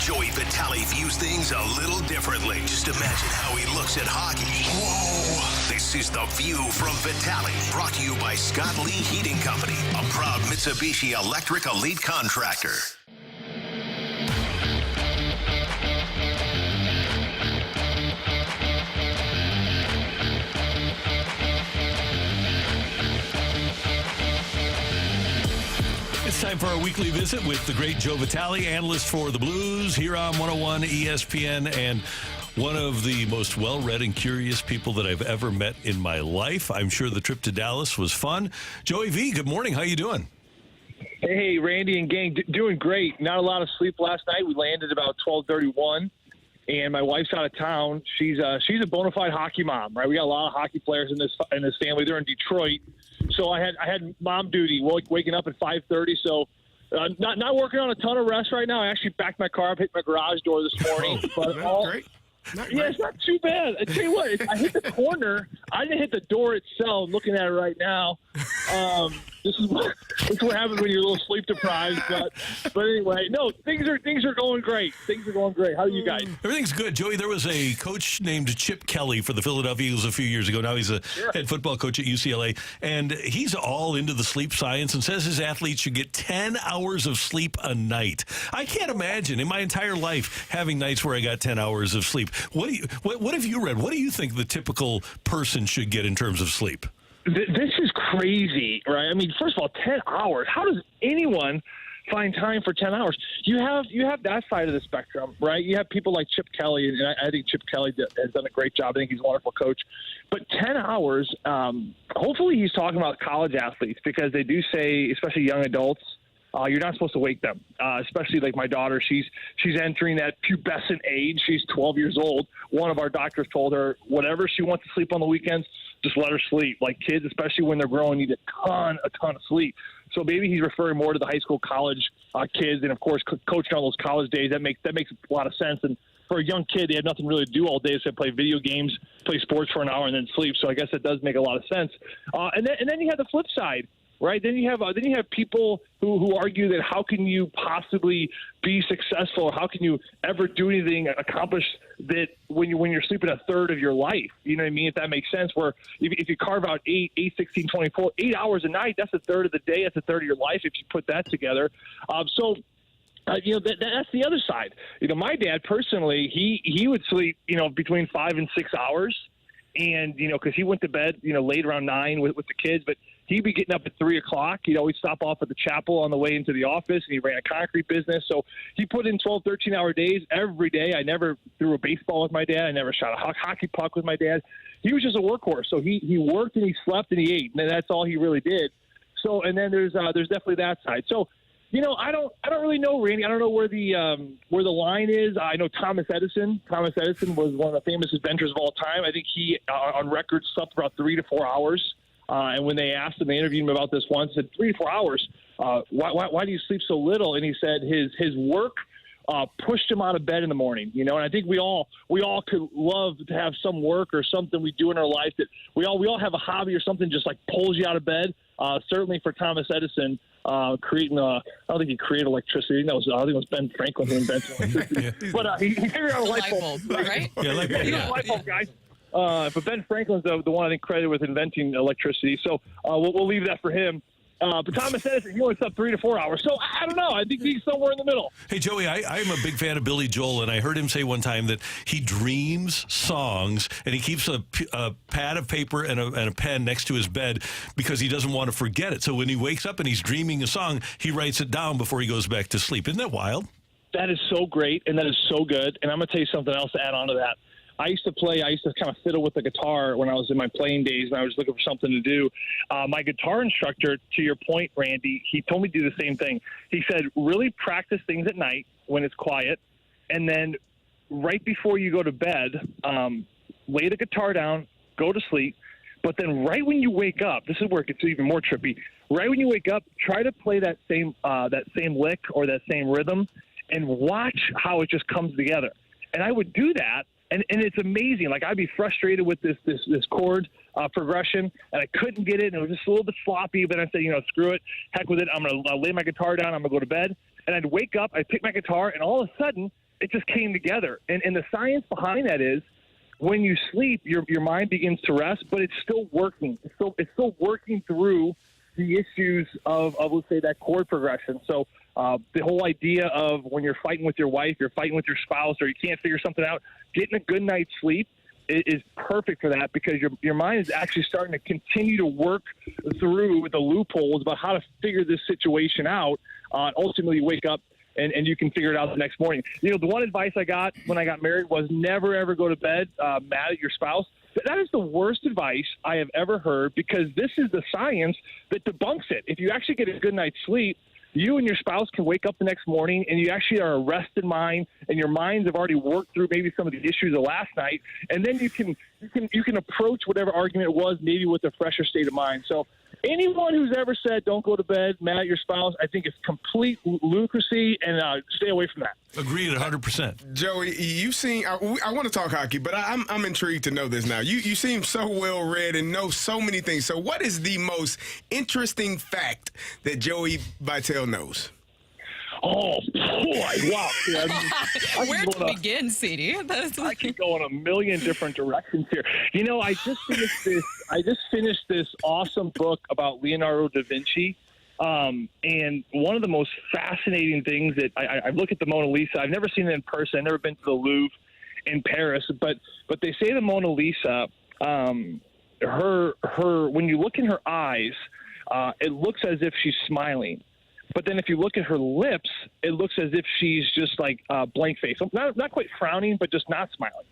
Speaker 1: Joey Vitale views things a little differently. Just imagine how he looks at hockey. Whoa. This is The View from Vitale, brought to you by Scott Lee Heating Company, a proud Mitsubishi Electric Elite contractor.
Speaker 4: It's time for our weekly visit with the great Joe Vitale, analyst for the Blues, here on 101 ESPN, and one of the most well-read and curious people that I've ever met in my life. I'm sure the trip to Dallas was fun. Joey V, good morning. How you doing?
Speaker 17: Hey, Randy and gang, doing great. Not a lot of sleep last night. We landed about 12:31, and my wife's out of town. She's a bona fide hockey mom, right? We got a lot of hockey players in this family. They're in Detroit. So I had mom duty, waking up at 5:30. So not working on a ton of rest right now. I actually backed my car up, hit my garage door this morning.
Speaker 7: Great.
Speaker 17: It's not too bad. I tell you what, I hit the corner. I didn't hit the door itself. I'm looking at it right now. This is what happens when you're a little sleep deprived. But anyway, no, things are going great. Things are going great. How are you guys?
Speaker 4: Everything's good. Joey, there was a coach named Chip Kelly for the Philadelphia Eagles a few years ago. Now he's a head football coach at UCLA, and he's all into the sleep science and says his athletes should get 10 hours of sleep a night. I can't imagine in my entire life having nights where I got 10 hours of sleep. What have you read? What do you think the typical person should get in terms of sleep?
Speaker 17: This is crazy, right? I mean, first of all, 10 hours. How does anyone find time for 10 hours? You have that side of the spectrum, right? You have people like Chip Kelly, and I think Chip Kelly has done a great job. I think he's a wonderful coach. But 10 hours, hopefully he's talking about college athletes, because they do say, especially young adults, you're not supposed to wake them, especially like my daughter. She's entering that pubescent age. She's 12 years old. One of our doctors told her whatever she wants to sleep on the weekends, just let her sleep. Like kids, especially when they're growing, need a ton of sleep. So maybe he's referring more to the high school, college kids, and of course, coaching all those college days. That makes a lot of sense. And for a young kid, they have nothing really to do all day, so they play video games, play sports for an hour, and then sleep. So I guess that does make a lot of sense. And then you have the flip side. Right. Then you have people who argue that how can you possibly be successful, or how can you ever do anything, accomplish that when you're sleeping a third of your life? You know what I mean? If that makes sense, where if you carve out 8, 16, 24, 8 hours a night, that's a third of the day. That's a third of your life if you put that together. That's the other side. My dad personally, he would sleep, between 5 and 6 hours. And, because he went to bed, late around 9 with the kids, but he'd be getting up at 3 o'clock. He'd always stop off at the chapel on the way into the office, and he ran a concrete business. So he put in 12, 13-hour days every day. I never threw a baseball with my dad. I never shot a hockey puck with my dad. He was just a workhorse. So he worked and he slept and he ate, and that's all he really did. So, and then there's definitely that side. So, I don't really know, Randy. I don't know where the line is. I know Thomas Edison. Thomas Edison was one of the famous inventors of all time. I think he, on record, slept about 3 to 4 hours. And when they asked him, they interviewed him about this once, said 3 to 4 hours. Why do you sleep so little? And he said his work pushed him out of bed in the morning. And I think we all could love to have some work or something we do in our life that we all have a hobby or something just like pulls you out of bed. Certainly for Thomas Edison, creating I don't think he created electricity. I think it was Ben Franklin who invented electricity. But he figured out a light bulb, right?
Speaker 4: Yeah, light bulb.
Speaker 17: Yeah. Light bulb, guys. But Ben Franklin's the one I think credited with inventing electricity. So we'll leave that for him. But Thomas Edison, he only slept 3 to 4 hours. So I don't know. I think he's somewhere in the middle.
Speaker 4: Hey, Joey, I'm a big fan of Billy Joel, and I heard him say one time that he dreams songs, and he keeps a pad of paper and a pen next to his bed because he doesn't want to forget it. So when he wakes up and he's dreaming a song, he writes it down before he goes back to sleep. Isn't that wild?
Speaker 17: That is so great, and that is so good. And I'm going to tell you something else to add on to that. I used to kind of fiddle with the guitar when I was in my playing days, and I was looking for something to do. My guitar instructor, to your point, Randy, he told me to do the same thing. He said, really practice things at night when it's quiet, and then right before you go to bed, lay the guitar down, go to sleep, but then right when you wake up, this is where it gets even more trippy, right when you wake up, try to play that same lick or that same rhythm and watch how it just comes together. And I would do that. And it's amazing. Like, I'd be frustrated with this chord progression, and I couldn't get it, and it was just a little bit sloppy. But I said, screw it, heck with it. I'm going to lay my guitar down. I'm going to go to bed. And I'd wake up, I'd pick my guitar, and all of a sudden, it just came together. And the science behind that is when you sleep, your mind begins to rest, but it's still working. It's still working through the issues of let's say, that chord progression. So the whole idea of when you're fighting with your wife, you're fighting with your spouse, or you can't figure something out, getting a good night's sleep is perfect for that, because your mind is actually starting to continue to work through the loopholes about how to figure this situation out. Ultimately, you wake up and you can figure it out the next morning. The one advice I got when I got married was never, ever go to bed mad at your spouse. That is the worst advice I have ever heard, because this is the science that debunks it. If you actually get a good night's sleep, you and your spouse can wake up the next morning and you actually are a rested mind, and your minds have already worked through maybe some of the issues of last night, and then you can approach whatever argument it was maybe with a fresher state of mind. So anyone who's ever said don't go to bed mad at your spouse, I think it's complete ludicrousy, and stay away from that.
Speaker 4: Agreed 100%.
Speaker 6: Joey, you seem I want to talk hockey, but I'm intrigued to know this now. You seem so well read and know so many things. So what is the most interesting fact that Joey Vitale knows?
Speaker 17: Oh, boy. Wow.
Speaker 5: Where to begin, CD?
Speaker 17: I could go in a million different directions here. You know, I just finished this awesome book about Leonardo da Vinci. And one of the most fascinating things that I look at the Mona Lisa. I've never seen it in person. I've never been to the Louvre in Paris, but they say the Mona Lisa, her when you look in her eyes, it looks as if she's smiling. But then if you look at her lips, it looks as if she's just like blank face. Not quite frowning, but just not smiling.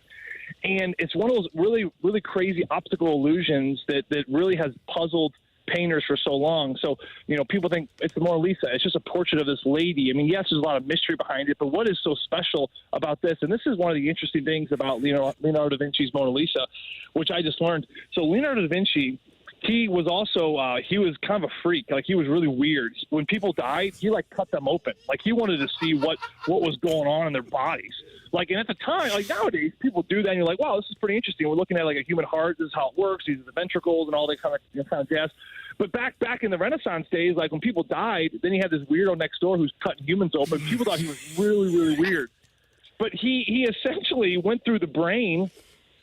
Speaker 17: And it's one of those really, really crazy optical illusions that really has puzzled painters for so long. So, you know, people think it's the Mona Lisa. It's just a portrait of this lady. I mean, yes, there's a lot of mystery behind it, but what is so special about this? And this is one of the interesting things about Leonardo da Vinci's Mona Lisa, which I just learned. So Leonardo da Vinci, he was also he was kind of a freak. Like, he was really weird. When people died, he like cut them open. Like, he wanted to see what was going on in their bodies. Like, and at the time, like nowadays, people do that, and you're like, wow, this is pretty interesting. We're looking at like a human heart. This is how it works. These are the ventricles and all that kind of jazz. But back in the Renaissance days, like when people died, then you had this weirdo next door who's cutting humans open. People thought he was really, really weird. But he essentially went through the brain,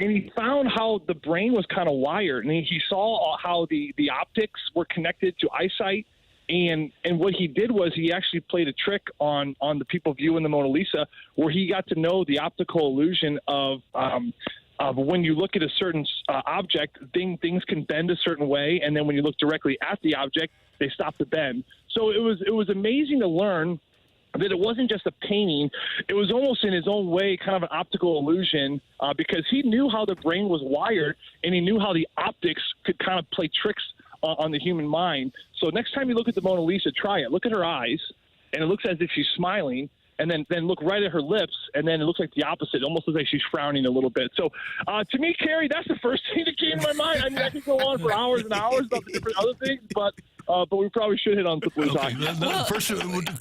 Speaker 17: and he found how the brain was kind of wired. And he saw how the optics were connected to eyesight. And what he did was he actually played a trick on the people viewing the Mona Lisa, where he got to know the optical illusion of when you look at a certain object, things can bend a certain way, and then when you look directly at the object, they stop to bend. So it was amazing to learn that it wasn't just a painting. It was almost in his own way kind of an optical illusion, because he knew how the brain was wired, and he knew how the optics could kind of play tricks on the human mind. So next time you look at the Mona Lisa, try it. Look at her eyes, and it looks as if she's smiling. And then look right at her lips, and then it looks like the opposite. It almost looks like she's frowning a little bit. So, to me, Carrie, that's the first thing that came to my mind. I mean, I could go on for hours and hours about the different other things, but we probably should hit on the Blues hockey.
Speaker 4: First,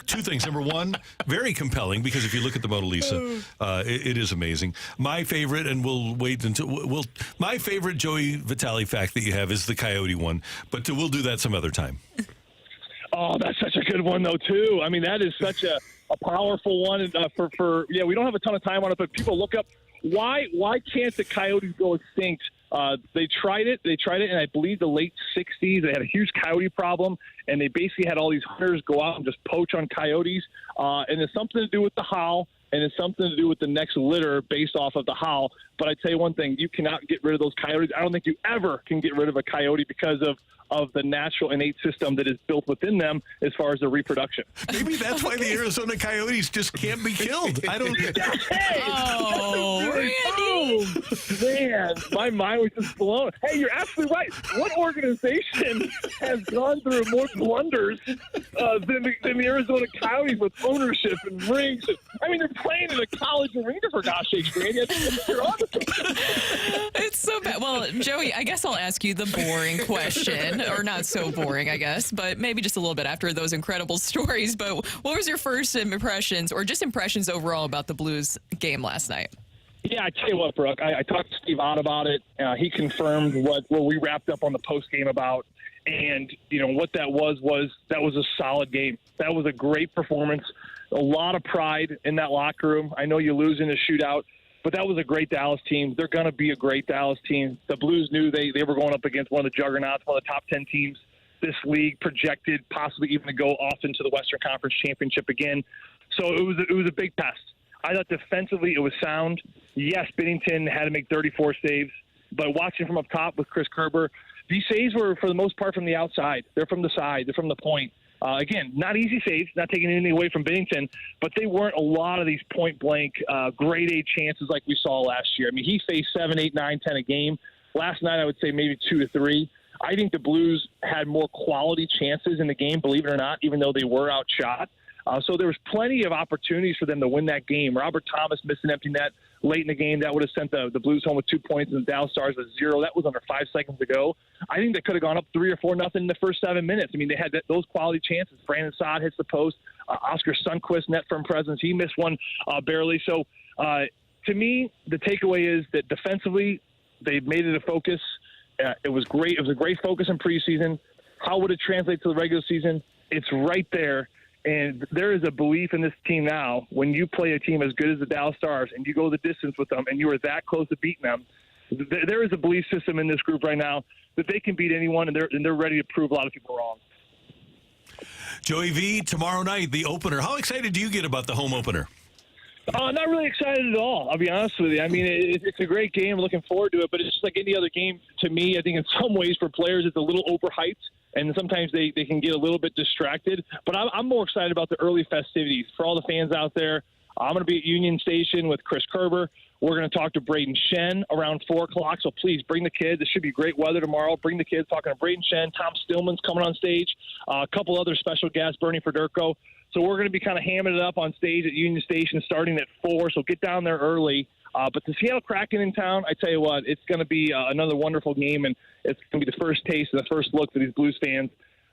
Speaker 4: two things. Number one, very compelling, because if you look at the Mona Lisa, it is amazing. My favorite, and we'll wait until my favorite Joey Vitale fact that you have is the Coyote one, but we'll do that some other time.
Speaker 17: Oh, that's such a good one, though, too. I mean, that is such a powerful one. We don't have a ton of time on it, but people look up why can't the Coyotes go extinct? They tried it, and I believe the late 60s, they had a huge coyote problem, and they basically had all these hunters go out and just poach on coyotes, and it's something to do with the howl, and it's something to do with the next litter based off of the howl. But I tell you one thing, you cannot get rid of those coyotes. I don't think you ever can get rid of a coyote because of the natural innate system that is built within them as far as their reproduction.
Speaker 4: Maybe that's why the Arizona Coyotes just can't be killed. I don't.
Speaker 17: Hey! Oh, man, my mind was just blown. Hey, you're absolutely right. What organization has gone through more blunders than the Arizona Coyotes with ownership and rings? I mean, they're playing in a college arena, for gosh sakes, Randy.
Speaker 5: It's so bad. Well, Joey, I guess I'll ask you the boring question. Or not so boring, I guess, but maybe just a little bit after those incredible stories. But what was your first impressions, or just impressions overall, about the Blues game last night?
Speaker 17: Yeah, I tell you what, Brooke, I talked to Steve Ott about it. He confirmed what we wrapped up on the post game about. And, you know, what that was a solid game. That was a great performance. A lot of pride in that locker room. I know you lose in a shootout, but that was a great Dallas team. They're going to be a great Dallas team. The Blues knew they were going up against one of the juggernauts, one of the top 10 teams this league, projected possibly even to go off into the Western Conference Championship again. So it was a big test. I thought defensively it was sound. Yes, Binnington had to make 34 saves, but watching from up top with Chris Kerber, these saves were, for the most part, from the outside. They're from the side. They're from the point. Again, not easy saves, not taking anything away from Binnington, but they weren't a lot of these point-blank, grade A chances like we saw last year. I mean, he faced 7, 8, 9, 10 a game. Last night, I would say maybe 2 to 3. I think the Blues had more quality chances in the game, believe it or not, even though they were outshot. So there was plenty of opportunities for them to win that game. Robert Thomas missed an empty net late in the game. That would have sent the Blues home with 2 points, and the Dallas Stars with 0. That was under 5 seconds to go. I think they could have gone up 3 or 4-0 in the first 7 minutes. I mean, they had those quality chances. Brandon Saad hits the post. Oscar Sundqvist, net firm presence. He missed one barely. So to me, the takeaway is that defensively, they've made it a focus. It was great. It was a great focus in preseason. How would it translate to the regular season? It's right there. And there is a belief in this team now, when you play a team as good as the Dallas Stars and you go the distance with them and you are that close to beating them, there is a belief system in this group right now that they can beat anyone, and they're ready to prove a lot of people wrong.
Speaker 4: Joey V, tomorrow night, the opener. How excited do you get about the home opener?
Speaker 17: Not really excited at all, I'll be honest with you. I mean, it's a great game. Looking forward to it, but it's just like any other game to me. I think in some ways for players it's a little overhyped, and sometimes they can get a little bit distracted. But I'm more excited about the early festivities. For all the fans out there, I'm going to be at Union Station with Chris Kerber. We're going to talk to Braden Shen around 4 o'clock, so please bring the kids. It should be great weather tomorrow. Bring the kids. Talking to Braden Shen. Tom Stillman's coming on stage. A couple other special guests, Bernie Federico. So we're going to be kind of hamming it up on stage at Union Station starting at 4, so get down there early. But the Seattle Kraken in town, I tell you what, it's going to be another wonderful game, and it's going to be the first taste and the first look for these Blues fans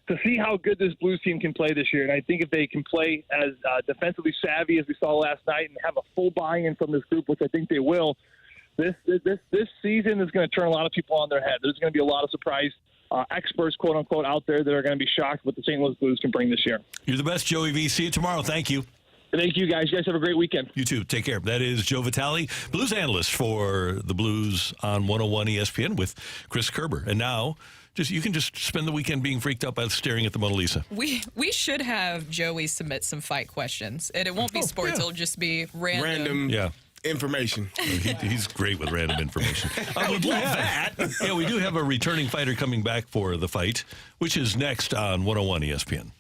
Speaker 17: to see how good this Blues team can play this year. And I think if they can play as defensively savvy as we saw last night and have a full buy-in from this group, which I think they will, this season is going to turn a lot of people on their head. There's going to be a lot of surprise experts, quote-unquote, out there that are going to be shocked what the St. Louis Blues can bring this year.
Speaker 4: You're the best, Joey V. See you tomorrow. Thank you.
Speaker 17: Thank you, guys. You guys have a great weekend.
Speaker 4: You too. Take care. That is Joe Vitale, Blues analyst for the Blues on 101 ESPN with Chris Kerber. And now, you can just spend the weekend being freaked out by staring at the Mona Lisa.
Speaker 5: We should have Joey submit some fight questions. And it won't be sports. Yeah. It'll just be random.
Speaker 4: Yeah.
Speaker 6: Information.
Speaker 4: He's great with random information. We do have a returning fighter coming back for the fight, which is next on 101 ESPN.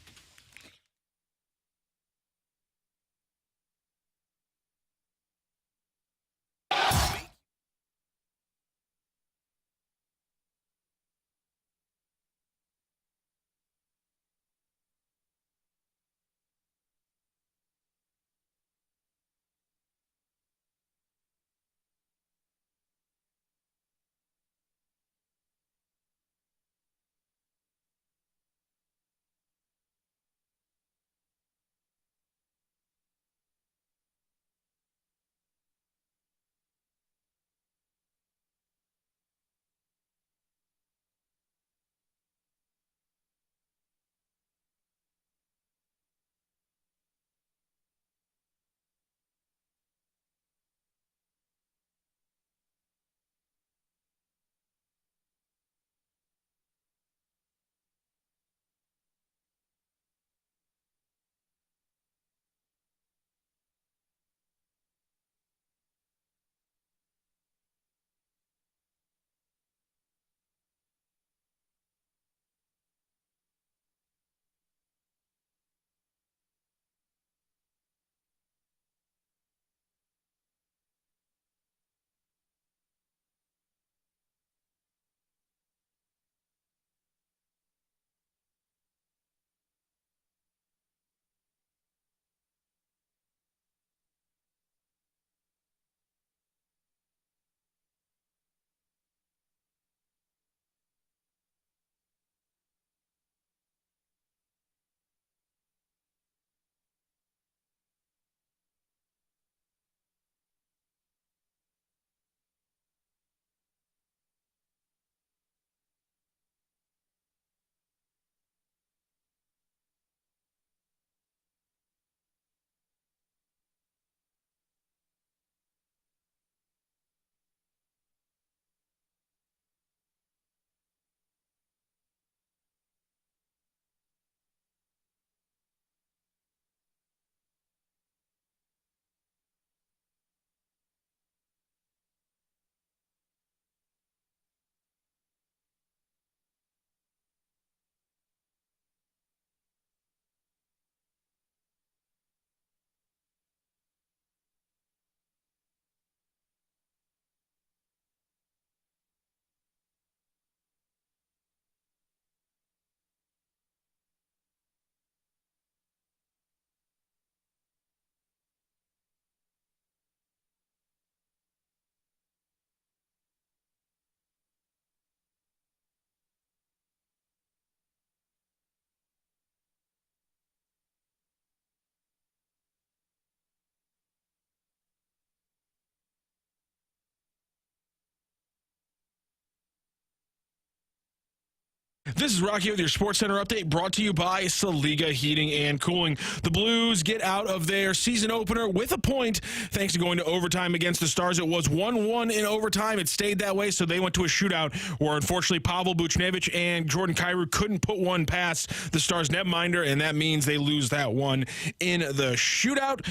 Speaker 7: This is Rocky with your Sports Center update brought to you by Saliga Heating and Cooling. The Blues get out of their season opener with a point thanks to going to overtime against the Stars. It was 1-1 in overtime. It stayed that way, so they went to a shootout where, unfortunately, Pavel Buchnevich and Jordan Kyrou couldn't put one past the Stars netminder, and that means they lose that one in the shootout.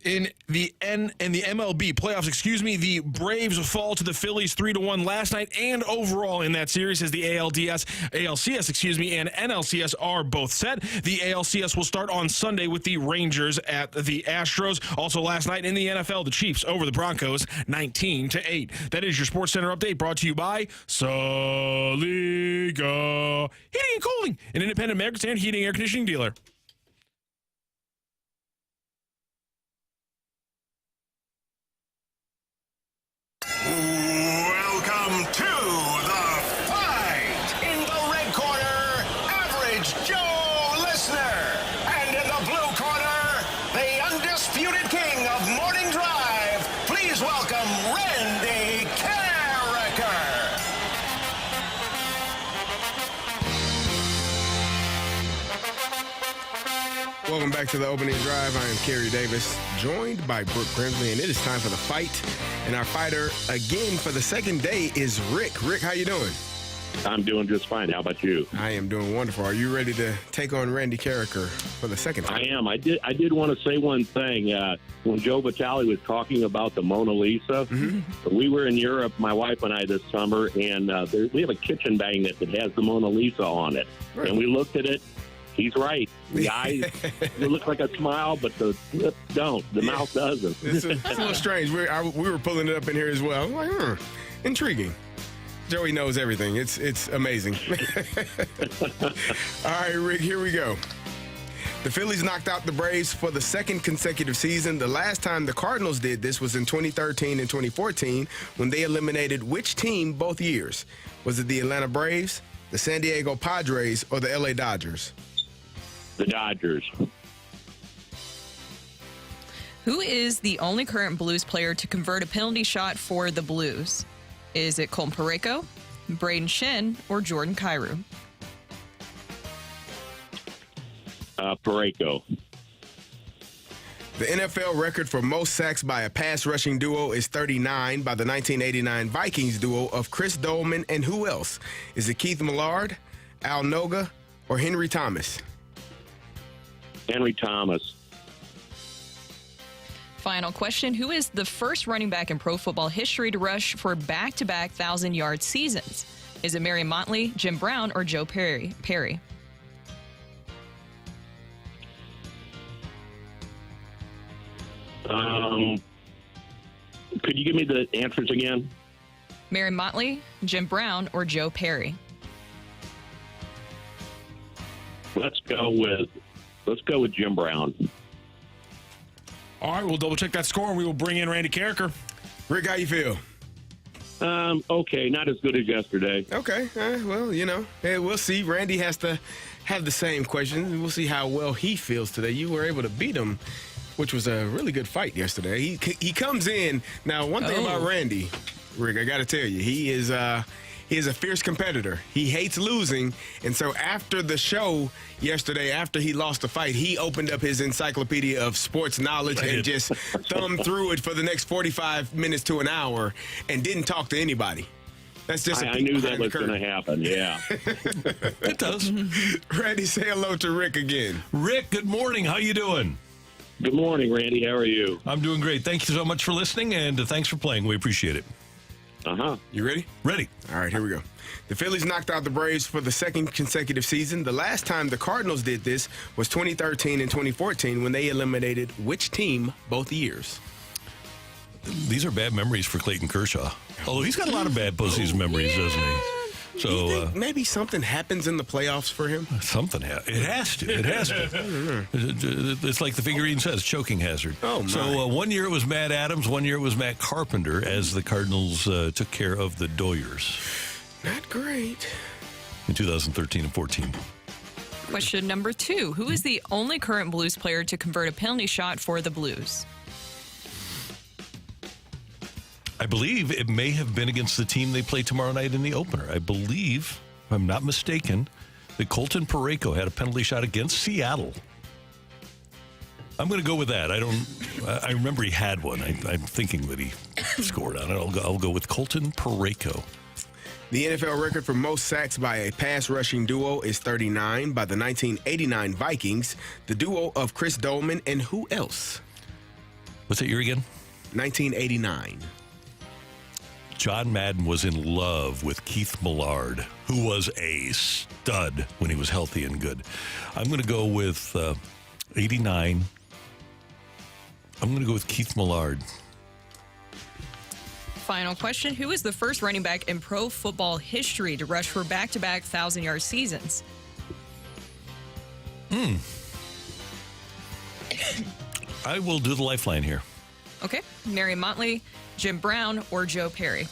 Speaker 7: In the MLB playoffs, the Braves fall to the Phillies 3-1 last night, and overall in that series as the ALCS, and NLCS are both set. The ALCS will start on Sunday with the Rangers at the Astros. Also last night in the NFL, the Chiefs over the Broncos 19-8. That is your Sports Center update brought to you by Saliga Heating and Cooling, an independent American heating air conditioning dealer.
Speaker 1: Welcome to the fight. In the red corner, Average Joe Listener. And in the blue corner, the undisputed king of Morning Drive. Please welcome Randy Carricker.
Speaker 6: Welcome back to the opening drive. I am Kerry Davis, joined by Brooke Grimsley, and it is time for the fight. And our fighter again for the second day is Rick. Rick, how you doing?
Speaker 18: I'm doing just fine. How about you?
Speaker 6: I am doing wonderful. Are you ready to take on Randy Carricker for the second time?
Speaker 18: I am. I did want to say one thing. When Joe Vitale was talking about the Mona Lisa, we were in Europe, my wife and I, this summer, and we have a kitchen magnet that has the Mona Lisa on it. Right. And we looked at it. He's right. The eyes look like a smile, but the lips don't. The mouth doesn't.
Speaker 6: It's a little strange. We were pulling it up in here as well. I'm like, intriguing. Joey knows everything. It's amazing. All right, Rick, here we go. The Phillies knocked out the Braves for the second consecutive season. The last time the Cardinals did this was in 2013 and 2014 when they eliminated which team both years? Was it the Atlanta Braves, the San Diego Padres, or the LA Dodgers?
Speaker 18: The Dodgers.
Speaker 5: Who is the only current Blues player to convert a penalty shot for the Blues? Is it Colton Parayko, Braden Shen, or Jordan Kyrou?
Speaker 18: Parayko.
Speaker 6: The NFL record for most sacks by a pass rushing duo is 39 by the 1989 Vikings duo of Chris Dolman and who else? Is it Keith Millard, Al Noga, or Henry Thomas?
Speaker 18: Henry Thomas.
Speaker 5: Final question. Who is the first running back in pro football history to rush for back-to-back 1,000-yard seasons? Is it Marion Motley, Jim Brown, or Joe Perry?
Speaker 18: Could you give me the answers again?
Speaker 5: Marion Motley, Jim Brown, or Joe Perry?
Speaker 18: Let's go with Jim Brown.
Speaker 7: All right, we'll double-check that score, and we will bring in Randy Carricker.
Speaker 6: Rick, how you feel?
Speaker 18: Okay, not as good as yesterday.
Speaker 6: Okay, well, hey, we'll see. Randy has to have the same questions. We'll see how well he feels today. You were able to beat him, which was a really good fight yesterday. He comes in. Now, one thing about Randy, Rick, I got to tell you, he is a fierce competitor. He hates losing. And so after the show yesterday, after he lost the fight, he opened up his encyclopedia of sports knowledge and just thumbed through it for the next 45 minutes to an hour and didn't talk to anybody. That's just
Speaker 18: I knew that was going to happen, yeah.
Speaker 4: It does.
Speaker 6: Randy, say hello to Rick again.
Speaker 4: Rick, good morning. How you doing?
Speaker 18: Good morning, Randy. How are you?
Speaker 4: I'm doing great. Thank you so much for listening, and thanks for playing. We appreciate it.
Speaker 6: You ready?
Speaker 4: Ready.
Speaker 6: All right, here we go. The Phillies knocked out the Braves for the second consecutive season. The last time the Cardinals did this was 2013 and 2014 when they eliminated which team both years?
Speaker 4: These are bad memories for Clayton Kershaw. Although he's got a lot of bad postseason memories, doesn't he? So
Speaker 6: you think maybe something happens in the playoffs for him?
Speaker 4: Something it has to. It has to. It's like the figurine says, choking hazard.
Speaker 6: Oh, my.
Speaker 4: So 1 year it was Matt Adams, 1 year it was Matt Carpenter as the Cardinals took care of the Doyers.
Speaker 6: Not great.
Speaker 4: In 2013 and 14.
Speaker 5: Question number 2. Who is the only current Blues player to convert a penalty shot for the Blues?
Speaker 4: I believe it may have been against the team they play tomorrow night in the opener. I believe, if I'm not mistaken, that Colton Parayko had a penalty shot against Seattle. I'm going to go with that. I remember he had one. I'm thinking that he scored on it. I'll go with Colton Parayko.
Speaker 6: The NFL record for most sacks by a pass rushing duo is 39 by the 1989 Vikings, the duo of Chris Dolman and who else?
Speaker 4: What's that year again?
Speaker 6: 1989.
Speaker 4: John Madden was in love with Keith Millard, who was a stud when he was healthy and good. I'm going to go with 89. I'm going to go with Keith Millard.
Speaker 5: Final question. Who is the first running back in pro football history to rush for back-to-back 1,000-yard seasons?
Speaker 4: I will do the lifeline here.
Speaker 5: Okay. Mary Motley, Jim Brown, or Joe Perry?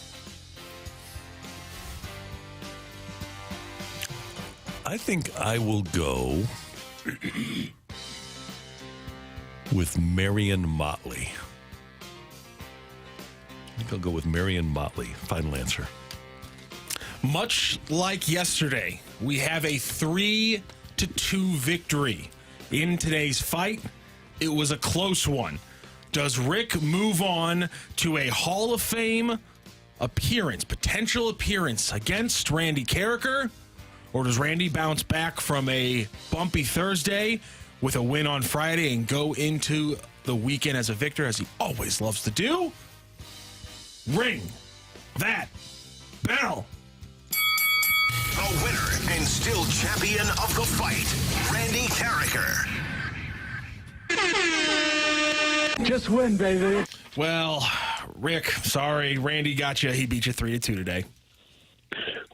Speaker 4: I think I will go with Marion Motley. I think I'll go with Marion Motley. Final answer.
Speaker 7: Much like yesterday, we have a 3-2 victory in today's fight. It was a close one. Does Rick move on to a Hall of Fame appearance, potential appearance against Randy Carricker? Or does Randy bounce back from a bumpy Thursday with a win on Friday and go into the weekend as a victor, as he always loves to do? Ring that bell.
Speaker 1: The winner and still champion of the fight, Randy Carricker.
Speaker 7: Just win, baby. Well, Rick, sorry. Randy got you. He beat you 3-2 today.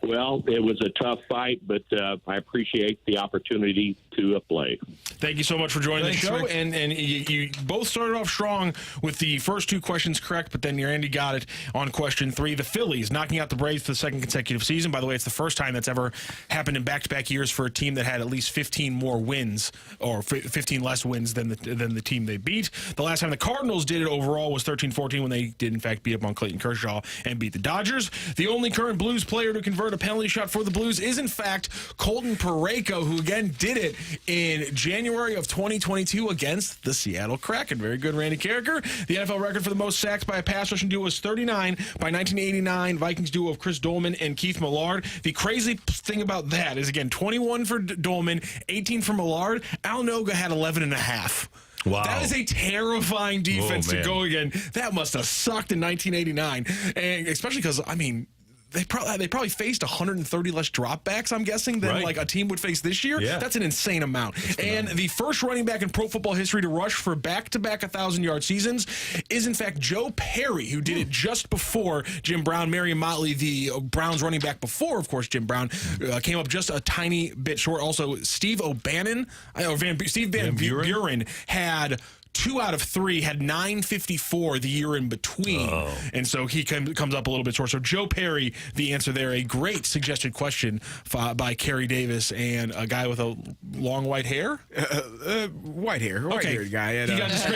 Speaker 18: Well, it was a tough fight, but I appreciate the opportunity to play.
Speaker 7: Thank you so much for joining
Speaker 4: Thanks,
Speaker 7: the show.
Speaker 4: Rick.
Speaker 7: And you both started off strong with the first 2 questions correct, but then Randy got it on question 3. The Phillies knocking out the Braves for the second consecutive season. By the way, it's the first time that's ever happened in back-to-back years for a team that had at least 15 more wins or 15 less wins than the team they beat. The last time the Cardinals did it overall was 13-14 when they did, in fact, beat up on Clayton Kershaw and beat the Dodgers. The only current Blues player to convert a penalty shot for the Blues is, in fact, Colton Parayko, who again did it in January of 2022 against the Seattle Kraken. Very good, Randy Carricker. The NFL record for the most sacks by a pass rushing duo was 39 by 1989 Vikings duo of Chris Dolman and Keith Millard. The crazy thing about that is, again, 21 for Dolman, 18 for Millard. Al Noga had 11.5.
Speaker 4: Wow.
Speaker 7: That is a terrifying defense to
Speaker 4: man.
Speaker 7: go again. That must have sucked in 1989, and especially because, I mean, they probably faced 130 less dropbacks, I'm guessing, than like a team would face this year.
Speaker 4: Yeah.
Speaker 7: That's an insane amount. And the first running back in pro football history to rush for back-to-back 1,000-yard seasons is, in fact, Joe Perry, who did it just before Jim Brown. Marion Motley, the Browns running back before, of course, Jim Brown, came up just a tiny bit short. Also, Steve Van Buren had 2 out of 3, had 954 the year in between. And so he comes up a little bit short. So Joe Perry, the answer there. A great suggested question by Kerry Davis and a guy with a long white hair.
Speaker 6: White-haired guy.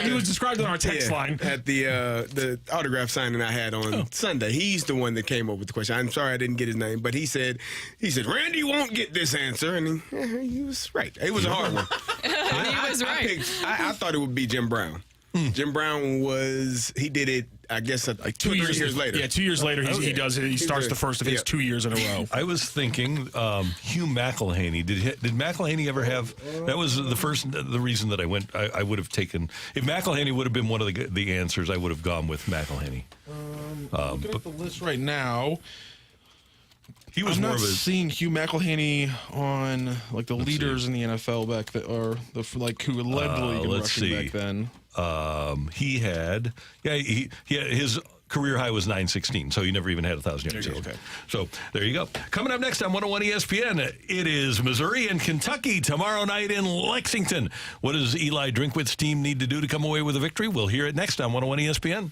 Speaker 7: He was described on our text line.
Speaker 6: At the autograph signing I had on Sunday. He's the one that came up with the question. I'm sorry I didn't get his name, but he said, Randy won't get this answer. And he was right. It was a hard one.
Speaker 5: He was right.
Speaker 6: I thought it would be Jim Brown. Jim Brown he did it, I guess, like 2 years later.
Speaker 7: Yeah, 2 years later he does it. He starts the first of his 2 years in a row.
Speaker 4: I was thinking Hugh McElhaney. Did McElhaney ever have? That was the reason that I went. I would have taken, if McElhaney would have been one of the answers, I would have gone with McElhaney.
Speaker 7: Looking at the list right now.
Speaker 4: He was
Speaker 7: I'm
Speaker 4: more
Speaker 7: not
Speaker 4: of a
Speaker 7: seeing Hugh McElhaney on like the leaders in the NFL back then, or who led the league in rushing back then.
Speaker 4: He had his career high was 916, so he never even had 1,000 yards.
Speaker 7: Okay.
Speaker 4: So there you go. Coming up next on 101 ESPN, it is Missouri and Kentucky tomorrow night in Lexington. What does Eli Drinkwitz's team need to do to come away with a victory? We'll hear it next on 101 ESPN.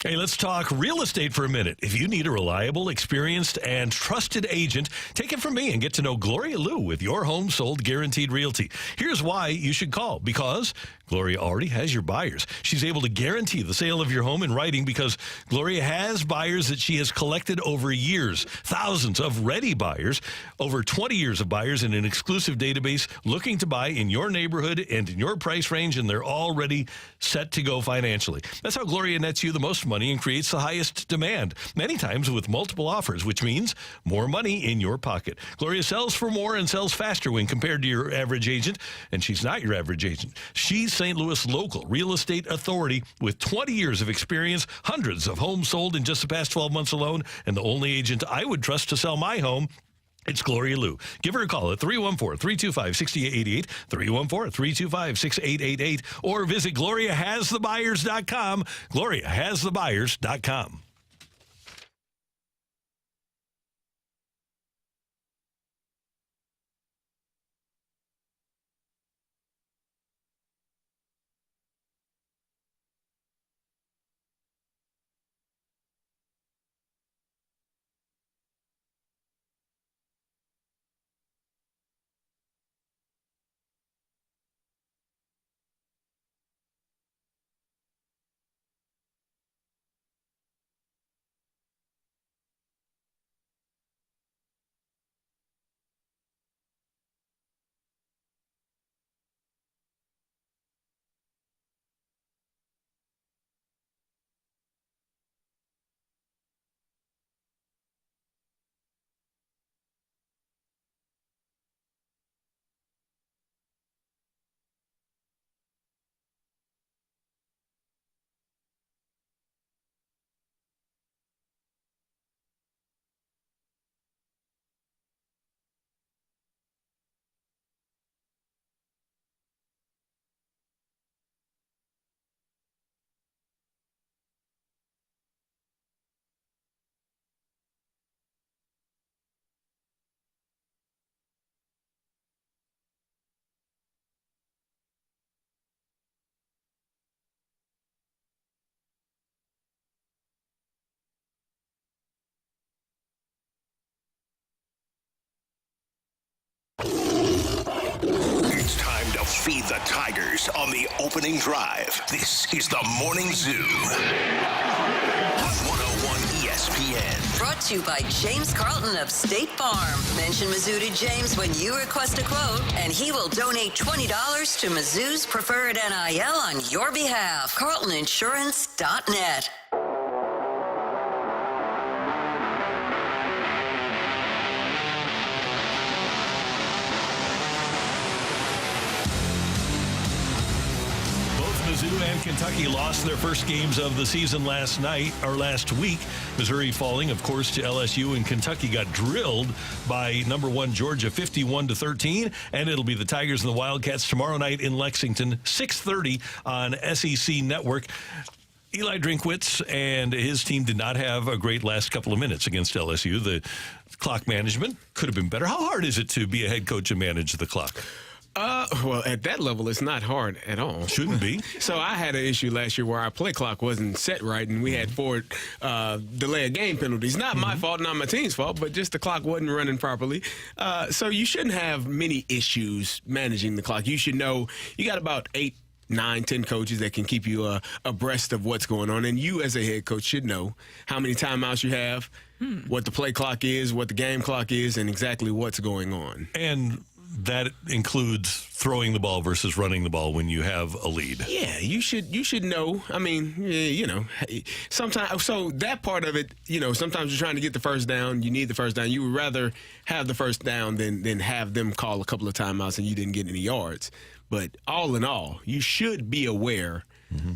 Speaker 4: Hey, let's talk real estate for a minute. If you need a reliable, experienced, and trusted agent, take it from me and get to know Gloria Liu with Your Home Sold Guaranteed Realty. Here's why you should call. Because Gloria already has your buyers. She's able to guarantee the sale of your home in writing because Gloria has buyers that she has collected over years. Thousands of ready buyers, over 20 years of buyers in an exclusive database looking to buy in your neighborhood and in your price range, and they're already set to go financially. That's how Gloria nets you the most money and creates the highest demand, many times with multiple offers, which means more money in your pocket. Gloria sells for more and sells faster when compared to your average agent, and she's not your average agent. She's St. Louis local real estate authority with 20 years of experience, hundreds of homes sold in just the past 12 months alone, and the only agent I would trust to sell my home. It's Gloria Liu. Give her a call at 314-325-6888, 314-325-6888, or visit GloriaHasTheBuyers.com, GloriaHasTheBuyers.com.
Speaker 1: It's time to feed the Tigers on the opening drive. This is the Morning Zoo on 101 ESPN.
Speaker 14: Brought to you by James Carlton of State Farm. Mention Mizzou to James when you request a quote, and he will donate $20 to Mizzou's preferred NIL on your behalf. CarltonInsurance.net.
Speaker 4: Mizzou and Kentucky lost their first games of the season last week. Missouri falling, of course, to LSU, and Kentucky got drilled by number 1 Georgia 51-13. And it'll be the Tigers and the Wildcats tomorrow night in Lexington, 6:30 on SEC Network. Eli Drinkwitz and his team did not have a great last couple of minutes against LSU. The clock management could have been better. How hard is it to be a head coach and manage the clock?
Speaker 6: Well, at that level, it's not hard at all.
Speaker 4: Shouldn't be.
Speaker 6: So I had an issue last year where our play clock wasn't set right, and we had 4 delay of game penalties. Not my fault, not my team's fault, but just the clock wasn't running properly. So you shouldn't have many issues managing the clock. You should know you got about 8, 9, 10 coaches that can keep you abreast of what's going on, and you as a head coach should know how many timeouts you have, what the play clock is, what the game clock is, and exactly what's going on.
Speaker 4: And that includes throwing the ball versus running the ball when you have a lead.
Speaker 6: Yeah, you should know. I mean, you know, sometimes, so that part of it, you know, sometimes you're trying to get the first down. You need the first down. You would rather have the first down than have them call a couple of timeouts and you didn't get any yards. But all in all, you should be aware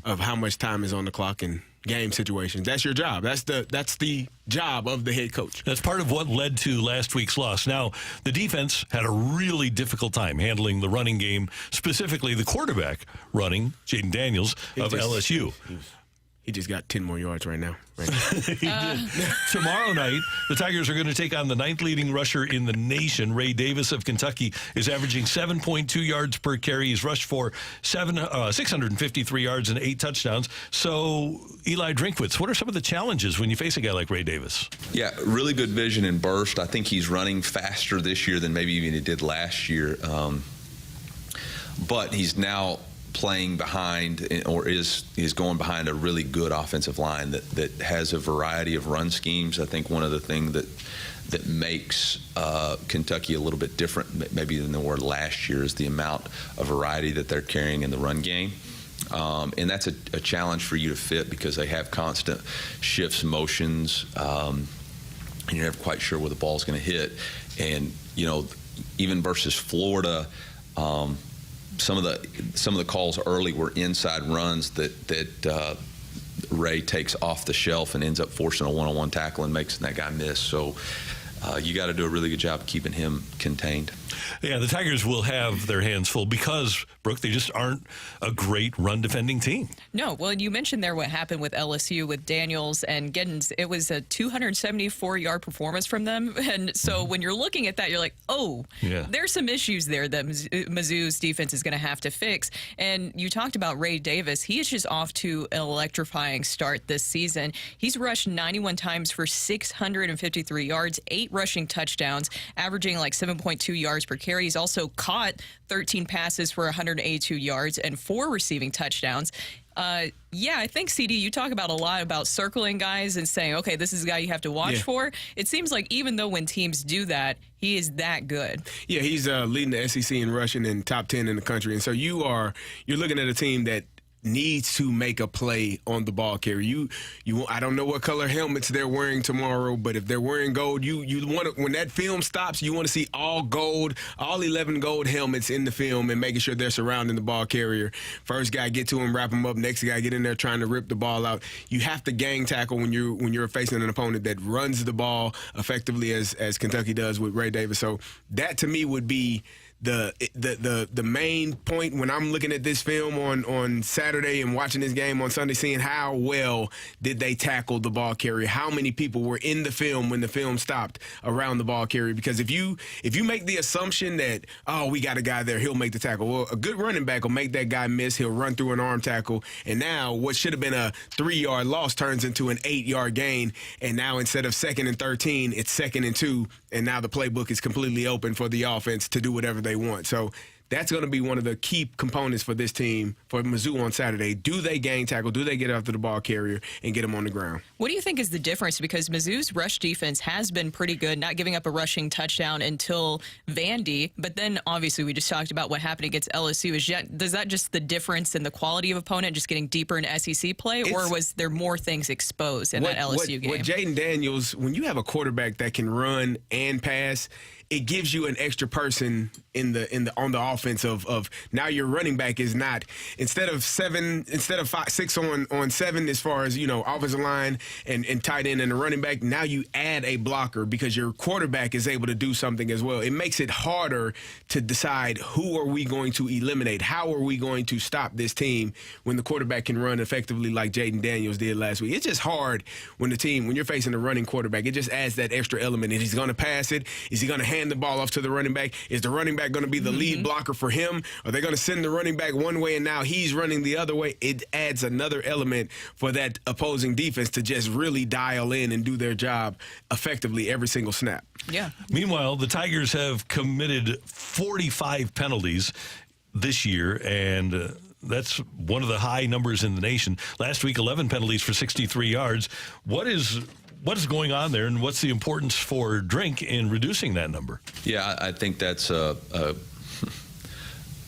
Speaker 6: of how much time is on the clock and game situations. That's your job. That's the job of the head coach.
Speaker 4: That's part of what led to last week's loss. Now, the defense had a really difficult time handling the running game, specifically the quarterback running, Jaden Daniels of LSU.
Speaker 6: He just got 10 more yards right now. Right
Speaker 4: He did. Tomorrow night, the Tigers are going to take on the 9th leading rusher in the nation. Ray Davis of Kentucky is averaging 7.2 yards per carry. He's rushed for 653 yards and 8 touchdowns. So, Eli Drinkwitz, what are some of the challenges when you face a guy like Ray Davis?
Speaker 19: Yeah, really good vision and burst. I think he's running faster this year than maybe even he did last year. But he's now playing behind, or is going behind a really good offensive line that has a variety of run schemes. I think one of the things that makes Kentucky a little bit different maybe than they were last year is the amount of variety that they're carrying in the run game. And that's a challenge for you to fit because they have constant shifts, motions, and you're never quite sure where the ball's going to hit. And, you know, even versus Florida, some of the calls early were inside runs that Ray takes off the shelf and ends up forcing a one-on-one tackle and makes that guy miss. So you got to do a really good job of keeping him contained.
Speaker 4: Yeah, the Tigers will have their hands full because, Brooke, they just aren't a great run-defending team.
Speaker 5: No, well, you mentioned there what happened with LSU with Daniels and Giddens. It was a 274-yard performance from them. And so when you're looking at that, you're like, oh, there's some issues there that Mizzou's defense is going to have to fix. And you talked about Ray Davis. He is just off to an electrifying start this season. He's rushed 91 times for 653 yards, 8 rushing touchdowns, averaging like 7.2 yards per carry. He's also caught 13 passes for 182 yards and 4 receiving touchdowns. Yeah, I think, CD, you talk about a lot about circling guys and saying, okay, this is a guy you have to watch for. It seems like even though when teams do that, he is that good.
Speaker 6: Yeah, he's leading the SEC in rushing and top 10 in the country. And so you're looking at a team that needs to make a play on the ball carrier. I don't know what color helmets they're wearing tomorrow, but if they're wearing gold, you want to, when that film stops, you want to see all gold, all 11 gold helmets in the film and making sure they're surrounding the ball carrier. First guy get to him, wrap him up. Next guy get in there trying to rip the ball out. You have to gang tackle when you're facing an opponent that runs the ball effectively as Kentucky does with Ray Davis. So that to me would be the main point when I'm looking at this film on Saturday and watching this game on Sunday, seeing how well did they tackle the ball carrier, how many people were in the film when the film stopped around the ball carrier. Because if you make the assumption that, oh, we got a guy there, he'll make the tackle. Well, a good running back will make that guy miss. He'll run through an arm tackle. And now what should have been a 3-yard loss turns into an 8-yard gain. And now instead of 2nd and 13, it's 2nd and 2. And now the playbook is completely open for the offense to do whatever they want. So that's going to be one of the key components for this team, for Mizzou on Saturday. Do they gang tackle? Do they get after the ball carrier and get him on the ground?
Speaker 5: What do you think is the difference? Because Mizzou's rush defense has been pretty good, not giving up a rushing touchdown until Vandy. But then, obviously, we just talked about what happened against LSU. Is that just the difference in the quality of opponent, just getting deeper in SEC play? Or was there more things exposed in that LSU game?
Speaker 6: With Jaden Daniels, when you have a quarterback that can run and pass, it gives you an extra person on the offense of now your running back is not instead of 5, 6 on 7 as far as offensive line and tight end and the running back. Now you add a blocker because your quarterback is able to do something as well. It makes it harder to decide who are we going to eliminate, how are we going to stop this team when the quarterback can run effectively like Jaden Daniels did last week. It's just hard when you're facing a running quarterback. It just adds that extra element. Is he going to pass it? Is he going to hand the ball off to the running back? Is the running back going to be the lead blocker for him? Are they going to send the running back one way and now he's running the other way? It adds another element for that opposing defense to just really dial in and do their job effectively every single snap.
Speaker 5: Yeah.
Speaker 4: Meanwhile, the Tigers have committed 45 penalties this year, and that's one of the high numbers in the nation. Last week, 11 penalties for 63 yards. What is going on there, and what's the importance for Drink in reducing that number?
Speaker 19: Yeah, I think that's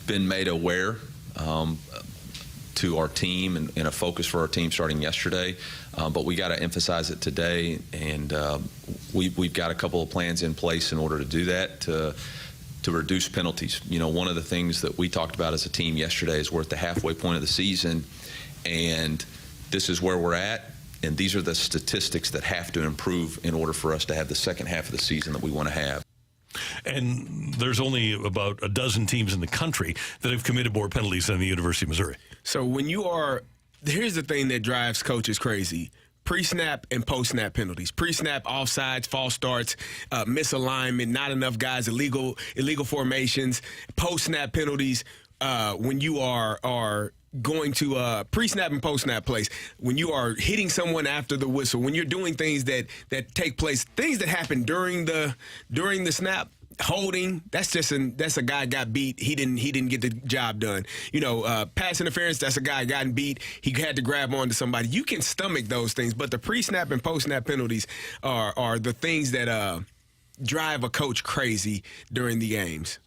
Speaker 19: been made aware to our team and a focus for our team starting yesterday. But we got to emphasize it today, and we've got a couple of plans in place in order to do that, to reduce penalties. One of the things that we talked about as a team yesterday is we're at the halfway point of the season, and this is where we're at. And these are the statistics that have to improve in order for us to have the second half of the season that we want to have.
Speaker 4: And there's only about a dozen teams in the country that have committed more penalties than the University of Missouri.
Speaker 6: So when you are here's the thing that drives coaches crazy. Pre-snap and post-snap penalties. Pre-snap, offsides, false starts, misalignment, not enough guys, illegal formations. Post-snap penalties when you are going to pre-snap and post-snap plays. When you are hitting someone after the whistle. When you're doing things that take place, things that happen during the snap. Holding, that's a guy got beat. He didn't get the job done. Pass interference, that's a guy gotten beat. He had to grab onto somebody. You can stomach those things, but the pre-snap and post-snap penalties are the things that drive a coach crazy during the games.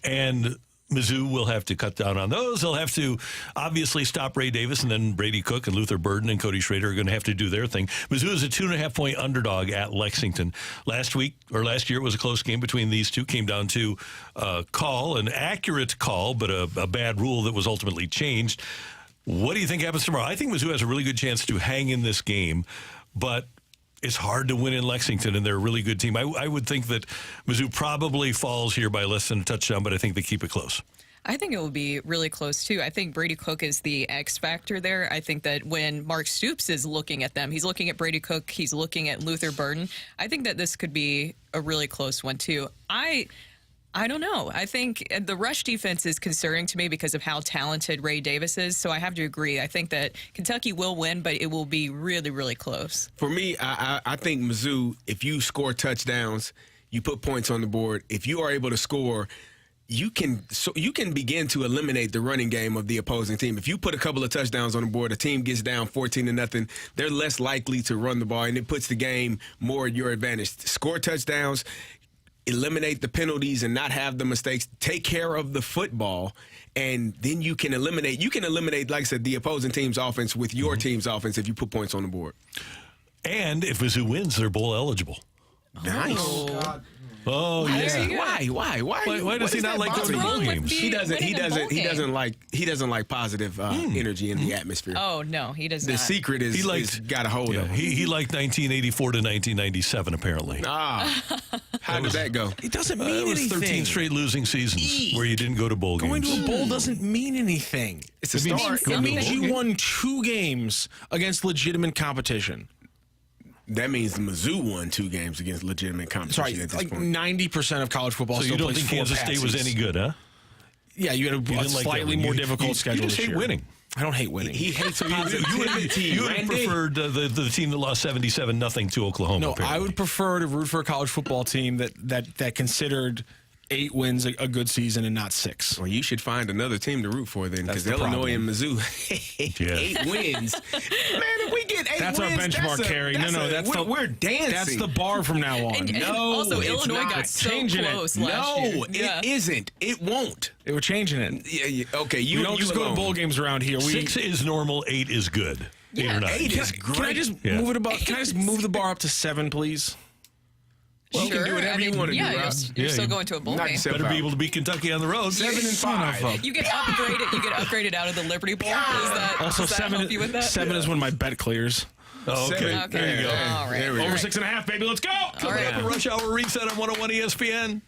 Speaker 6: And Mizzou will have to cut down on those. They'll have to obviously stop Ray Davis, and then Brady Cook and Luther Burden and Cody Schrader are going to have to do their thing. Mizzou is a 2.5-point underdog at Lexington. Last year was a close game between these two. Came down to an accurate call, but a bad rule that was ultimately changed. What do you think happens tomorrow? I think Mizzou has a really good chance to hang in this game, but it's hard to win in Lexington, and they're a really good team. I would think that Mizzou probably falls here by less than a touchdown, but I think they keep it close.
Speaker 5: I think it will be really close, too. I think Brady Cook is the X factor there. I think that when Mark Stoops is looking at them, he's looking at Brady Cook, he's looking at Luther Burden. I think that this could be a really close one, too. I don't know. I think the rush defense is concerning to me because of how talented Ray Davis is. So I have to agree. I think that Kentucky will win, but it will be really, really close. For me, I think Mizzou, if you score touchdowns, you put points on the board. If you are able to score, you can begin to eliminate the running game of the opposing team. If you put a couple of touchdowns on the board, a team gets down 14-0, they're less likely to run the ball, and it puts the game more at your advantage. Score touchdowns, eliminate the penalties and not have the mistakes, take care of the football, and then you can eliminate, like I said, the opposing team's offense with your team's offense if you put points on the board. And if Mizzou wins, they're bowl eligible. Nice. Oh, God.
Speaker 6: Oh, yeah.
Speaker 4: Why does he not like going to bowl games?
Speaker 6: He doesn't like positive energy in the atmosphere.
Speaker 5: Oh no, he does not.
Speaker 6: The secret is he's got a hold of him.
Speaker 4: He liked 1984 to 1997 apparently.
Speaker 6: How did that go?
Speaker 7: It doesn't mean
Speaker 4: anything.
Speaker 7: anything.
Speaker 4: It was 13 straight losing seasons where you didn't go to bowl games.
Speaker 7: Going to a bowl doesn't mean anything.
Speaker 6: It's a start.
Speaker 7: It means you won 2 games against legitimate competition.
Speaker 6: That means Mizzou won 2 games against legitimate competition at this point.
Speaker 7: 90% of college football.
Speaker 4: So
Speaker 7: still
Speaker 4: you don't
Speaker 7: plays
Speaker 4: think
Speaker 7: 4
Speaker 4: Kansas State was any good, huh?
Speaker 7: Yeah, you had a slightly more difficult schedule
Speaker 4: you just
Speaker 7: this
Speaker 4: hate
Speaker 7: year.
Speaker 4: winning.
Speaker 7: I don't hate winning.
Speaker 6: He hates
Speaker 4: You would preferred the team that lost 77-0 to Oklahoma.
Speaker 7: No,
Speaker 4: apparently.
Speaker 7: I would prefer to root for a college football team that considered 8 wins a good season and not 6.
Speaker 6: Well, you should find another team to root for then, because Illinois and Mizzou, 8 wins. Man, if we get 8
Speaker 7: that's
Speaker 6: wins,
Speaker 7: our benchmark, Carey.
Speaker 6: We're dancing.
Speaker 7: That's the bar from now on.
Speaker 5: And also, Illinois got so close last year.
Speaker 6: It isn't. It won't.
Speaker 7: They were changing it.
Speaker 6: Yeah, okay,
Speaker 7: we don't just go to bowl games around here.
Speaker 4: 6 is normal, 8 is good. 8 or 9.
Speaker 6: 8 is great.
Speaker 7: Can I just move it about? Can I just move the bar up to 7, please?
Speaker 6: Well, you can do whatever you want to do, Rob.
Speaker 5: You're still going to a bowl game.
Speaker 4: Better be able to beat Kentucky on the road.
Speaker 6: 7-5.
Speaker 5: You get upgraded. You get upgraded out of the Liberty Bowl.
Speaker 7: Also,
Speaker 5: does that
Speaker 7: 7
Speaker 5: help you with that?
Speaker 7: 7 is when my bet clears.
Speaker 4: Oh, okay. There you go.
Speaker 5: All right.
Speaker 7: Over 6.5, baby. Let's go.
Speaker 4: Coming up, a rush hour reset on 101 ESPN.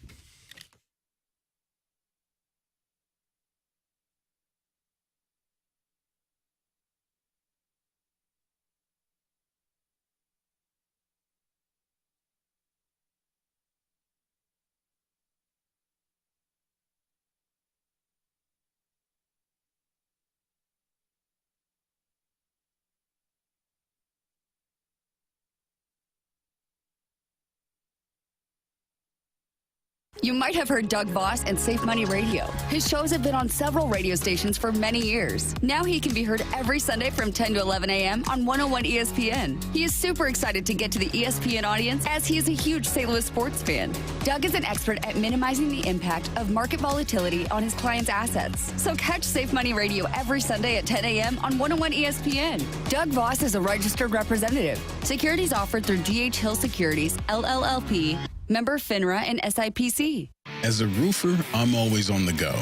Speaker 20: You might have heard Doug Voss and Safe Money Radio. His shows have been on several radio stations for many years. Now he can be heard every Sunday from 10 to 11 a.m. on 101 ESPN. He is super excited to get to the ESPN audience as he is a huge St. Louis sports fan. Doug is an expert at minimizing the impact of market volatility on his clients' assets. So catch Safe Money Radio every Sunday at 10 a.m. on 101 ESPN. Doug Voss is a registered representative. Securities offered through GH Hill Securities, LLLP, member FINRA and SIPC.
Speaker 21: As a roofer, I'm always on the go,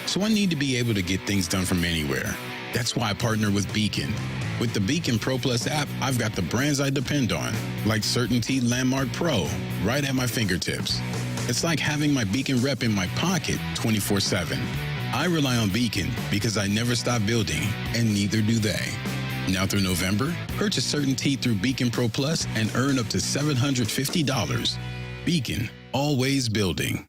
Speaker 21: so I need to be able to get things done from anywhere. That's why I partner with Beacon. With the Beacon Pro Plus app, I've got the brands I depend on, like Certainty Landmark Pro, right at my fingertips. It's like having my Beacon rep in my pocket 24/7. I rely on Beacon because I never stop building, and neither do they. Now through November, purchase CertainTeed through Beacon Pro Plus and earn up to $750. Beacon, always building.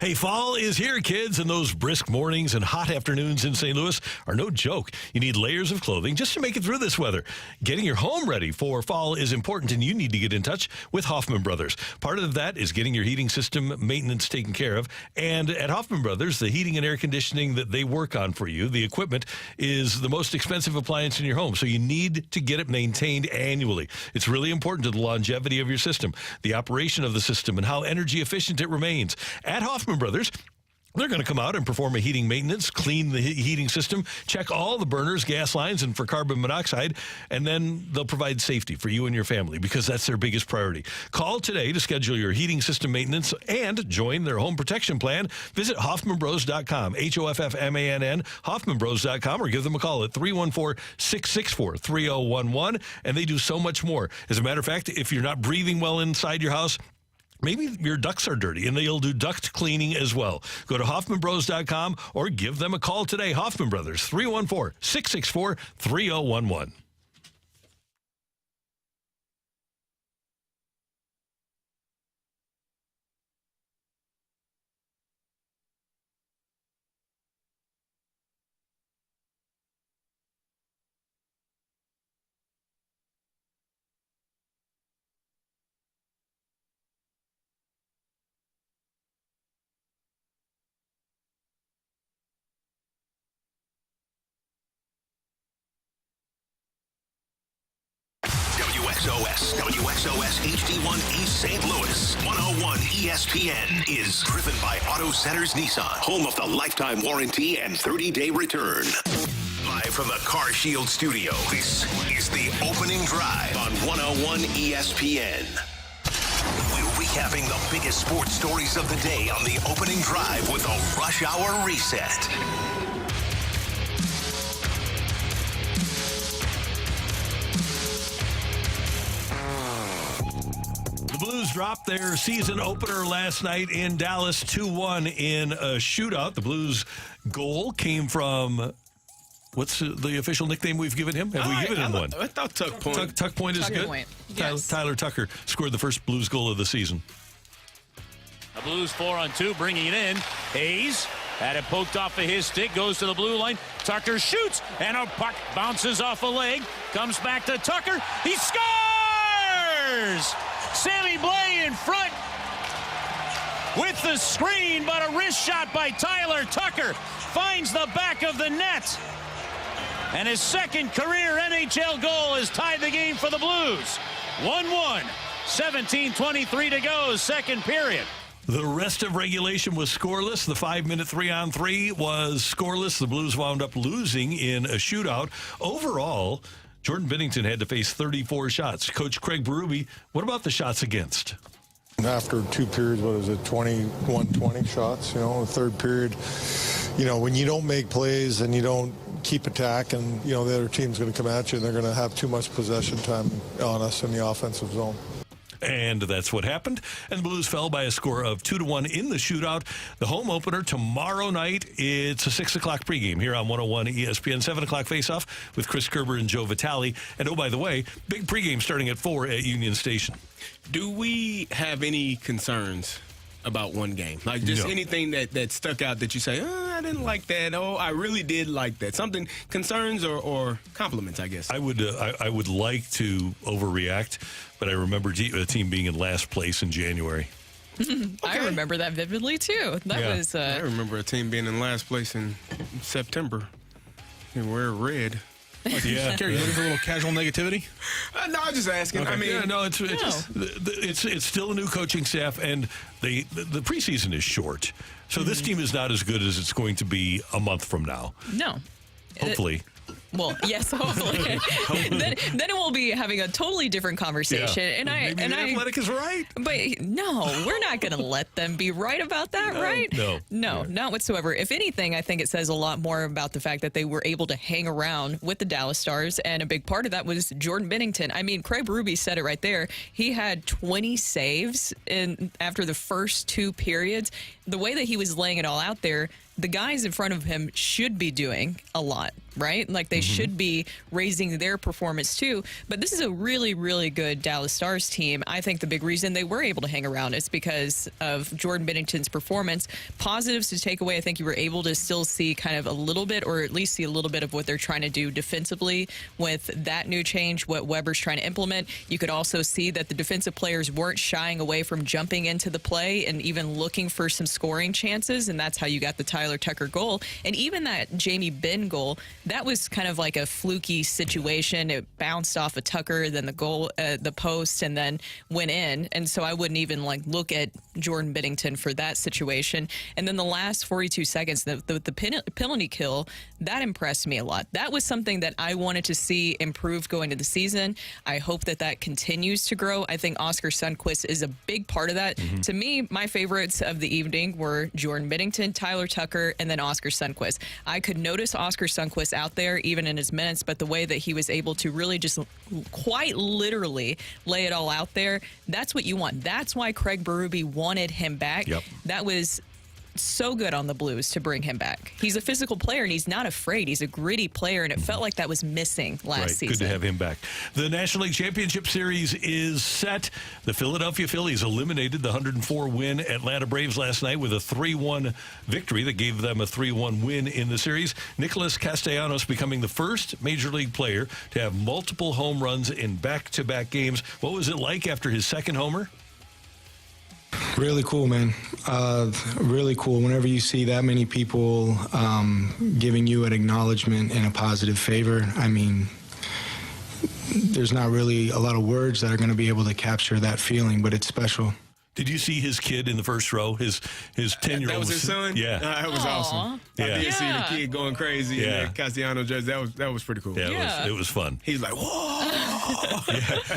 Speaker 4: Hey, fall is here, kids, and those brisk mornings and hot afternoons in St. Louis are no joke. You need layers of clothing just to make it through this weather. Getting your home ready for fall is important, and you need to get in touch with Hoffman Brothers. Part of that is getting your heating system maintenance taken care of, and at Hoffman Brothers, the heating and air conditioning that they work on for you, the equipment, is the most expensive appliance in your home, so you need to get it maintained annually. It's really important to the longevity of your system, the operation of the system, and how energy efficient it remains. At Hoffman Brothers, they're going to come out and perform a heating maintenance, clean the heating system, check all the burners, gas lines, and for carbon monoxide, and then they'll provide safety for you and your family because that's their biggest priority. Call today to schedule your heating system maintenance and join their home protection plan. Visit HoffmanBros.com, HOFFMANN, HoffmanBros.com, or give them a call at 314-664-3011, and they do so much more. As a matter of fact, if you're not breathing well inside your house, maybe your ducts are dirty, and they'll do duct cleaning as well. Go to HoffmanBros.com or give them a call today. Hoffman Brothers, 314-664-3011.
Speaker 1: WXOS HD1 East St. Louis. 101 ESPN is driven by Auto Centers Nissan, home of the lifetime warranty and 30-day return. Live from the Car Shield studio, this is the opening drive on 101 ESPN. We're recapping the biggest sports stories of the day on the opening drive with a rush hour reset.
Speaker 4: The Blues dropped their season opener last night in Dallas 2-1 in a shootout. The Blues goal came from, what's the official nickname we've given him? Have we given him one?
Speaker 6: I thought Tuck Point.
Speaker 4: Tuck Point is good?
Speaker 5: Point. Yes.
Speaker 4: Tyler Tucker scored the first Blues goal of the season.
Speaker 8: The Blues 4-on-2, bringing it in. Hayes had it poked off of his stick, goes to the blue line. Tucker shoots, and a puck bounces off a leg. Comes back to Tucker. He scores! Sammy Blais in front with the screen, but a wrist shot by Tyler Tucker finds the back of the net. And his second career NHL goal has tied the game for the Blues. 1-1, 17:23 to go, second period.
Speaker 4: The rest of regulation was scoreless. The 5-minute 3-on-3 was scoreless. The Blues wound up losing in a shootout. Overall, Jordan Binnington had to face 34 shots. Coach Craig Berube, what about the shots against?
Speaker 3: After two periods, what is it, 21-20 shots, the third period, when you don't make plays and you don't keep attacking, the other team's going to come at you and they're going to have too much possession time on us in the offensive zone.
Speaker 4: And that's what happened. And the Blues fell by a score of 2-1 in the shootout. The home opener tomorrow night, it's a 6 o'clock pregame here on 101 ESPN. 7 o'clock faceoff with Chris Kerber and Joe Vitale. And oh, by the way, big pregame starting at 4 at Union Station.
Speaker 6: Do we have any concerns about one game? Like just anything that stuck out that you say, I didn't like that. Oh, I really did like that. Something, concerns or compliments, I guess.
Speaker 4: I would like to overreact, but I remember a team being in last place in January.
Speaker 5: I remember that vividly, too. That was.
Speaker 6: I remember a team being in last place in September and wear red.
Speaker 7: Yeah, Gary, you looking for a little casual negativity?
Speaker 6: No, I'm just asking.
Speaker 4: Okay.
Speaker 6: I mean,
Speaker 4: it's still a new coaching staff, and the preseason is short, so this team is not as good as it's going to be a month from now.
Speaker 5: No,
Speaker 4: hopefully.
Speaker 5: Well, yes, hopefully. then we'll be having a totally different conversation.
Speaker 4: Yeah.
Speaker 5: And
Speaker 4: Maybe Athletic is right.
Speaker 5: But no, we're not going to let them be right about that, right? No, not whatsoever. If anything, I think it says a lot more about the fact that they were able to hang around with the Dallas Stars, and a big part of that was Jordan Binnington. I mean, Craig Berube said it right there. He had 20 saves after the first two periods. The way that he was laying it all out there, the guys in front of him should be doing a lot, right? Like they should be raising their performance too. But this is a really, really good Dallas Stars team. I think the big reason they were able to hang around is because of Jordan Binnington's performance. Positives to take away, I think you were able to still see kind of a little bit, or at least see a little bit of what they're trying to do defensively with that new change, what Weber's trying to implement. You could also see that the defensive players weren't shying away from jumping into the play and even looking for some scoring chances, and that's how you got the Tyler Tucker goal. And even that Jamie Benn goal, that was kind of like a fluky situation. It bounced off of Tucker, then the goal, the post, and then went in. And so I wouldn't even like look at Jordan Binnington for that situation. And then the last 42 seconds, the penalty kill, that impressed me a lot. That was something that I wanted to see improve going into the season. I hope that that continues to grow. I think Oscar Sundqvist is a big part of that. To me, my favorites of the evening were Jordan Binnington, Tyler Tucker, and then Oscar Sundqvist. I could notice Oscar Sundqvist out there, even in his minutes, but the way that he was able to really just quite literally lay it all out there, that's what you want. That's why Craig Berube wanted him back. That was so good on the Blues to bring him back. He's a physical player, and he's not afraid. He's a gritty player, and it felt like that was missing last season.
Speaker 4: Good to have him back. The National League Championship Series is set. The Philadelphia Phillies eliminated the 104-win Atlanta Braves last night with a 3-1 victory that gave them a 3-1 win in the series. Nicholas Castellanos becoming the first Major League player to have multiple home runs in back-to-back games. What was it like after his second homer?
Speaker 9: Really cool, man. Really cool. Whenever you see that many people giving you an acknowledgement in a positive favor, I mean, there's not really a lot of words that are going to be able to capture that feeling, but it's special.
Speaker 4: Did you see his kid in the first row? His 10-year-old.
Speaker 6: That was his son?
Speaker 4: Yeah.
Speaker 6: That was awesome. I did see the kid going crazy in that Castellanos jersey. That was pretty cool.
Speaker 4: Yeah, it was fun.
Speaker 6: He's like, whoa.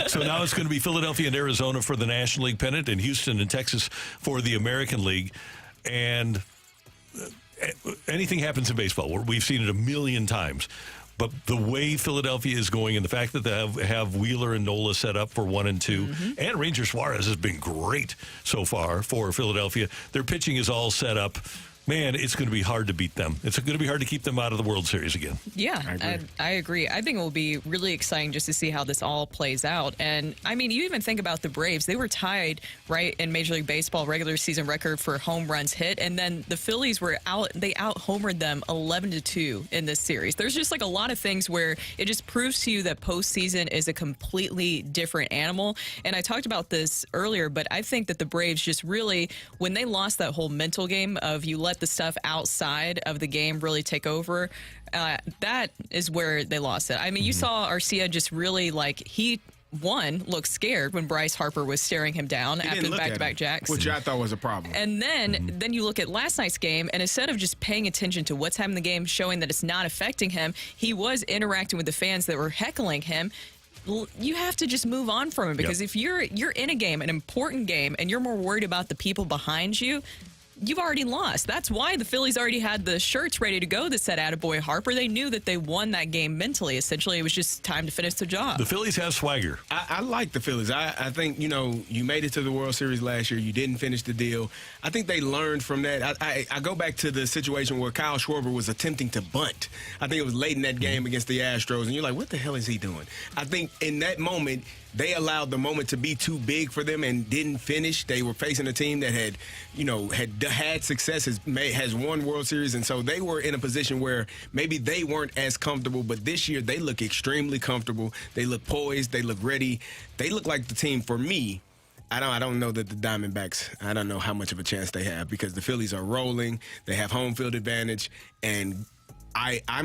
Speaker 4: So now it's going to be Philadelphia and Arizona for the National League pennant, and Houston and Texas for the American League. And anything happens in baseball. We've seen it a million times. But the way Philadelphia is going, and the fact that they have Wheeler and Nola set up for 1 and 2, and Ranger Suarez has been great so far for Philadelphia. Their pitching is all set up. Man, it's going to be hard to beat them. It's going to be hard to keep them out of the World Series again.
Speaker 5: Yeah, I agree. I think it will be really exciting just to see how this all plays out. And, I mean, you even think about the Braves. They were tied, right, in Major League Baseball regular season record for home runs hit. And then the Phillies were they out-homered them 11-2 in this series. There's just, like, a lot of things where it just proves to you that postseason is a completely different animal. And I talked about this earlier, but I think that the Braves just really, when they lost that whole mental game of you let the stuff outside of the game really take over, that is where they lost it. I mean, you saw Arcia just really, like, he looked scared when Bryce Harper was staring him down after the back-to-back jacks,
Speaker 6: which I thought was a problem.
Speaker 5: And then you look at last night's game, and instead of just paying attention to what's happening in the game, showing that it's not affecting him, he was interacting with the fans that were heckling him. You have to just move on from him, because if you're in a game, an important game, and you're more worried about the people behind you, you've already lost. That's why the Phillies already had the shirts ready to go that said "Attaboy Harper." They knew that they won that game mentally. Essentially, it was just time to finish the job.
Speaker 4: The Phillies have swagger.
Speaker 6: I like the Phillies. I think, you made it to the World Series last year. You didn't finish the deal. I think they learned from that. I go back to the situation where Kyle Schwarber was attempting to bunt. I think it was late in that game against the Astros, and you're like, what the hell is he doing? I think in that moment, they allowed the moment to be too big for them and didn't finish. They were facing a team that had success, has won World Series, and so they were in a position where maybe they weren't as comfortable. But this year, they look extremely comfortable. They look poised. They look ready. They look like the team for me. I don't know that the Diamondbacks, I don't know how much of a chance they have, because the Phillies are rolling. They have home field advantage, and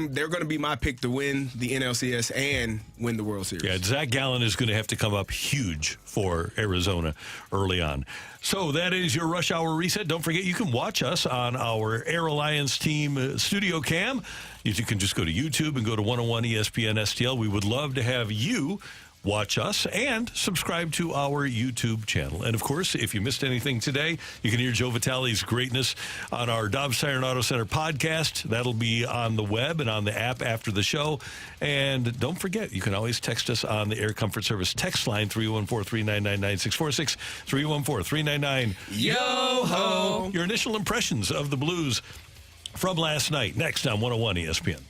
Speaker 6: they're going to be my pick to win the NLCS and win the World Series.
Speaker 4: Yeah, Zach Gallen is going to have to come up huge for Arizona early on. So that is your Rush Hour Reset. Don't forget, you can watch us on our Air Alliance team studio cam. You can just go to YouTube and go to 101 ESPN STL. We would love to have you watch us and subscribe to our YouTube channel. And, of course, if you missed anything today, you can hear Joe Vitale's greatness on our Dobbs Tire and Auto Center podcast. That'll be on the web and on the app after the show. And don't forget, you can always text us on the Air Comfort Service text line, 314-399-9646, 314-399-YO-HO. Your initial impressions of the Blues from last night. Next on 101 ESPN.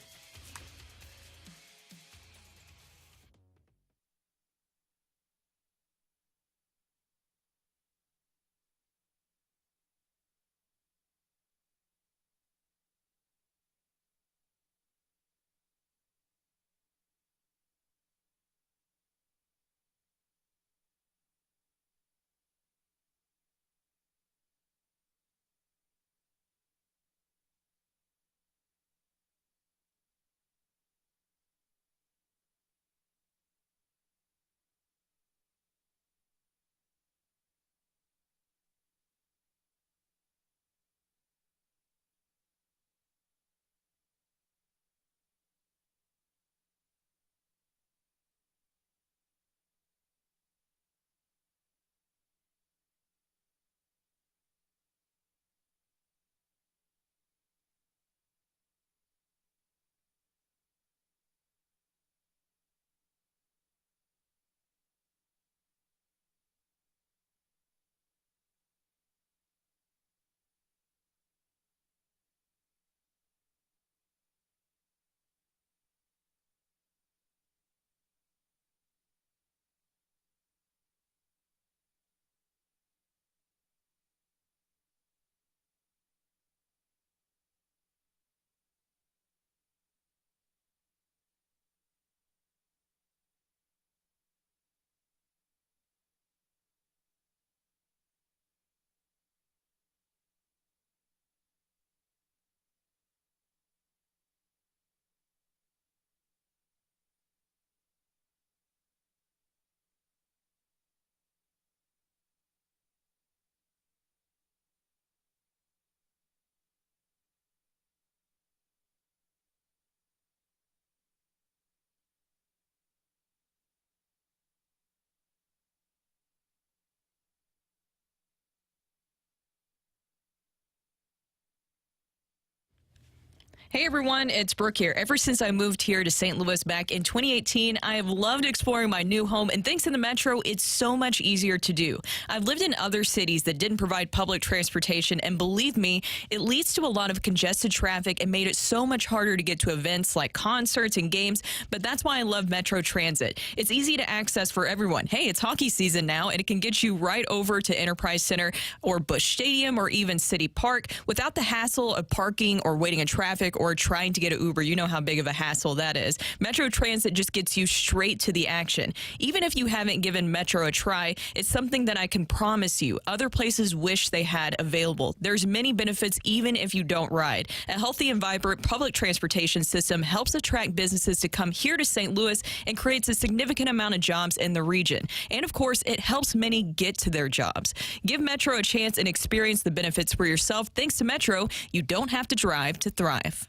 Speaker 5: Hey everyone, it's Brooke here. Ever since I moved here to St. Louis back in 2018, I have loved exploring my new home, and thanks to the Metro, it's so much easier to do. I've lived in other cities that didn't provide public transportation, and believe me, it leads to a lot of congested traffic and made it so much harder to get to events like concerts and games, but that's why I love Metro Transit. It's easy to access for everyone. Hey, it's hockey season now, and it can get you right over to Enterprise Center or Busch Stadium or even City Park without the hassle of parking or waiting in traffic or trying to get an Uber. You know how big of a hassle that is. Metro Transit just gets you straight to the action. Even if you haven't given Metro a try, it's something that I can promise you other places wish they had available. There's many benefits even if you don't ride. A healthy and vibrant public transportation system helps attract businesses to come here to St. Louis and creates a significant amount of jobs in the region. And of course, it helps many get to their jobs. Give Metro a chance and experience the benefits for yourself. Thanks to Metro, you don't have to drive to thrive.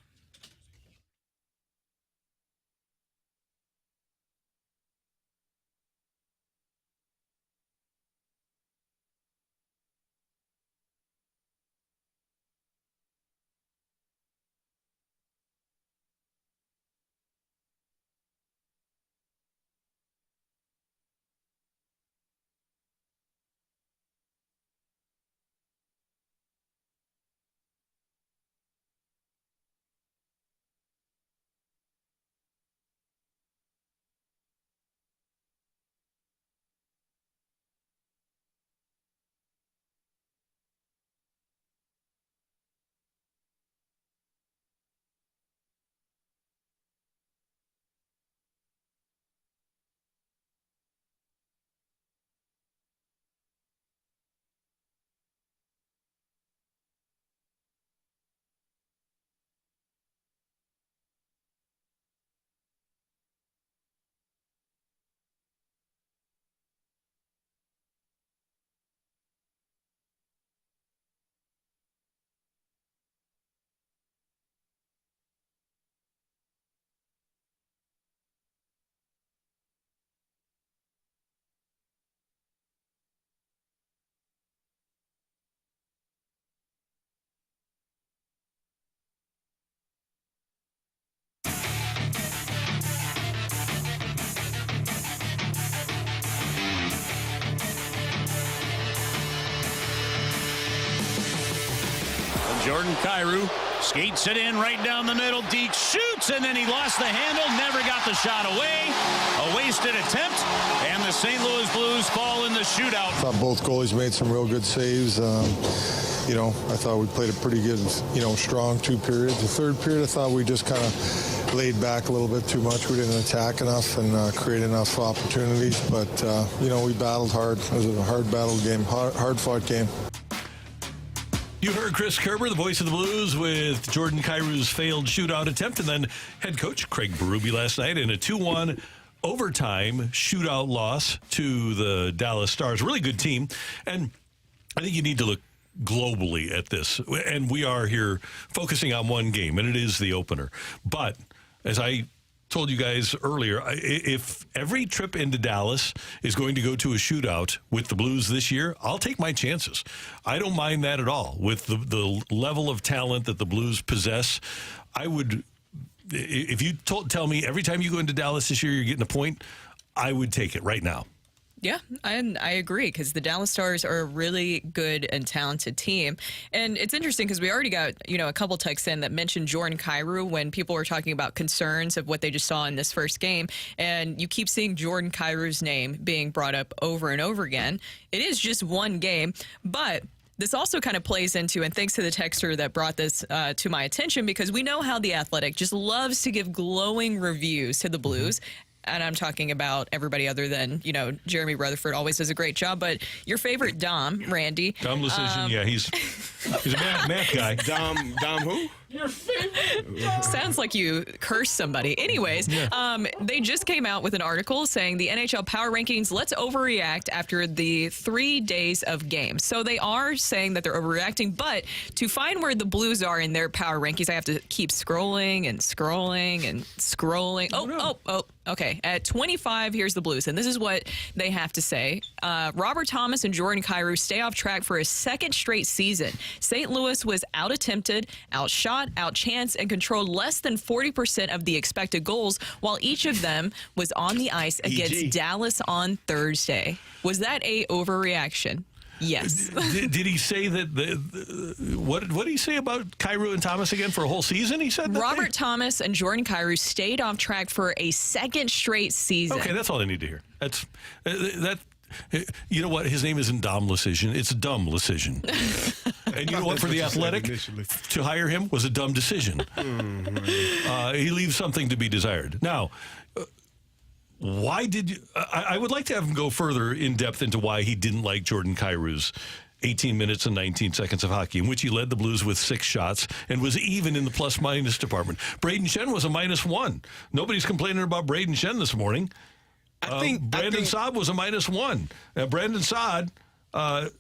Speaker 8: Jordan Kyrou Skates it in right down the middle. Deke shoots, and then he lost the handle. Never got the shot away. A wasted attempt, and the St. Louis Blues fall in the shootout.
Speaker 3: I thought both goalies made some real good saves. I thought we played a pretty good, strong 2 periods. The third period, I thought we just kind of laid back a little bit too much. We didn't attack enough and create enough opportunities. But, we battled hard. It was a hard battle game, hard-fought game.
Speaker 4: You heard Chris Kerber, the voice of the Blues, with Jordan Kyrou's failed shootout attempt, and then head coach Craig Berube last night in a 2-1 overtime shootout loss to the Dallas Stars. Really good team, and I think you need to look globally at this. And we are here focusing on one game, and it is the opener. But as I told you guys earlier, if every trip into Dallas is going to go to a shootout with the Blues this year, I'll take my chances. I don't mind that at all. With the level of talent that the Blues possess, I would, if you tell me every time you go into Dallas this year you're getting a point, I would take it right now.
Speaker 5: Yeah, I agree, because the Dallas Stars are a really good and talented team. And it's interesting because we already got, a couple texts in that mentioned Jordan Kyrou when people were talking about concerns of what they just saw in this first game. And you keep seeing Jordan Kyrou's name being brought up over and over again. It is just one game, but this also kind of plays into, and thanks to the texter that brought this to my attention, because we know how The Athletic just loves to give glowing reviews to the Blues. And I'm talking about everybody other than, Jeremy Rutherford always does a great job. But your favorite Dom, Randy.
Speaker 4: Dom Lucian, yeah, he's a math guy.
Speaker 6: Dom who?
Speaker 5: Your favorite. Sounds like you cursed somebody. Anyways, they just came out with an article saying the NHL Power Rankings, let's overreact after the 3 days of games. So they are saying that they're overreacting, but to find where the Blues are in their Power Rankings, I have to keep scrolling and scrolling and scrolling. Okay. At 25, here's the Blues, and this is what they have to say. Robert Thomas and Jordan Kyrou stay off track for a second straight season. St. Louis was out-attempted, outshot, outchanced, and controlled less than 40% of the expected goals, while each of them was on the ice against Dallas on Thursday. Was that a overreaction? Yes.
Speaker 4: Did he say that? What did he say about Kyrou and Thomas again for a whole season? He said that
Speaker 5: Robert Thomas and Jordan Kyrou stayed off track for a second straight season.
Speaker 4: Okay, that's all I need to hear. That's that. You know what? His name isn't Dom Lucian. It's Dumb Lucian. And you know what? For The Athletic, to hire him was a dumb decision. He leaves something to be desired. Now, why did you? I would like to have him go further in depth into why he didn't like Jordan Kyrou's 18 minutes and 19 seconds of hockey, in which he led the Blues with 6 shots and was even in the plus-minus department. Braden Shen was a -1. Nobody's complaining about Braden Shen this morning. I think Brandon Saad was a -1. Brandon Saad, as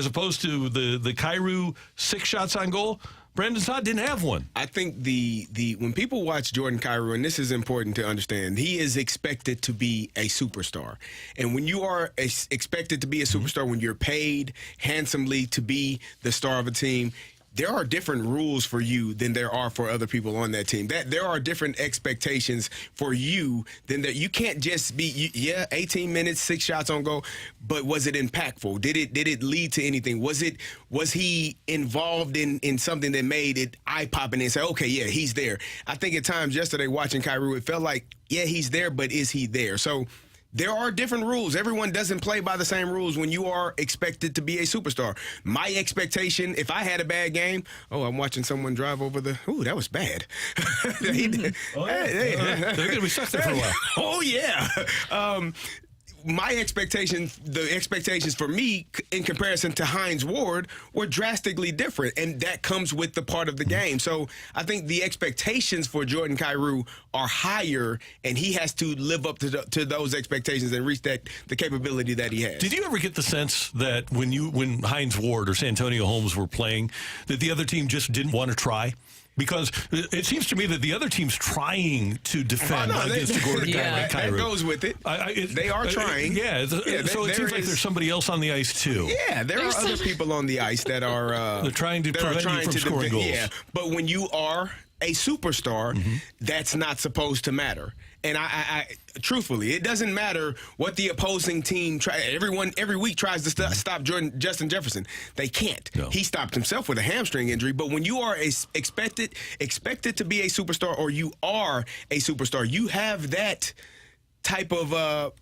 Speaker 4: opposed to the Kyrou 6 shots on goal, Brandon Saad didn't have one.
Speaker 6: I think the when people watch Jordan Kyrou, and this is important to understand, he is expected to be a superstar. And when you are expected to be a superstar, when you're paid handsomely to be the star of a team, there are different rules for you than there are for other people on that team. That there are different expectations for you than that. You can't just be 18 minutes, 6 shots on goal, but was it impactful? Did it lead to anything? Was he involved in something that made it eye-popping and say, okay, yeah, he's there? I think at times yesterday watching Kyrou, it felt like, yeah, he's there, but is he there? So there are different rules. Everyone doesn't play by the same rules when you are expected to be a superstar. My expectation, if I had a bad game, I'm watching someone drive over that was bad.
Speaker 4: They're going to be stuck there for a while.
Speaker 6: Oh, yeah. My expectations, the expectations for me in comparison to Hines Ward were drastically different, and that comes with the part of the game. So I think the expectations for Jordan Kyrou are higher, and he has to live up to those expectations and reach the capability that he has.
Speaker 4: Did you ever get the sense that when Hines Ward or Santonio Holmes were playing, that the other team just didn't want to try? Because it seems to me that the other team's trying to defend against Jordan Kyrou.
Speaker 6: That goes with it. They are trying.
Speaker 4: So it seems like there's somebody else on the ice, too.
Speaker 6: Yeah, there are other people on the ice that are
Speaker 4: they're trying to prevent you from scoring goals.
Speaker 6: Yeah, but when you are a superstar, that's not supposed to matter. And I truthfully, it doesn't matter what the opposing team every week tries to stop Justin Jefferson. They can't. No. He stopped himself with a hamstring injury. But when you are expected to be a superstar, or you are a superstar, you have that type of.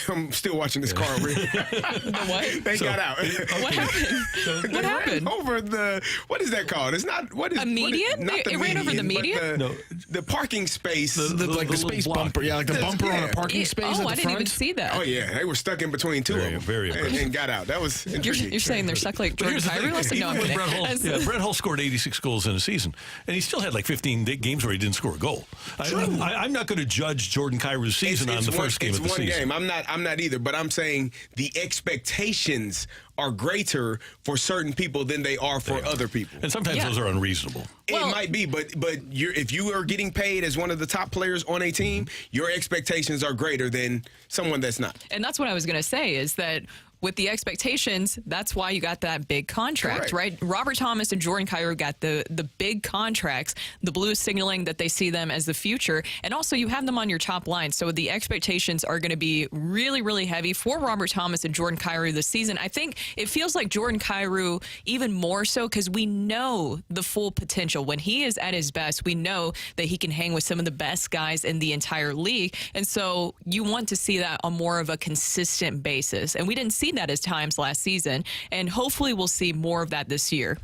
Speaker 6: I'm still watching this car.
Speaker 5: What?
Speaker 6: They got out.
Speaker 5: What happened? What happened?
Speaker 6: Over what is that called? It's not, what is
Speaker 5: a median? It ran over the median?
Speaker 6: The parking space.
Speaker 7: The space bumper. Yeah, like the bumper on a parking space at the front.
Speaker 5: I didn't even see that.
Speaker 6: Oh, yeah. They were stuck in between two of them.
Speaker 4: Very
Speaker 6: and got out. That was intriguing.
Speaker 5: You're saying they're stuck like Jordan Cairo?
Speaker 4: No, Brett Hull scored 86 goals in a season, and he still had like 15 games where he didn't score a goal. I'm not going to judge Jordan Cairo's season on the first game of the season.
Speaker 6: It's one game. I'm not either, but I'm saying the expectations are greater for certain people than they are for other people.
Speaker 4: And sometimes those are unreasonable.
Speaker 6: It might be, but if you are getting paid as one of the top players on a team, your expectations are greater than someone that's not.
Speaker 5: And that's what I was going to say, is that with the expectations, that's why you got that big contract, right? Robert Thomas and Jordan Cairo got the big contracts. The Blues signaling that they see them as the future. And also, you have them on your top line. So the expectations are going to be really, really heavy for Robert Thomas and Jordan Cairo this season. I think it feels like Jordan Cairo even more so, because we know the full potential. When he is at his best, we know that he can hang with some of the best guys in the entire league. And so you want to see that on more of a consistent basis. And we didn't see that as times last season, and hopefully we'll see more of that this year.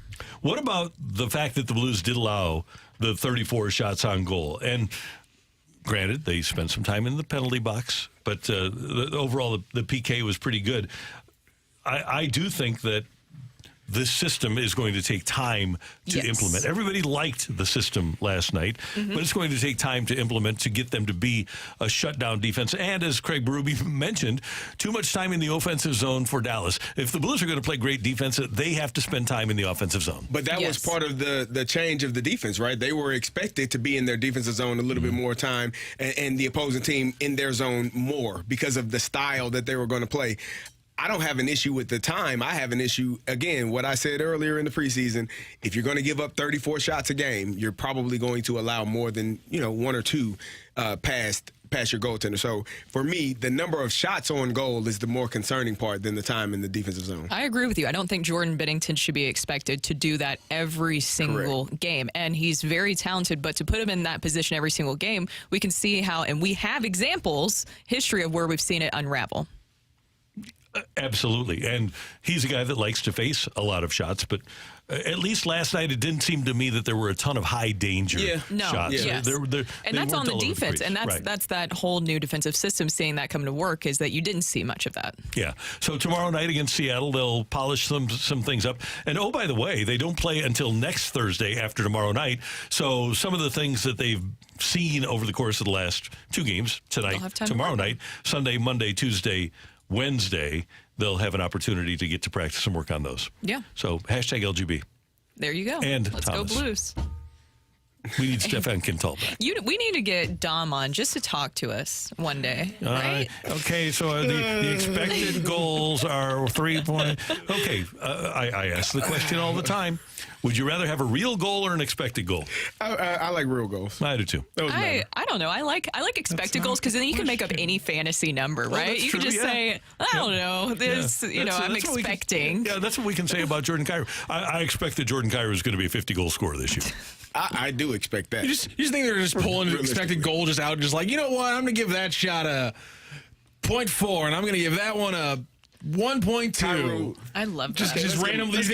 Speaker 4: What about the fact that the Blues did allow the 34 shots on goal? And granted, they spent some time in the penalty box, but overall the PK was pretty good. I do think that this system is going to take time to implement. Everybody liked the system last night, but it's going to take time to implement, to get them to be a shutdown defense. And as Craig Berube mentioned, too much time in the offensive zone for Dallas. If the Blues are going to play great defense, they have to spend time in the offensive zone.
Speaker 6: But that was part of the change of the defense, right? They were expected to be in their defensive zone a little bit more time, and the opposing team in their zone more, because of the style that they were going to play. I don't have an issue with the time. I have an issue, again, what I said earlier in the preseason. If you're going to give up 34 shots a game, you're probably going to allow more than, one or two past your goaltender. So for me, the number of shots on goal is the more concerning part than the time in the defensive zone.
Speaker 5: I agree with you. I don't think Jordan Binnington should be expected to do that every single game. And he's very talented, but to put him in that position every single game, we can see how, and we have examples, history of where we've seen it unravel.
Speaker 4: Absolutely. And he's a guy that likes to face a lot of shots, but at least last night it didn't seem to me that there were a ton of high danger shots.
Speaker 5: Yes. And that's on the defense, and that's that whole new defensive system, seeing that come to work, is that you didn't see much of that.
Speaker 4: Yeah. So tomorrow night against Seattle, they'll polish some things up. And oh, by the way, they don't play until next Thursday after tomorrow night. So some of the things that they've seen over the course of the last two games, tonight, tomorrow night, Sunday, Monday, Tuesday, Wednesday, they'll have an opportunity to get to practice and work on those.
Speaker 5: Yeah.
Speaker 4: So #LGB.
Speaker 5: There you go.
Speaker 4: And
Speaker 5: let's
Speaker 4: Thomas.
Speaker 5: Go Blues.
Speaker 4: We need Stefan Quintal back.
Speaker 5: We need to get Dom on just to talk to us one day, right?
Speaker 4: Okay, so the expected goals are 3 points. Okay, I ask the question all the time. Would you rather have a real goal or an expected goal?
Speaker 6: I like real goals.
Speaker 4: I do too.
Speaker 5: I don't know. I like expected goals, because then you can make up any fantasy number, right? You can just say, I don't know, this. I'm expecting.
Speaker 4: That's what we can say about Jordan Cairo. I expect that Jordan Cairo is going to be a 50-goal scorer this year.
Speaker 6: I do expect that.
Speaker 7: You just think they're just pulling an expected goal just out, just like, you know what? I'm going to give that shot a 0.4, and I'm going to give that one a 1.2.
Speaker 5: I love that.
Speaker 7: Just randomly. Do you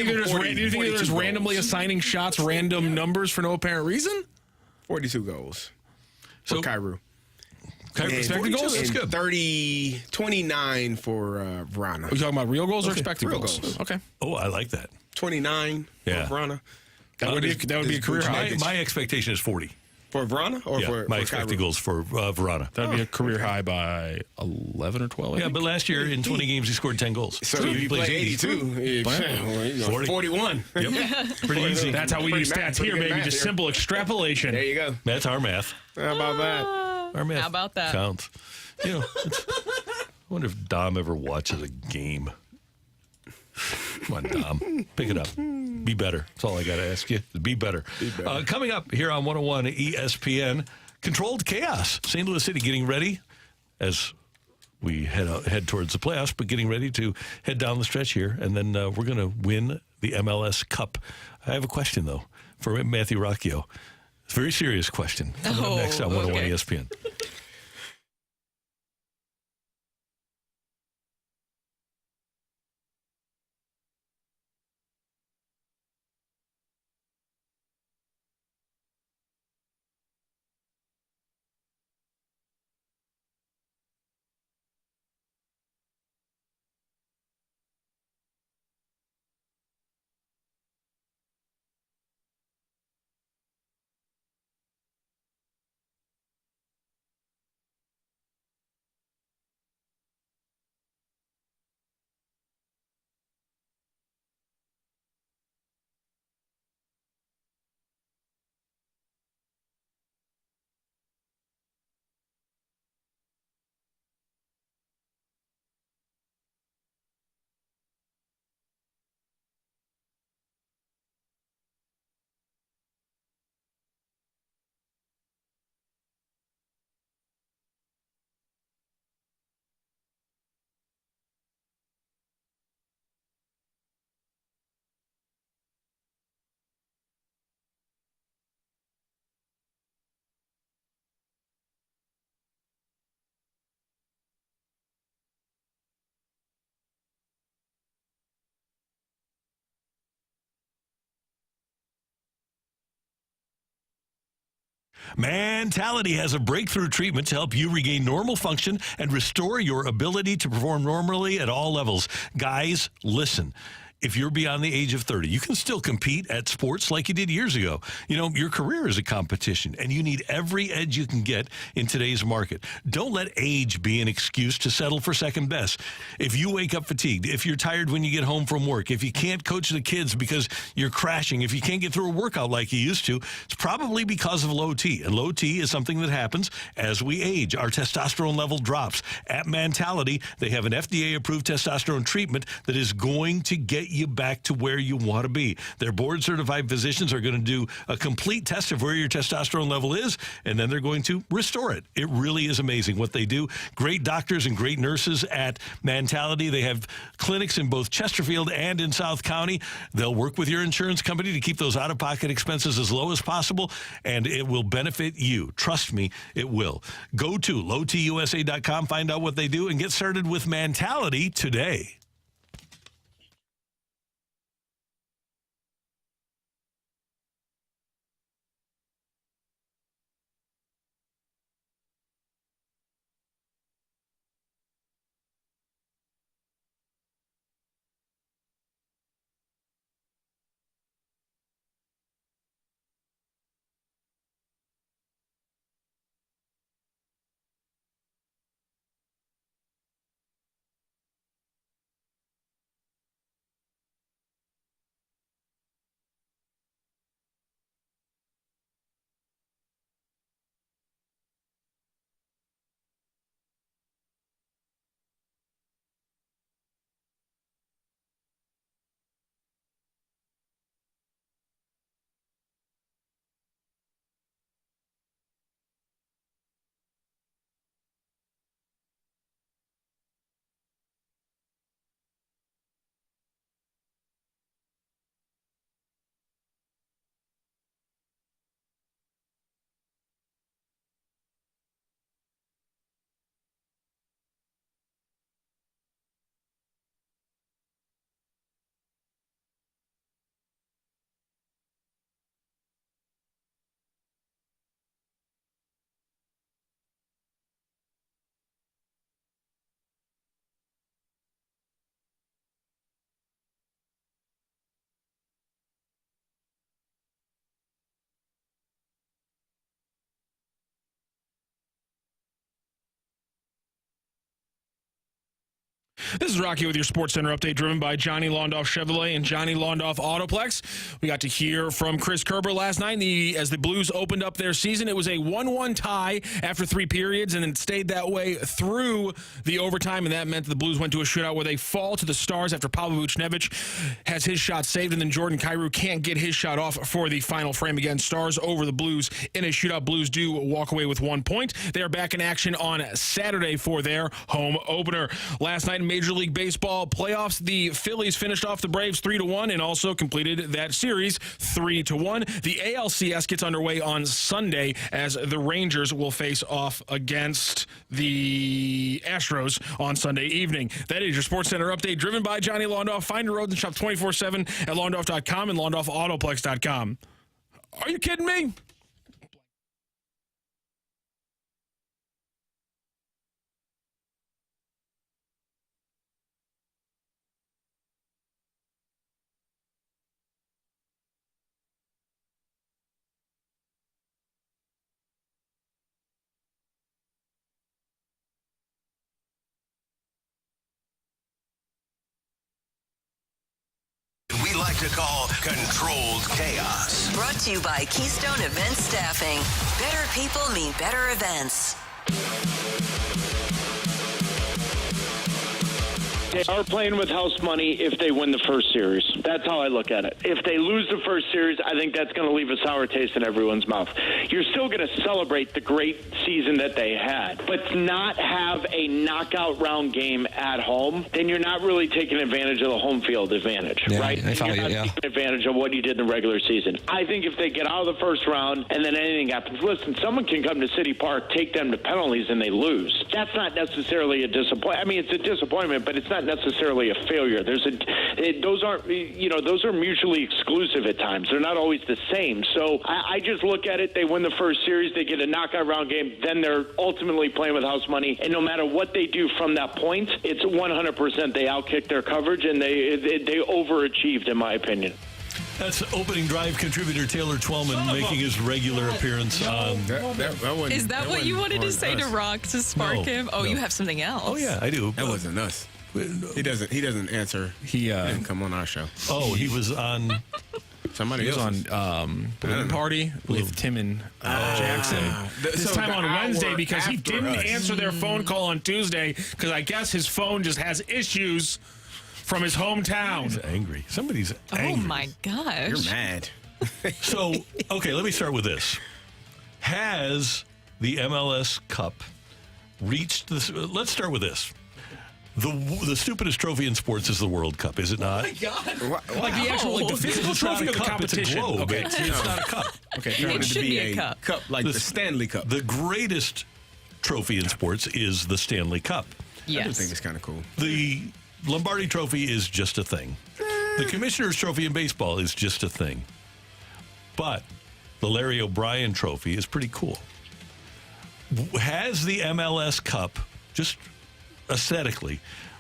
Speaker 7: think they're just randomly assigning shots random numbers for no apparent reason?
Speaker 6: 42 goals. So Cairo.
Speaker 7: Expected goals? That's good.
Speaker 6: 29 for Vrana.
Speaker 7: Are you talking about real goals or expected goals? Okay.
Speaker 4: Oh, I like that.
Speaker 6: 29 for Vrana.
Speaker 7: That would be a career high.
Speaker 4: My expectation is 40.
Speaker 6: For Vrana? Or for
Speaker 4: my expected goals for Vrana.
Speaker 7: That would be a career high by 11 or 12, I think.
Speaker 4: But last year in 20 games he scored 10 goals.
Speaker 6: So if he plays 82, 41.
Speaker 4: Yep. Pretty easy.
Speaker 7: That's how we use stats here, baby. Just simple extrapolation.
Speaker 6: There you go.
Speaker 4: That's our math.
Speaker 6: How about that?
Speaker 4: Our math.
Speaker 5: How about that?
Speaker 4: Counts. I wonder if Dom ever watches a game. Come on, Dom. Pick it up. Be better. That's all I got to ask you. Be better. Coming up here on 101 ESPN, controlled chaos. St. Louis City getting ready as we head towards the playoffs, but getting ready to head down the stretch here. And then we're going to win the MLS Cup. I have a question, though, for Matthew Rocchio. It's a very serious question. Coming up next on 101 ESPN. Mentality has a breakthrough treatment to help you regain normal function and restore your ability to perform normally at all levels. Guys, listen. If you're beyond the age of 30, you can still compete at sports like you did years ago. You know, your career is a competition, and you need every edge you can get in today's market. Don't let age be an excuse to settle for second best. If you wake up fatigued, if you're tired when you get home from work, if you can't coach the kids because you're crashing, if you can't get through a workout like you used to, it's probably because of low T. And low T is something that happens as we age. Our testosterone level drops. At Mentality, they have an FDA-approved testosterone treatment that is going to get you back to where you want to be. Their board-certified physicians are going to do a complete test of where your testosterone level is, and then they're going to restore it. It really is amazing what they do. Great doctors and great nurses at Mentality. They have clinics in both Chesterfield and in South County. They'll work with your insurance company to keep those out-of-pocket expenses as low as possible, and it will benefit you. Trust me, it will. Go to lowtusa.com, find out what they do, and get started with Mentality today.
Speaker 7: This is Rocky with your Sports Center update, driven by Johnny Londoff Chevrolet and Johnny Londoff Autoplex. We got to hear from Chris Kerber last night as the Blues opened up their season. It was a 1-1 tie after 3 periods, and it stayed that way through the overtime, and that meant the Blues went to a shootout where they fall to the Stars after Pavel Buchnevich has his shot saved, and then Jordan Kyrou can't get his shot off for the final frame again. Stars over the Blues in a shootout. Blues do walk away with 1 point. They are back in action on Saturday for their home opener. Last night in Major League Baseball playoffs, the Phillies finished off the Braves 3-1 and also completed that series 3-1. The ALCS gets underway on Sunday as the Rangers will face off against the Astros on Sunday evening. That is your Sports Center update, driven by Johnny Londoff. Find your road and shop 24/7 at Londoff.com and LondoffAutoplex.com. Are you kidding me?
Speaker 1: Like to call controlled chaos.
Speaker 14: Brought to you by Keystone Event Staffing. Better people mean better events.
Speaker 2: They are playing with house money if they win the first series. That's how I look at it. If they lose the first series, I think that's going to leave a sour taste in everyone's mouth. You're still going to celebrate the great season that they had, but not have a knockout round game at home, then you're not really taking advantage of the home field advantage, right? You're not taking advantage of what you did in the regular season. I think if they get out of the first round and then anything happens, listen, someone can come to City Park, take them to penalties, and they lose. That's not necessarily a disappointment. I mean, it's a disappointment, but it's not necessarily a failure. Those are mutually exclusive at times. They're not always the same. So I just look at it. They win the first series, they get a knockout round game, then they're ultimately playing with house money. And no matter what they do from that point, it's 100% they outkick their coverage and they overachieved, in my opinion.
Speaker 4: That's opening drive contributor Taylor Twellman making his regular appearance on.
Speaker 5: Is that what you wanted to say to Rocc to spark him? Oh, you have something else.
Speaker 4: Oh yeah, I do.
Speaker 6: That wasn't us. He doesn't answer. He didn't come on our show.
Speaker 4: Oh, he was on.
Speaker 6: Somebody else
Speaker 7: was on Balloon Party with Tim and Jackson. This time on Wednesday because he didn't answer their phone call on Tuesday because I guess his phone just has issues from his hometown.
Speaker 4: He's angry. Somebody's angry.
Speaker 5: Oh my gosh.
Speaker 6: You're mad.
Speaker 4: So, okay, let me start with this. Has the MLS Cup reached this? Let's start with this. The stupidest trophy in sports is the World Cup, is it not?
Speaker 7: Oh my God! Like the actual, like the physical trophy of the competition.
Speaker 4: It's a globe.
Speaker 7: Okay,
Speaker 4: It's not a cup.
Speaker 7: Okay,
Speaker 5: it should be a cup.
Speaker 6: Like the Stanley Cup.
Speaker 4: The greatest trophy in sports is the Stanley Cup.
Speaker 5: Yes.
Speaker 6: I do think it's kind of cool.
Speaker 4: The Lombardi Trophy is just a thing. The Commissioner's Trophy in baseball is just a thing. But the Larry O'Brien Trophy is pretty cool. Has the MLS Cup just aesthetically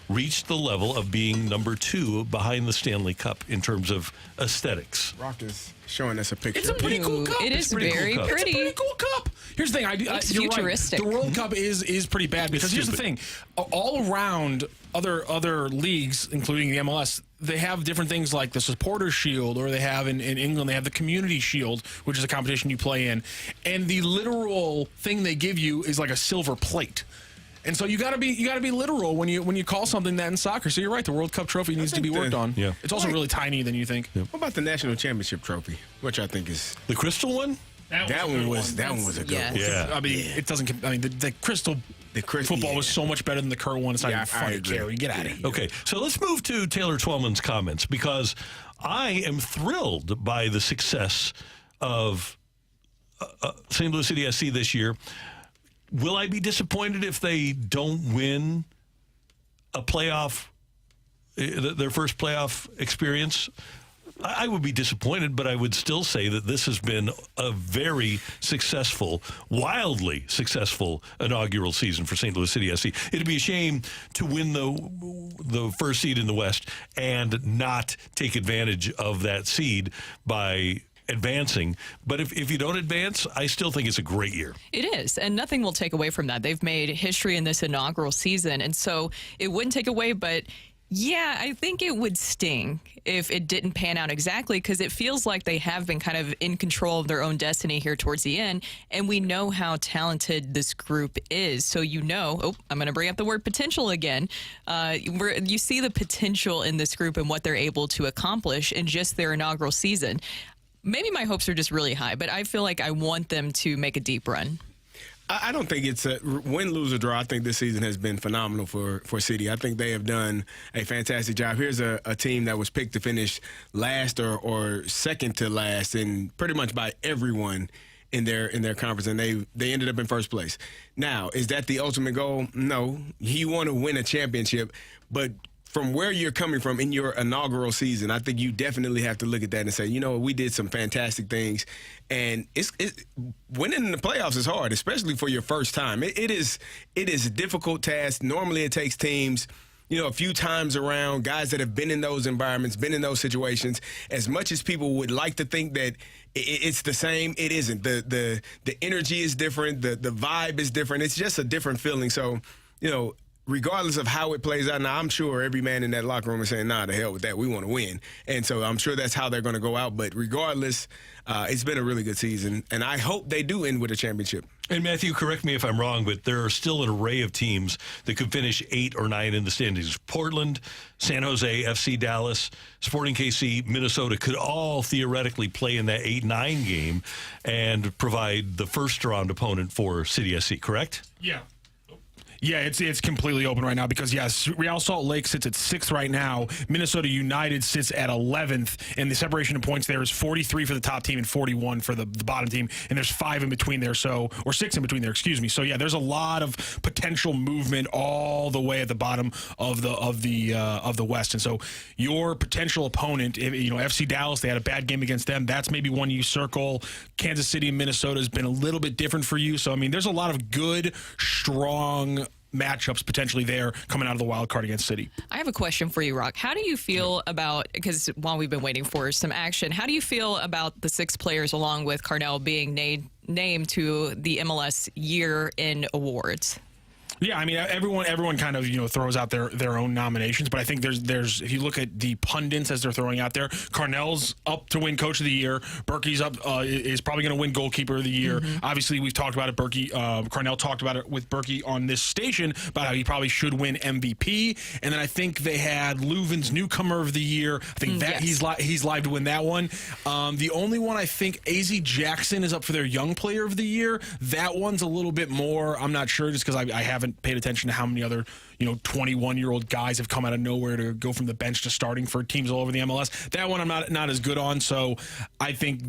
Speaker 4: reached the level of being number 2 behind the Stanley Cup in terms of aesthetics?
Speaker 6: Rocc is showing us a picture.
Speaker 7: It's a pretty cool cup.
Speaker 5: It is very
Speaker 4: cool cup.
Speaker 5: pretty.
Speaker 7: It's a pretty cool cup. Here's the thing.
Speaker 5: It's
Speaker 7: you're right.
Speaker 5: futuristic.
Speaker 7: The World Cup is pretty bad because here's the thing. All around other leagues, including the MLS, they have different things like the Supporters Shield, or they have in England, they have the Community Shield, which is a competition you play in. And the literal thing they give you is like a silver plate. And so you gotta be literal when you call something that in soccer. So you're right, the World Cup trophy needs to be worked on.
Speaker 4: Yeah.
Speaker 7: It's also really tiny than you think.
Speaker 4: Yeah.
Speaker 6: What about the National Championship Trophy, which I think is
Speaker 4: The crystal one?
Speaker 6: that one was a good one.
Speaker 4: Yeah.
Speaker 7: I mean, it doesn't. I mean, the crystal football was so much better than the current one. It's not even funny, Gary. Get out of here.
Speaker 4: Okay, so let's move to Taylor Twellman's comments because I am thrilled by the success of St. Louis City SC this year. Will I be disappointed if they don't win a playoff, their first playoff experience? I would be disappointed, but I would still say that this has been a very successful, wildly successful inaugural season for St. Louis City SC. It'd be a shame to win the first seed in the West and not take advantage of that seed by advancing. But if you don't advance, I still think it's a great year.
Speaker 5: It is, and nothing will take away from that. They've made history in this inaugural season, and so it wouldn't take away, but yeah, I think it would sting if it didn't pan out exactly, because it feels like they have been kind of in control of their own destiny here towards the end, and we know how talented this group is. So I'm going to bring up the word potential again. You see the potential in this group and what they're able to accomplish in just their inaugural season. Maybe my hopes are just really high, but I feel like I want them to make a deep run.
Speaker 6: I don't think it's a win, lose, or draw. I think this season has been phenomenal for City. I think they have done a fantastic job. Here's a team that was picked to finish last or second to last, and pretty much by everyone in their conference, and they ended up in first place. Now, is that the ultimate goal? No. You want to win a championship, but from where you're coming from in your inaugural season, I think you definitely have to look at that and say, we did some fantastic things. And it's winning in the playoffs is hard, especially for your first time. It is a difficult task. Normally it takes teams, a few times around, guys that have been in those environments, been in those situations. As much as people would like to think that it's the same, it isn't. The energy is different. The vibe is different. It's just a different feeling. So, regardless of how it plays out, now I'm sure every man in that locker room is saying, nah, the hell with that. We want to win. And so I'm sure that's how they're going to go out. But regardless, it's been a really good season. And I hope they do end with a championship.
Speaker 4: And Matthew, correct me if I'm wrong, but there are still an array of teams that could finish 8 or 9 in the standings. Portland, San Jose, FC Dallas, Sporting KC, Minnesota could all theoretically play in that 8-9 game and provide the first-round opponent for City SC, correct?
Speaker 7: Yeah. Yeah, it's completely open right now because, yes, Real Salt Lake sits at 6th right now. Minnesota United sits at 11th, and the separation of points there is 43 for the top team and 41 for the bottom team, and there's 5 in between there, or 6 in between there, excuse me. So, yeah, there's a lot of potential movement all the way at the bottom of the West. And so your potential opponent, FC Dallas, they had a bad game against them. That's maybe one you circle. Kansas City and Minnesota has been a little bit different for you. So, I mean, there's a lot of good, strong matchups potentially there coming out of the wild card against City.
Speaker 5: I have a question for you, Rocc. How do you feel about, because while we've been waiting for some action, how do you feel about the 6 players along with Cardinal being named to the MLS Year in Awards?
Speaker 7: Yeah, I mean, everyone kind of throws out their own nominations, but I think there's if you look at the pundits as they're throwing out there, Carnell's up to win Coach of the Year. Berkey's up is probably going to win Goalkeeper of the Year. Mm-hmm. Obviously, we've talked about it. Carnell talked about it with Berkey on this station about how he probably should win MVP. And then I think they had Leuven's Newcomer of the Year. I think he's live to win that one. The only one I think AZ Jackson is up for their Young Player of the Year. That one's a little bit more. I'm not sure just because I haven't paid attention to how many other 21-year-old guys have come out of nowhere to go from the bench to starting for teams all over the MLS. That one I'm not as good on, so I think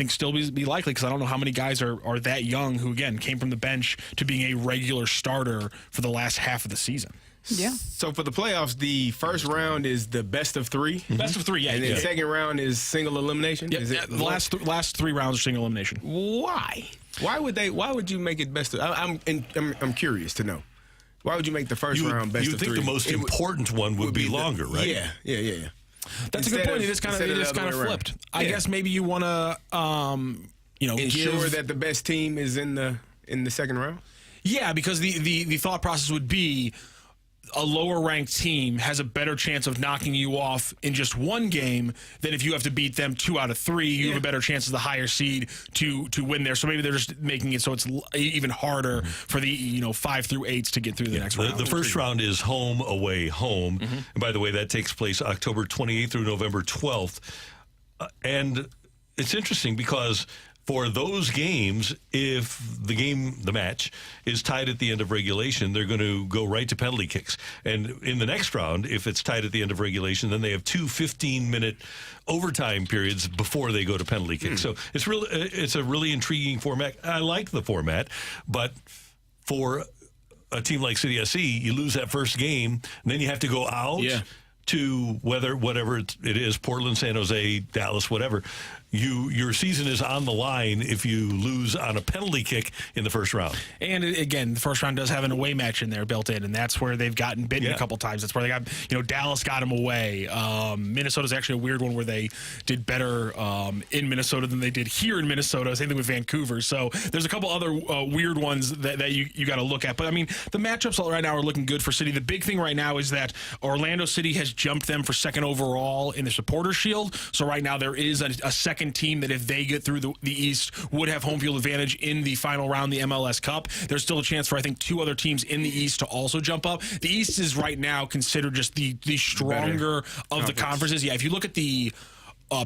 Speaker 7: still be likely because I don't know how many guys are that young who again came from the bench to being a regular starter for the last half of the season.
Speaker 5: Yeah.
Speaker 6: So for the playoffs, the first round is the best of 3.
Speaker 7: Mm-hmm. Best of 3, yeah.
Speaker 6: And then the second round is single elimination.
Speaker 7: Yep. The last 3 rounds are single elimination.
Speaker 6: Why? Why would you make it best of? I'm curious to know. Why would you make the first round best of 3?
Speaker 4: You would think the most important one would be longer, right?
Speaker 6: Yeah.
Speaker 7: That's a good point. It is kind of flipped. I guess maybe you want to,
Speaker 6: ensure that the best team is in the second round.
Speaker 7: Yeah, because the thought process would be a lower ranked team has a better chance of knocking you off in just one game than if you have to beat them 2 out of 3. You have a better chance as the higher seed to win there. So maybe they're just making it so it's even harder for the 5 through 8s to get through the next round.
Speaker 4: The first round is home, away, home. Mm-hmm. And by the way, that takes place October 28th through November 12th. And it's interesting because for those games, if the match is tied at the end of regulation, they're going to go right to penalty kicks. And in the next round, if it's tied at the end of regulation, then they have 2 15-minute overtime periods before they go to penalty kicks. So it's a really intriguing format. I like the format, but for a team like City SC, you lose that first game, and then you have to go out to whatever it is, Portland, San Jose, Dallas, whatever. your season is on the line if you lose on a penalty kick in the first round.
Speaker 7: And again, the first round does have an away match in there built in, and that's where they've gotten bitten a couple times. That's where they got, Dallas got them away. Minnesota's actually a weird one where they did better in Minnesota than they did here in Minnesota. Same thing with Vancouver. So there's a couple other weird ones that you got to look at. But I mean, the matchups right now are looking good for City. The big thing right now is that Orlando City has jumped them for second overall in the Supporter Shield. So right now there is a second team that if they get through the East would have home field advantage in the final round, the MLS Cup. There's still a chance for, I think, 2 other teams in the East to also jump up. The East is right now considered just the stronger of the conferences. Yeah, if you look at the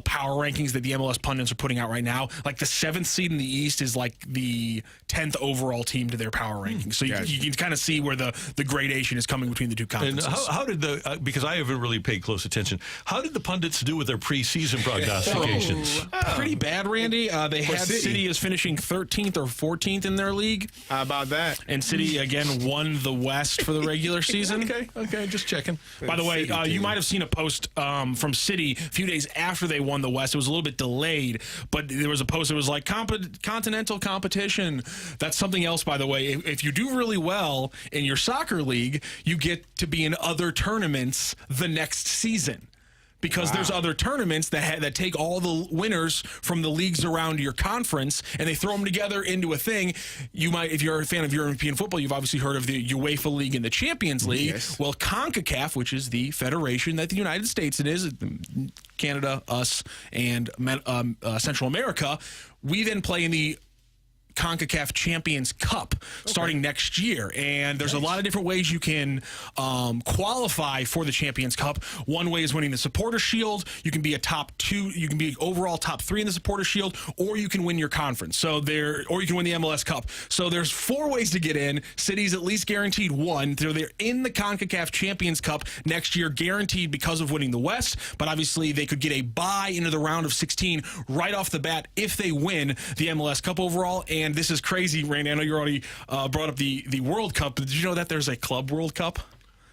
Speaker 7: power rankings that the MLS pundits are putting out right now, like the 7th seed in the East is like the 10th overall team to their power rankings. So you can kind of see where the gradation is coming between the two conferences.
Speaker 4: And how did because I haven't really paid close attention, how did the pundits do with their preseason prognostications?
Speaker 7: Pretty bad, Randy. They had City as finishing 13th or 14th in their league.
Speaker 6: How about that?
Speaker 7: And City, again, won the West for the regular season.
Speaker 4: Okay, just checking.
Speaker 7: By the way, you might have seen a post from City a few days after they won the West. It was a little bit delayed, but there was a post that was like continental competition. That's something else, by the way. If you do really well in your soccer league, you get to be in other tournaments the next season. Because there's other tournaments that take all the winners from the leagues around your conference and they throw them together into a thing. You might, if you're a fan of European football, you've obviously heard of the UEFA League and the Champions League.
Speaker 6: Yes.
Speaker 7: Well, CONCACAF, which is the federation that the United States Canada, us, and Central America, we then play in the CONCACAF Champions Cup starting next year. And there's a lot of different ways you can qualify for the Champions Cup. One way is winning the Supporter Shield. You can be a top 2. You can be overall top 3 in the Supporter Shield, or you can win your conference. Or you can win the MLS Cup. So there's 4 ways to get in. City's at least guaranteed 1. So they're in the CONCACAF Champions Cup next year, guaranteed because of winning the West. But obviously they could get a bye into the round of 16 right off the bat if they win the MLS Cup overall. And this is crazy, Randy. I know you already brought up the World Cup, but did you know that there's a Club World Cup?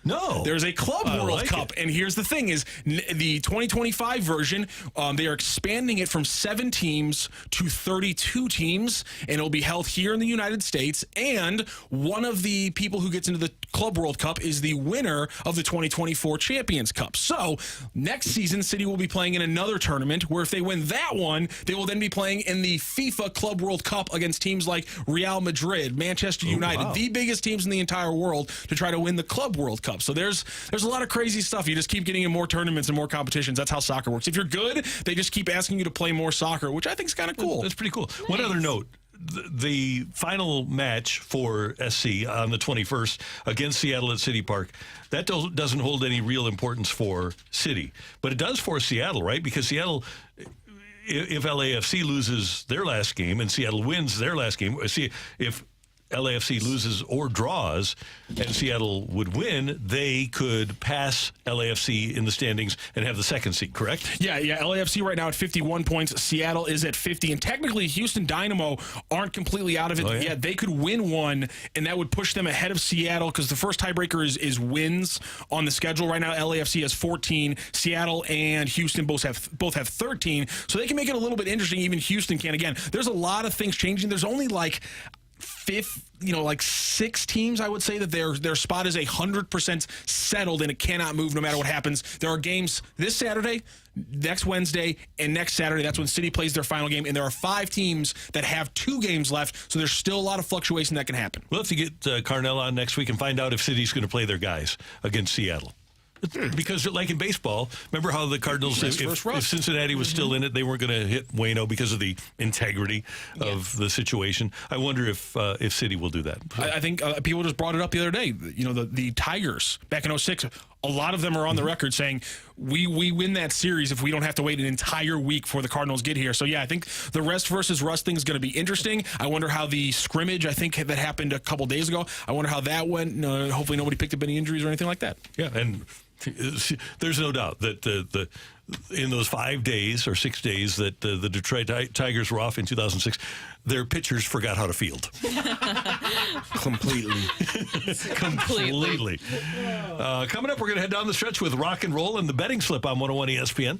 Speaker 4: No.
Speaker 7: There's a Club World Cup. And here's the thing is the 2025 version, they are expanding it from 7 teams to 32 teams, and it'll be held here in the United States. And one of the people who gets into the Club World Cup is the winner of the 2024 Champions Cup. So next season, City will be playing in another tournament where if they win that one, they will then be playing in the FIFA Club World Cup against teams like Real Madrid, Manchester United, the biggest teams in the entire world, to try to win the Club World Cup. So there's a lot of crazy stuff. You just keep getting in more tournaments and more competitions. That's how soccer works. If you're good, they just keep asking you to play more soccer, which I think is kind of cool.
Speaker 4: That's pretty cool. Nice. One other note. The final match for SC on the 21st against Seattle at City Park, that doesn't hold any real importance for City. But it does for Seattle, right? Because Seattle, if LAFC loses their last game and Seattle wins their last game, if LAFC loses or draws and Seattle would win, they could pass LAFC in the standings and have the second seat, correct?
Speaker 7: Yeah. LAFC right now at 51 points. Seattle is at 50. And technically, Houston Dynamo aren't completely out of it yet. They could win one, and that would push them ahead of Seattle because the first tiebreaker is wins on the schedule. Right now, LAFC has 14. Seattle and Houston both have 13. So they can make it a little bit interesting. Even Houston can. Again, there's a lot of things changing. There's only like 6 teams, I would say, that their spot is 100% settled and it cannot move no matter what happens. There are games this Saturday, next Wednesday, and next Saturday. That's when City plays their final game. And there are 5 teams that have 2 games left, so there's still a lot of fluctuation that can happen.
Speaker 4: We'll have to get Carnell on next week and find out if City's going to play their guys against Seattle. Because like in baseball, remember how the Cardinals, if Cincinnati was still in it, they weren't going to hit Waino because of the integrity of the situation. I wonder if City will do that.
Speaker 7: I think people just brought it up the other day. The Tigers back in 2006, a lot of them are on the record saying we win that series if we don't have to wait an entire week before the Cardinals get here. So, yeah, I think the rest versus rust thing is going to be interesting. I wonder how the scrimmage, I think, that happened a couple days ago, I wonder how that went. Hopefully nobody picked up any injuries or anything like that.
Speaker 4: Yeah, and there's no doubt that in those 5 days or 6 days that the Detroit Tigers were off in 2006, their pitchers forgot how to field.
Speaker 6: Completely.
Speaker 4: Coming up, we're going to head down the stretch with rock and roll and the betting slip on 101 ESPN.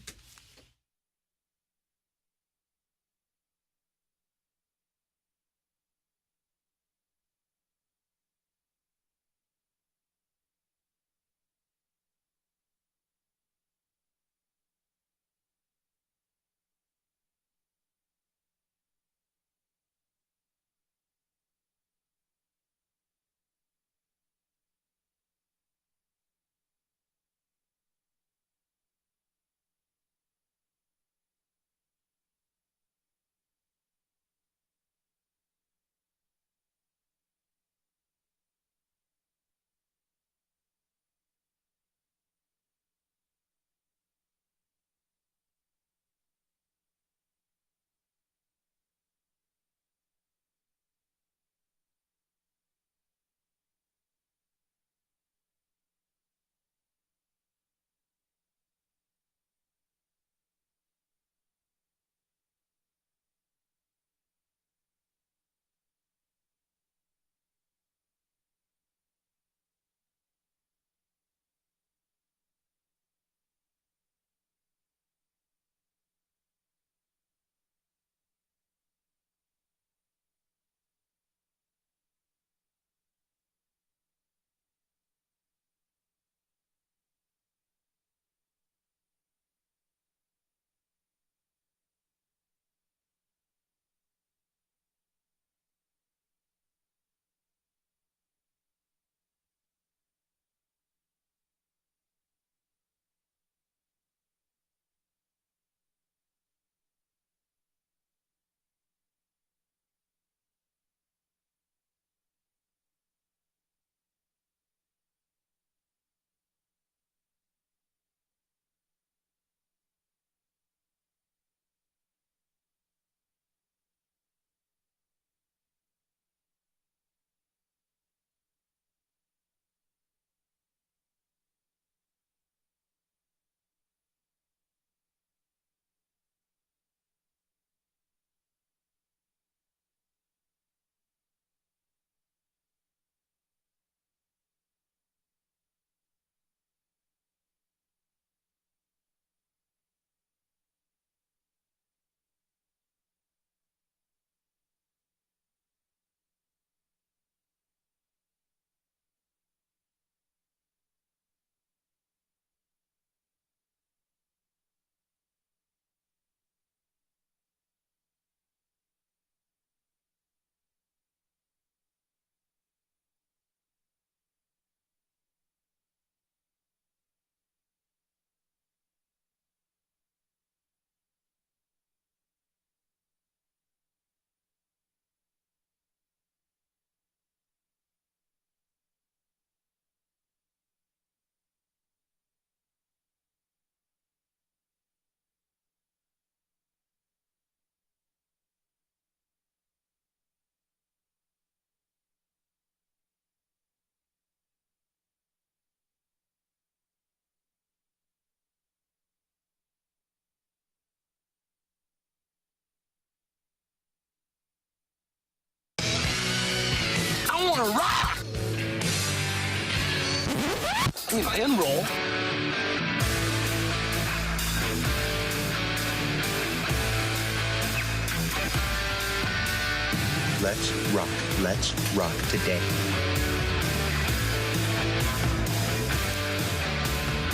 Speaker 10: Rocc!
Speaker 22: And roll.
Speaker 23: Let's rock. Let's rock today.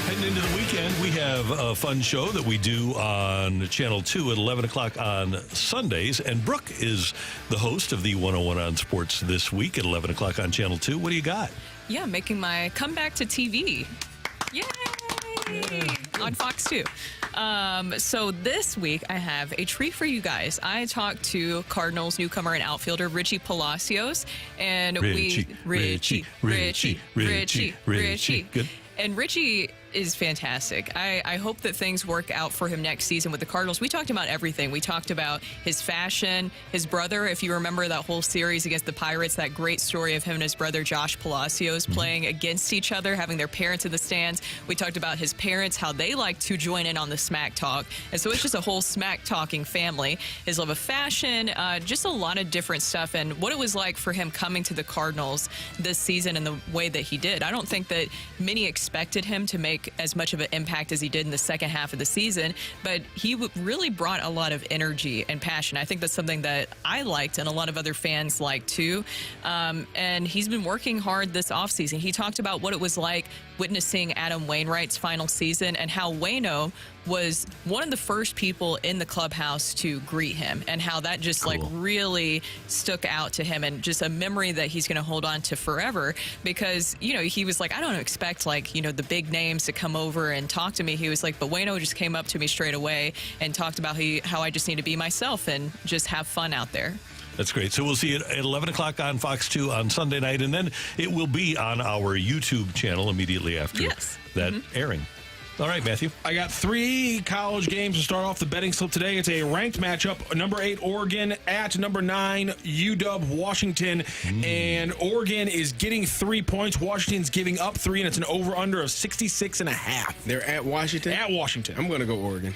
Speaker 4: Heading into the weekend, we have a fun show that we do on Channel 2 at 11 o'clock on Sundays. And Brooke is the host of the 101 on Sports this week at 11 o'clock on Channel 2. What do you got?
Speaker 5: Yeah, making my comeback to TV. Yay! On Fox 2. So this week, I have a treat for you guys. I talked to Cardinals newcomer and outfielder Richie Palacios. And Richie.
Speaker 4: Good.
Speaker 5: And Richie is fantastic. I hope that things work out for him next season with the Cardinals. We talked about everything. We talked about his fashion, his brother. If you remember that whole series against the Pirates, that great story of him and his brother Josh Palacios playing against each other, having their parents in the stands. We talked about his parents, how they like to join in on the smack talk. And so it's just a whole smack talking family. His love of fashion, just a lot of different stuff, and what it was like for him coming to the Cardinals this season and the way that he did. I don't think that many expected him to make as much of an impact as he did in the second half of the season, but he really brought a lot of energy and passion. I think that's something that I liked and a lot of other fans liked too. And he's been working hard this offseason. He talked about what it was like witnessing Adam Wainwright's final season and how Waino was one of the first people in the clubhouse to greet him, and how that just like really stuck out to him, and just a memory that he's going to hold on to forever, because, you know, he was like, I don't expect like, you know, the big names to come over and talk to me. He was like, but Waino just came up to me straight away and talked about how I just need to be myself and just have fun out there.
Speaker 4: That's great. So we'll see it at 11 o'clock on Fox 2 on Sunday night, and then it will be on our YouTube channel immediately after that airing. All right, Matthew.
Speaker 7: I got 3 college games to start off the betting slip today. It's a ranked matchup. Number 8, Oregon at number 9, UW Washington. And Oregon is getting 3 points. Washington's giving up 3, and it's an over-under of 66.5.
Speaker 6: They're at Washington?
Speaker 7: At Washington.
Speaker 6: I'm going to go Oregon.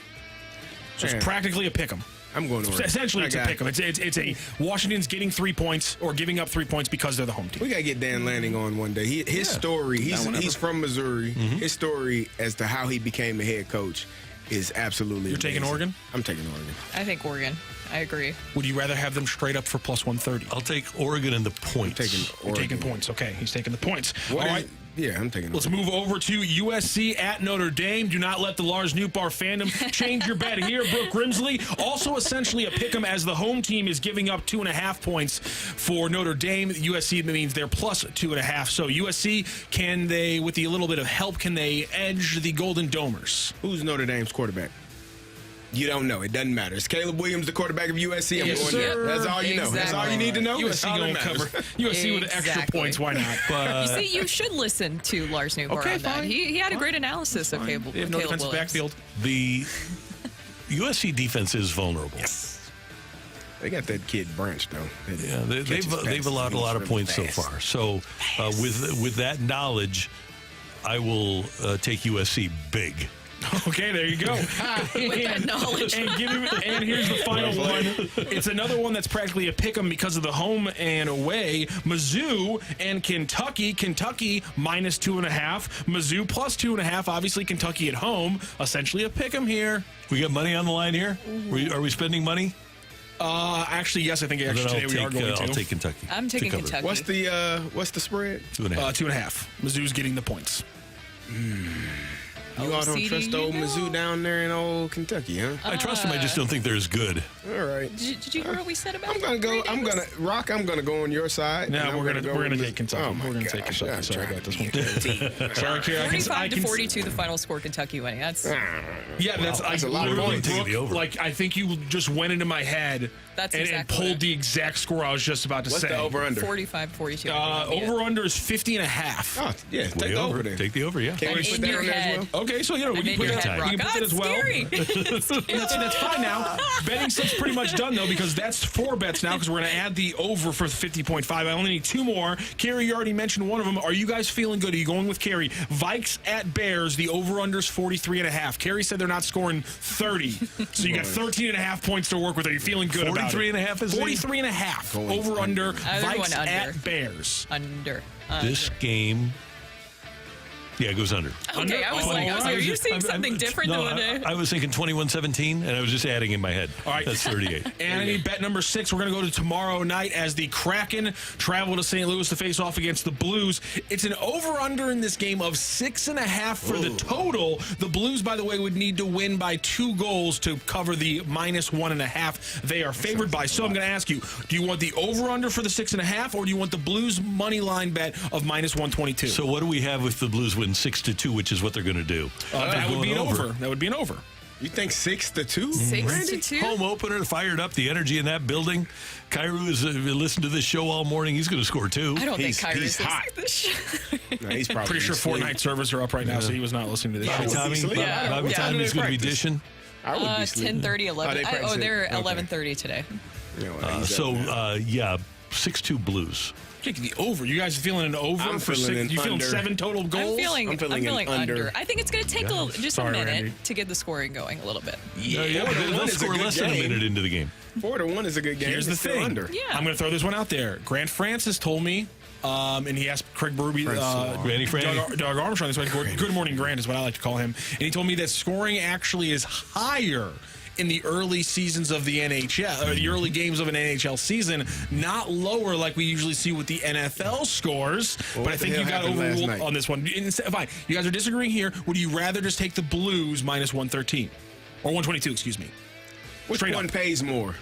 Speaker 7: So it's practically a pick 'em.
Speaker 6: I'm going to Oregon.
Speaker 7: Essentially, it's a pick 'em. It's a Washington's getting 3 points or giving up 3 points because they're the home team.
Speaker 6: We got to get Dan Lanning on one day. His story, he's from Missouri. His story as to how he became a head coach is absolutely
Speaker 7: You're taking Oregon?
Speaker 6: I'm taking Oregon.
Speaker 5: I think Oregon. I agree.
Speaker 7: Would you rather have them straight up for plus 130?
Speaker 4: I'll take Oregon and the points.
Speaker 7: You're taking points. Okay, he's taking the points. All right.
Speaker 6: Yeah, I'm taking
Speaker 7: Let's move over to USC at Notre Dame. Do not let the Lars Newbar fandom change your bet here. Brooke Grimsley, also essentially a pick 'em, as the home team is giving up 2.5 points for Notre Dame. USC means they're plus 2.5. So USC, can they, with a little bit of help, can they edge the Golden Domers?
Speaker 6: Who's Notre Dame's quarterback? You don't know. It doesn't matter. Is Caleb Williams the quarterback of USC? I'm going there. That's all you know. That's all you need to know.
Speaker 7: USC going to cover. USC with extra points. Why not?
Speaker 5: But you see, you should listen to Lars Newbar on that. He had a great analysis of Caleb
Speaker 7: They have no defensive
Speaker 5: Williams.
Speaker 7: backfield.
Speaker 4: The USC defense is vulnerable.
Speaker 6: Yes. They got that kid Branch, though.
Speaker 4: Yeah, they've allowed a lot of points so far. So with that knowledge, I will take USC big.
Speaker 7: Okay, there you go.
Speaker 5: With that knowledge.
Speaker 7: And here's the final one. It's another one that's practically a pick 'em because of the home and away. Mizzou and Kentucky. Kentucky minus 2.5. Mizzou plus 2.5. Obviously, Kentucky at home. Essentially a pick 'em here.
Speaker 4: We got money on the line here? Are we spending money?
Speaker 7: Actually, yes. I think today we are going to.
Speaker 4: I'll take Kentucky.
Speaker 5: I'm taking Kentucky.
Speaker 6: What's the spread?
Speaker 4: 2.5.
Speaker 7: 2.5. Mizzou's getting the points.
Speaker 6: You all don't trust old Mizzou down there in old Kentucky, huh?
Speaker 4: I trust them. I just don't think they're as good.
Speaker 6: All right.
Speaker 5: Did you hear what we said about
Speaker 6: I'm gonna go. Rocc, I'm gonna go on your side.
Speaker 7: No, we're gonna take Kentucky.
Speaker 6: Oh my
Speaker 7: we're gonna take
Speaker 6: gosh,
Speaker 7: Kentucky. Sorry, I got this one. Sorry, Kira.
Speaker 5: 45-42, the final score. Kentucky winning. That's
Speaker 7: that's a lot of points. Like, I think you just went into my head and pulled the exact score I was just about to say.
Speaker 6: What's the over under?
Speaker 5: 45-42.
Speaker 7: Over under is 50.5.
Speaker 6: Oh yeah, take the over then.
Speaker 4: Take the over. Yeah.
Speaker 6: Can we put that on there as well?
Speaker 7: Okay, so, we can put that as well. That's fine now. Betting slip's pretty much done, though, because that's 4 bets now, because we're going to add the over for 50.5. I only need 2 more. Carrie, you already mentioned one of them. Are you guys feeling good? Are you going with Carrie? Vikes at Bears, the over-under's 43.5. Carrie said they're not scoring 30, so you got 13.5 points to work with. Are you feeling good about it?
Speaker 4: 43.5 is
Speaker 7: 43.5. Over-under. Vikes at Bears.
Speaker 5: Under.
Speaker 4: This game... Yeah, it goes under.
Speaker 5: Okay, I was like, are you seeing something different than what
Speaker 4: I was thinking 21-17, and I was just adding in my head.
Speaker 7: All right.
Speaker 4: That's 38.
Speaker 7: And I need bet number 6. We're going to go to tomorrow night as the Kraken travel to St. Louis to face off against the Blues. It's an over-under in this game of 6.5 for the total. The Blues, by the way, would need to win by 2 goals to cover the -1.5 they are favored by. So I'm going to ask you, do you want the over-under for the 6.5, or do you want the Blues money line bet of -122?
Speaker 4: So what do we have with the Blues win 6-2, which is what they're going to do?
Speaker 7: That would be an over. That would be an over.
Speaker 6: You think 6-2?
Speaker 5: 6-2.
Speaker 4: Home opener, fired up, the energy in that building. Kairu has listened to this show all morning. He's going to score 2.
Speaker 5: I don't think
Speaker 6: He's
Speaker 5: Kairu's
Speaker 6: hot.
Speaker 5: this show.
Speaker 6: No, he's probably
Speaker 7: Pretty sure Fortnite servers are up right now, so he was not listening to this show.
Speaker 4: Bobby Tommy is going to be dishing.
Speaker 5: 10:30, 11. They're 11:30 today.
Speaker 4: 6-2 Blues.
Speaker 7: Take the over. You guys feeling an over for 6? You feeling 7 total goals?
Speaker 5: I'm feeling under. I think it's going to take just a minute
Speaker 7: Randy.
Speaker 5: to get the scoring going a little bit.
Speaker 4: They'll score less than a minute into the game.
Speaker 6: 4-1 is a good game.
Speaker 7: Here's the thing.
Speaker 6: Under.
Speaker 5: Yeah.
Speaker 7: I'm going to throw this one out there. Grant Francis told me, and he asked Craig Berube, Doug Armstrong, this way. Good Morning Grant is what I like to call him. And he told me that scoring actually is higher in the early seasons of the NHL, or the early games of an NHL season, not lower like we usually see with the NFL scores. But I think you got overruled on this one. Fine, you guys are disagreeing here. Would you rather just take the Blues -113? Or 122, excuse me.
Speaker 6: Which one pays more?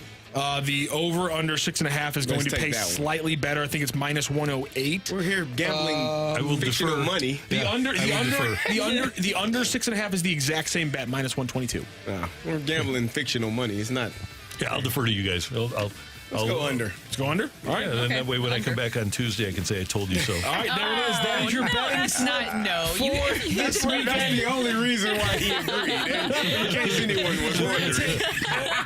Speaker 7: The over-under 6.5 is going to pay slightly better. I think it's -108.
Speaker 6: We're here gambling.
Speaker 4: I will defer
Speaker 6: money.
Speaker 7: The under 6.5 is the exact same bet, -122.
Speaker 6: We're gambling fictional money. It's not.
Speaker 4: Yeah, I'll defer to you guys.
Speaker 6: Let's go under.
Speaker 7: Let's go under? All right.
Speaker 4: And then that way when I come back on Tuesday, I can say I told you so.
Speaker 7: All right, there it is. That is your betting.
Speaker 5: That's not
Speaker 6: That's the only reason why he agreed. In case anyone was wondering.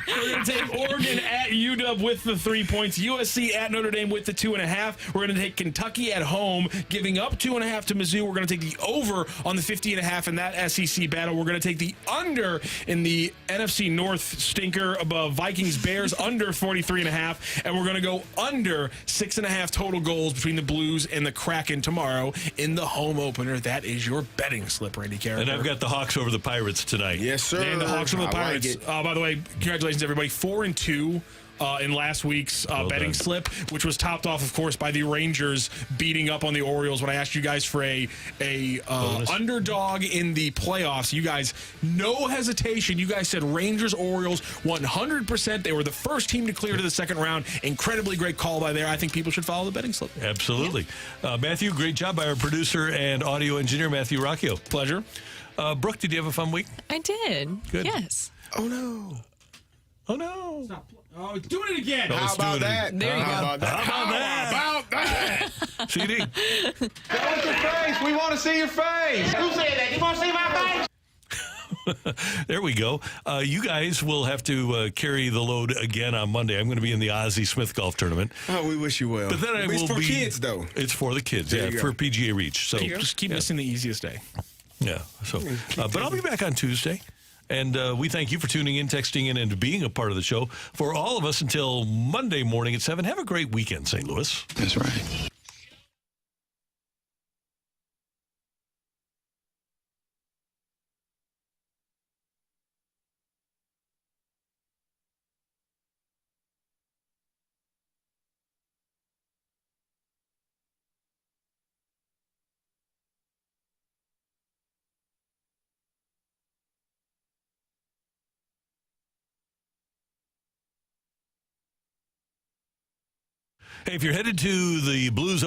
Speaker 7: We're going to take Oregon at UW with the 3 points. USC at Notre Dame with the 2.5. We're going to take Kentucky at home, giving up 2.5 to Mizzou. We're going to take the over on the 50.5 in that SEC battle. We're going to take the under in the NFC North stinker above Vikings Bears under 43.5. And we're going to go under 6.5 total goals between the Blues and the Kraken tomorrow in the home opener. That is your betting slip, Randy Carricker.
Speaker 4: And I've got the Hawks over the Pirates tonight.
Speaker 6: Yes, sir.
Speaker 7: And the Hawks over the Pirates.
Speaker 6: Like
Speaker 7: by the way, congratulations, everybody. 4-2. In last week's betting slip, which was topped off, of course, by the Rangers beating up on the Orioles. When I asked you guys for a underdog in the playoffs, you guys, no hesitation. You guys said Rangers, Orioles, 100%. They were the first team to clear to the second round. Incredibly great call by there. I think people should follow the betting slip.
Speaker 4: Absolutely. Matthew, great job by our producer and audio engineer, Matthew Rocchio.
Speaker 7: Pleasure.
Speaker 4: Brooke, did you have a fun week?
Speaker 5: I did.
Speaker 4: Good.
Speaker 5: Yes.
Speaker 6: Oh, no.
Speaker 4: Oh, no.
Speaker 7: Stop. Oh, doing it again.
Speaker 6: How about that?
Speaker 5: There you go.
Speaker 6: How about that?
Speaker 4: CD.
Speaker 10: Show us your face. We want to see your face. Who said that? You want to see my face?
Speaker 4: There we go. You guys will have to carry the load again on Monday. I'm going to be in the Ozzie Smith golf tournament.
Speaker 6: Oh, we wish you well.
Speaker 4: But then
Speaker 6: it's for kids, though.
Speaker 4: It's for the kids,
Speaker 6: There you
Speaker 4: for
Speaker 6: go.
Speaker 4: PGA Reach. So
Speaker 7: Just keep missing the easiest day.
Speaker 4: Yeah. So, but I'll be back on Tuesday. And we thank you for tuning in, texting in, and being a part of the show. For all of us until Monday morning at 7, have a great weekend, St. Louis.
Speaker 21: That's right.
Speaker 4: Hey, if you're headed to the Blues